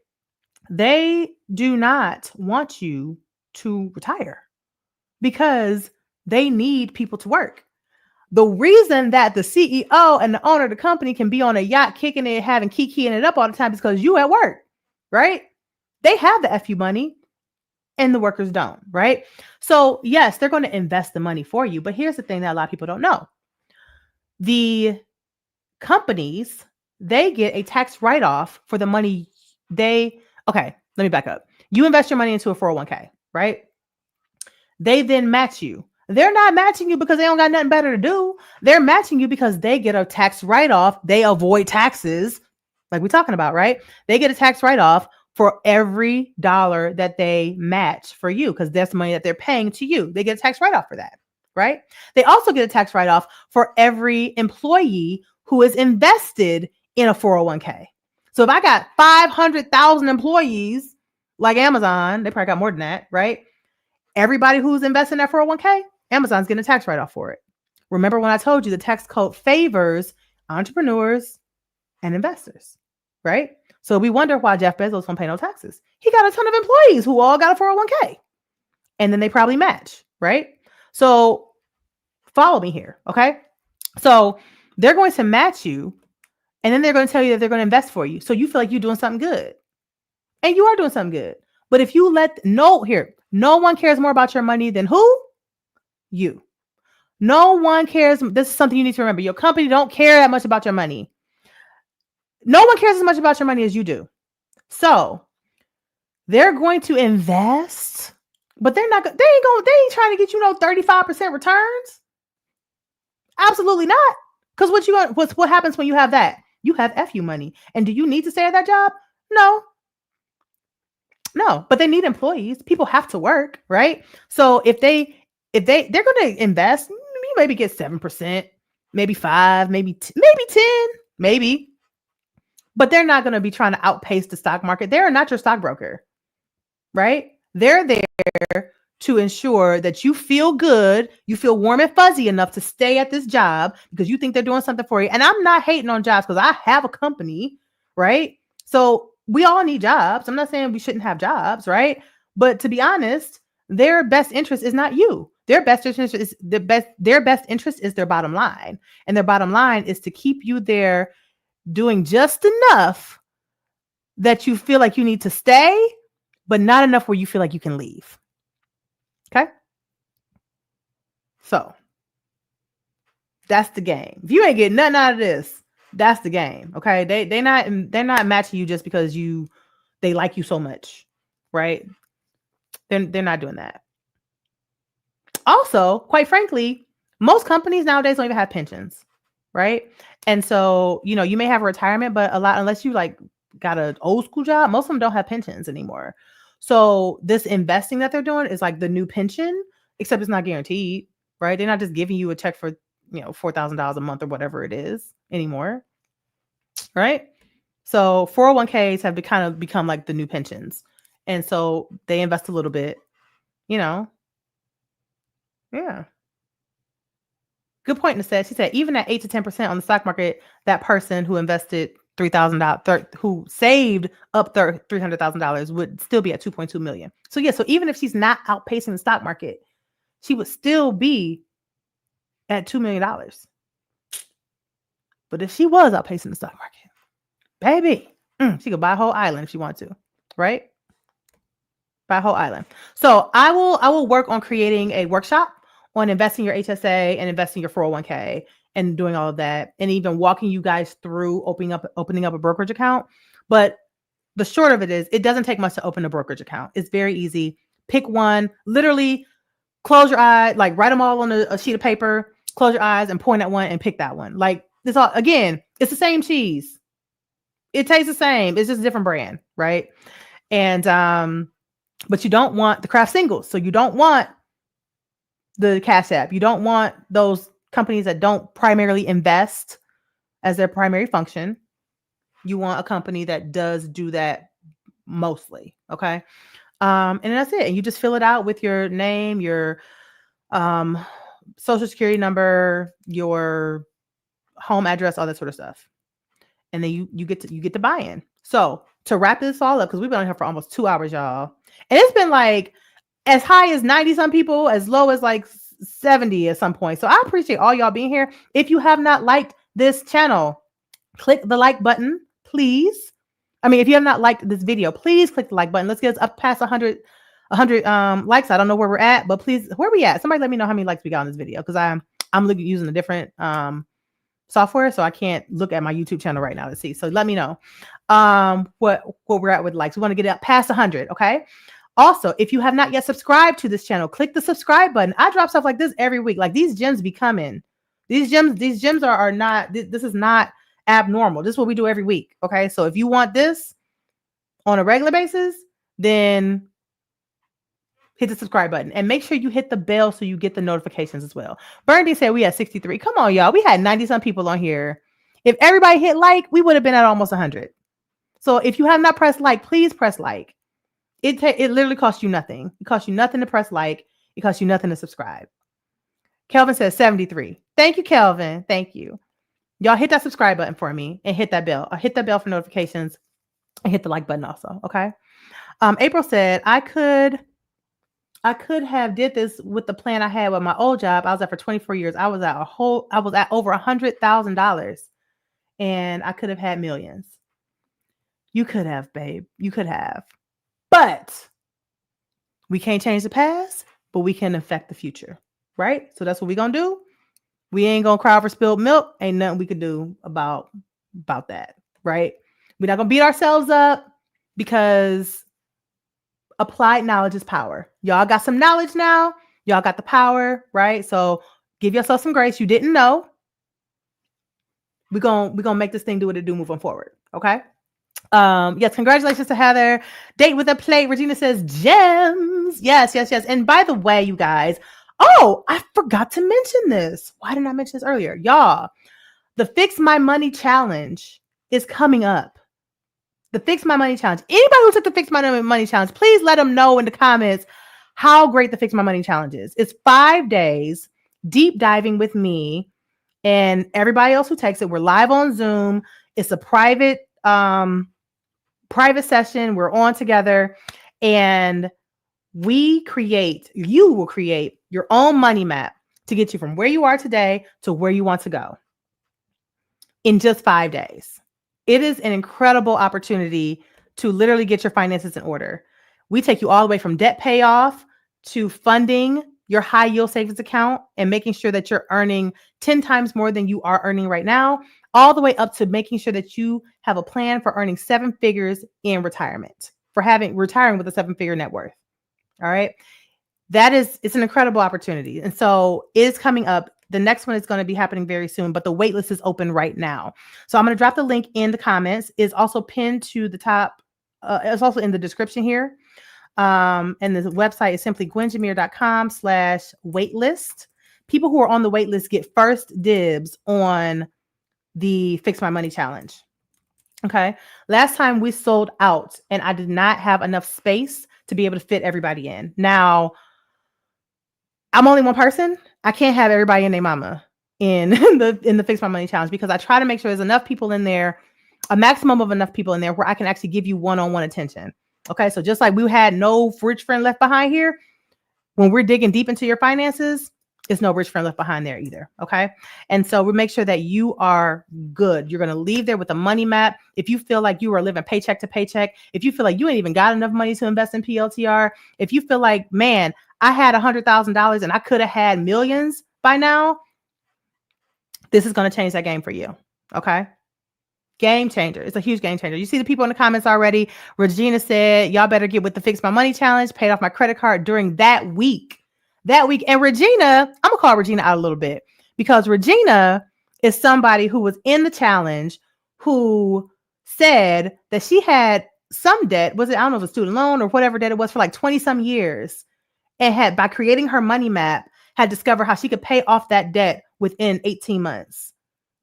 Speaker 1: They do not want you to retire because they need people to work. The reason that the CEO and the owner of the company can be on a yacht kicking it, having kikiing it up all the time is because you at work, right? They have the FU money and the workers don't, right? So yes, they're going to invest the money for you. But here's the thing that a lot of people don't know. The companies, they get a tax write-off for the money okay, let me back up. You invest your money into a 401k, right? They then match you. They're not matching you because they don't got nothing better to do. They're matching you because they get a tax write-off. They avoid taxes, like we're talking about, right? They get a tax write-off for every dollar that they match for you because that's money that they're paying to you. They get a tax write-off for that, right? They also get a tax write-off for every employee who is invested in a 401k. So if I got 500,000 employees like Amazon, they probably got more than that, right? Everybody who's investing in that 401k, Amazon's getting a tax write-off for it. Remember when I told you the tax code favors entrepreneurs and investors, right? So we wonder why Jeff Bezos don't pay no taxes. He got a ton of employees who all got a 401k. And then they probably match, right? So follow me here, okay? So they're going to match you, and then they're going to tell you that they're going to invest for you. So you feel like you're doing something good. And you are doing something good. But if you no one cares more about your money than who? You. No one cares. This is something you need to remember. Your company don't care that much about your money. No one cares as much about your money as you do. So they're going to invest, but they ain't trying to get 35% returns. Absolutely not. Because what happens when you have that? You have FU money. And do you need to stay at that job? No, but they need employees. People have to work, right? So if they're going to invest, you maybe get 7%, maybe 5, maybe 10, maybe. But they're not going to be trying to outpace the stock market. They're not your stockbroker, right? They're there to ensure that you feel good, you feel warm and fuzzy enough to stay at this job because you think they're doing something for you. And I'm not hating on jobs because I have a company, right? So we all need jobs. I'm not saying we shouldn't have jobs, right? But to be honest, their best interest is not you. Their best interest is their best interest is their bottom line. And their bottom line is to keep you there doing just enough that you feel like you need to stay, but not enough where you feel like you can leave. Okay? So that's the game. If you ain't getting nothing out of this, that's the game. Okay. They're not matching you just because they like you so much, right? They're not doing that. Also, quite frankly, most companies nowadays don't even have pensions, right? And so, you may have a retirement, but unless you like got an old school job, most of them don't have pensions anymore. So this investing that they're doing is like the new pension, except it's not guaranteed, right? They're not just giving you a check for, $4,000 a month or whatever it is anymore, right? So 401ks have kind of become like the new pensions. And so they invest a little bit, yeah. Good point, Nasset. She said, even at 8 to 10% on the stock market, that person who invested $3,000, who saved up $300,000 would still be at 2.2 million. So yeah, so even if she's not outpacing the stock market, she would still be at $2 million. But if she was outpacing the stock market, baby, she could buy a whole island if she wanted to, right? Buy a whole island. So I will work on creating a workshop on investing your HSA and investing your 401k and doing all of that, and even walking you guys through opening up a brokerage account. But the short of it is, it doesn't take much to open a brokerage account. It's very easy. Pick one, literally close your eye, like write them all on a sheet of paper, close your eyes and point at one and pick that one. Like this all, again, it's the same cheese. It tastes the same. It's just a different brand, right? And, but you don't want the craft singles. So you don't want the Cash App. You don't want those companies that don't primarily invest as their primary function. You want a company that does do that mostly. Okay. And that's it. And you just fill it out with your name, your social security number, your home address, all that sort of stuff. And then you get to buy in. So to wrap this all up, because we've been on here for almost 2 hours, y'all. And it's been like as high as 90 some people, as low as like 70 at some point. So I appreciate all y'all being here. If you have not liked this channel, click the like button, please. I mean, if you have not liked this video, please click the like button. Let's get us up past 100 likes. I don't know where we're at, but please, where are we at? Somebody let me know how many likes we got on this video, because I'm looking using a different software, so I can't look at my YouTube channel right now to see. So let me know what we're at with likes. We want to get it up past 100, okay? Also, if you have not yet subscribed to this channel, click the subscribe button. I drop stuff like this every week. Like these gems be coming. These gems are not, this is not abnormal. This is what we do every week. Okay. So if you want this on a regular basis, then hit the subscribe button and make sure you hit the bell so you get the notifications as well. Bernie said we had 63. Come on, y'all. We had 90 some people on here. If everybody hit like, we would have been at almost 100. So if you have not pressed like, please press like. It literally costs you nothing. It costs you nothing to press like. It costs you nothing to subscribe. Kelvin says 73. Thank you, Kelvin. Thank you. Y'all hit that subscribe button for me and hit that bell. Hit that bell for notifications and hit the like button also. Okay. April said I could have did this with the plan I had with my old job. I was at for 24 years. I was at over $100,000 and I could have had millions. You could have, babe. You could have. But we can't change the past, but we can affect the future. Right? So that's what we're going to do. We ain't going to cry over spilled milk. Ain't nothing we can do about that. Right? We're not going to beat ourselves up, because applied knowledge is power. Y'all got some knowledge now. Y'all got the power, right? So give yourself some grace. You didn't know. We're gonna make this thing do what it do moving forward. Okay. Yes, congratulations to Heather. Date with a plate. Regina says gems. Yes. And by the way, you guys, I forgot to mention this. Why didn't I mention this earlier? Y'all, the Fix My Money Challenge is coming up. The Fix My Money Challenge. Anybody who took the Fix My Money Challenge, please let them know in the comments how great the Fix My Money Challenge is. It's 5 days deep diving with me and everybody else who takes it. We're live on Zoom. It's a private session. We're on together, and you will create your own money map to get you from where you are today to where you want to go in just 5 days. It is an incredible opportunity to literally get your finances in order. We take you all the way from debt payoff to funding your high yield savings account and making sure that you're earning 10 times more than you are earning right now, all the way up to making sure that you have a plan for earning 7 figures in retirement, for retiring with a 7-figure net worth. All right. It's an incredible opportunity. And so it is coming up. The next one is going to be happening very soon, but the waitlist is open right now. So I'm going to drop the link in the comments. It's also pinned to the top. It's also in the description here. And the website is simply gwenjameer.com/waitlist. People who are on the waitlist get first dibs on the Fix My Money Challenge. Okay. Last time we sold out and I did not have enough space to be able to fit everybody in. Now, I'm only one person. I can't have everybody and their mama in the Fix My Money Challenge because I try to make sure there's enough people in there, a maximum of enough people in there where I can actually give you one-on-one attention. Okay. So just like we had no rich friend left behind here, when we're digging deep into your finances, it's no rich friend left behind there either. Okay. And so we make sure that you are good. You're going to leave there with a money map. If you feel like you are living paycheck to paycheck, if you feel like you ain't even got enough money to invest in PLTR, if you feel like, man, I had $100,000 and I could have had millions by now, this is going to change that game for you. Okay. Game changer. It's a huge game changer. You see the people in the comments already. Regina said, y'all better get with the Fix My Money Challenge, paid off my credit card during that week. And Regina, I'm going to call Regina out a little bit because Regina is somebody who was in the challenge who said that she had some debt. I don't know if it was student loan or whatever debt it was for like 20 some years. And by creating her money map, had discovered how she could pay off that debt within 18 months.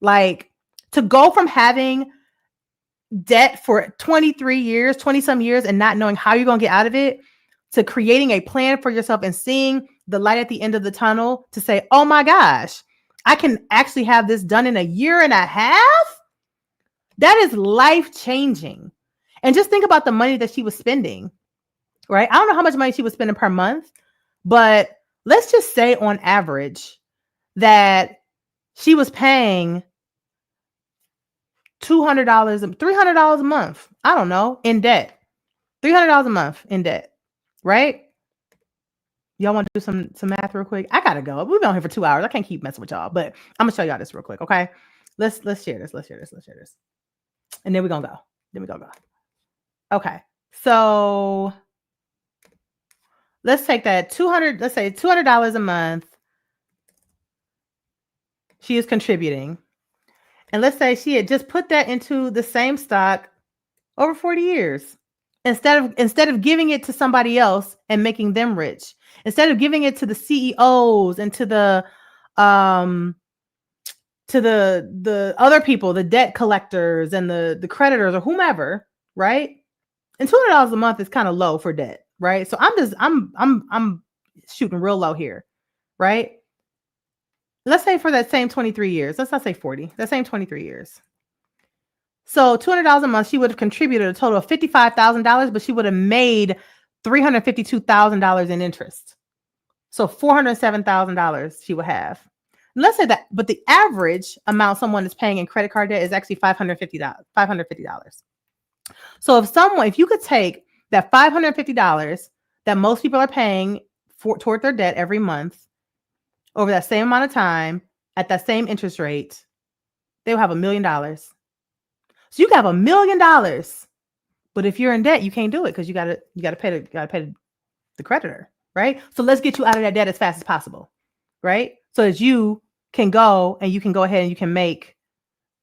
Speaker 1: Like, to go from having debt for 20 some years and not knowing how you're going to get out of it, to creating a plan for yourself and seeing the light at the end of the tunnel to say, oh my gosh, I can actually have this done in a year and a half. That is life changing. And just think about the money that she was spending, right? I don't know how much money she was spending per month, but let's just say on average that she was paying $200, $300 a month. I don't know, in debt. $300 a month in debt, right? Y'all want to do some math real quick? I gotta go. We've been on here for 2 hours. I can't keep messing with y'all, but I'm gonna show y'all this real quick. Okay, let's share this. Let's share this. And then we're gonna go. Okay, so let's take that let's say $200 a month. She is contributing. And let's say she had just put that into the same stock over 40 years. Instead of giving it to somebody else and making them rich, instead of giving it to the CEOs and to the other people, the debt collectors and the creditors or whomever, right? And $200 a month is kind of low for debt, right? So I'm shooting real low here, right? Let's say for that same 23 years, let's not say 40, that same 23 years. So $200 a month, she would have contributed a total of $55,000, but she would have made $352,000 in interest. So $407,000 she would have. And let's say that, but the average amount someone is paying in credit card debt is actually $550. So if you could take that $550 that most people are paying toward their debt every month over that same amount of time at that same interest rate, they'll have $1 million. So you can have $1 million, but if you're in debt, you can't do it because you gotta pay the creditor, right? So let's get you out of that debt as fast as possible, right? So that you can go ahead and you can make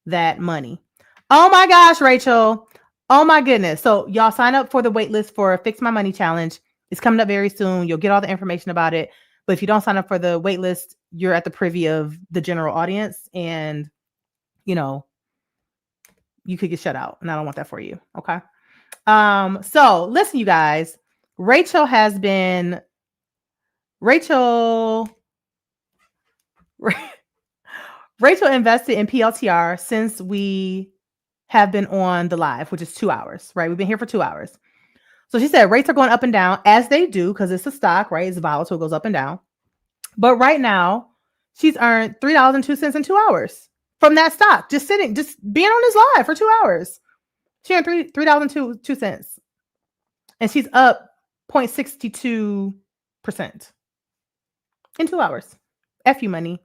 Speaker 1: that money. Oh my gosh, Rachel. Oh my goodness. So y'all sign up for the wait list for Fix My Money Challenge. It's coming up very soon. You'll get all the information about it. But if you don't sign up for the wait list, you're at the privy of the general audience and, you could get shut out. And I don't want that for you. Okay. So listen, you guys, Rachel Rachel invested in PLTR since we have been on the live, which is 2 hours, right? We've been here for 2 hours. So she said rates are going up and down as they do because it's a stock, right? It's volatile, it goes up and down. But right now, she's earned $3.02 in 2 hours from that stock, just being on this live for 2 hours. She earned $3.02, and she's up 0.62% in 2 hours. F you money.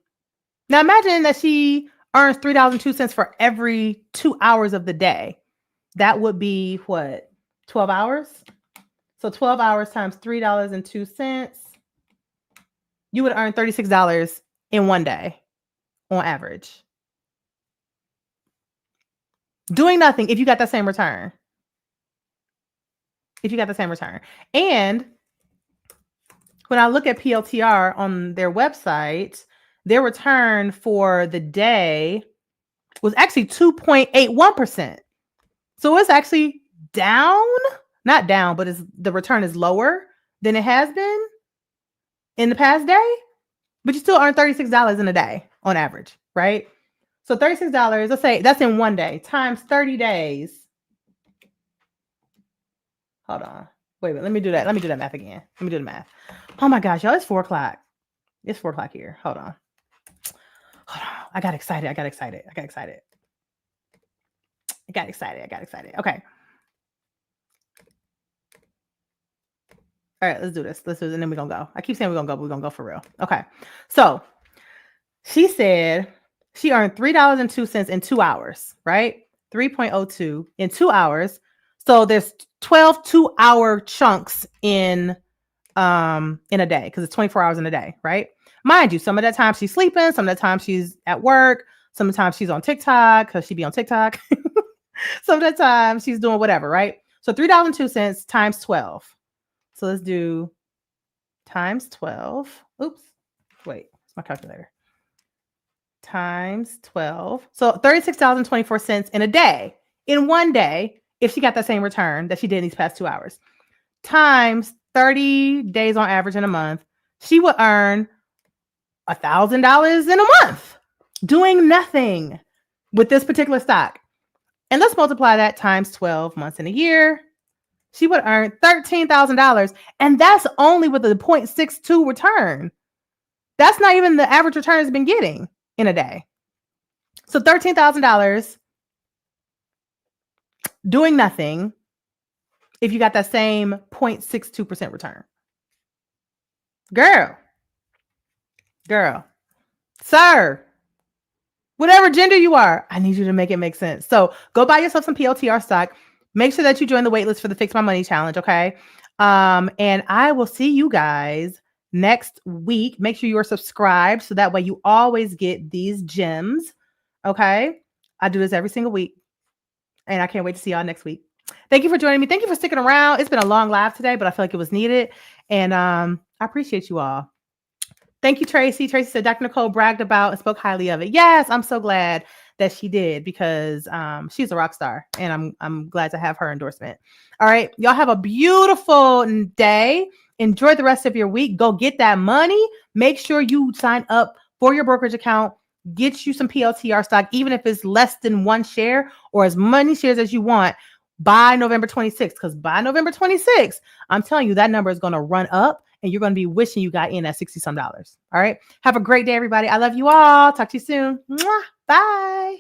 Speaker 1: Now imagine that she earns $3.02 for every 2 hours of the day. That would be what? 12 hours? So 12 hours times $3.02. You would earn $36 in one day on average. Doing nothing if you got that same return. And when I look at PLTR on their website, their return for the day was actually 2.81%. So it's actually down, not down, but the return is lower than it has been in the past day, but you still earn $36 in a day on average, right? So $36, let's say that's in one day times 30 days. Hold on. Wait, let me do that. Let me do that math again. Let me do the math. Oh my gosh, y'all, it's 4 o'clock. It's 4 o'clock here. Hold on. I got excited. Okay. All right, let's do this. And then we're going to go. I keep saying we're going to go, but we're going to go for real. Okay. So she said she earned $3.02 in 2 hours, right? 3.02 in 2 hours. So there's 12 2-hour chunks in a day because it's 24 hours in a day, right? Mind you, some of that time she's sleeping, some of the time she's at work, some of the time she's on TikTok because she be on TikTok. Some of the time she's doing whatever, right? So $3.02 times 12. So let's do times 12. Oops. Wait, it's my calculator. Times 12. So $36.24 in a day, in one day, if she got that same return that she did in these past 2 hours, times 30 days on average in a month, she would earn $1,000 in a month doing nothing with this particular stock. And let's multiply that times 12 months in a year. She would earn $13,000. And that's only with a 0.62 return. That's not even the average return it's been getting in a day. So $13,000 doing nothing if you got that same 0.62% return. Girl, sir, whatever gender you are, I need you to make it make sense. So go buy yourself some PLTR stock. Make sure that you join the waitlist for the Fix My Money Challenge, okay? And I will see you guys next week. Make sure you are subscribed so that way you always get these gems, okay? I do this every single week, and I can't wait to see y'all next week. Thank you for joining me. Thank you for sticking around. It's been a long live today, but I feel like it was needed, and I appreciate you all. Thank you, Tracy. Tracy said Dr. Nicole bragged about and spoke highly of it. Yes, I'm so glad that she did because she's a rock star, and I'm glad to have her endorsement. All right, y'all have a beautiful day. Enjoy the rest of your week. Go get that money. Make sure you sign up for your brokerage account. Get you some PLTR stock, even if it's less than 1 share or as many shares as you want by November 26th. Because by November 26th, I'm telling you that number is going to run up. And you're going to be wishing you got in at $60-some. All right. Have a great day, everybody. I love you all. Talk to you soon. Mwah. Bye.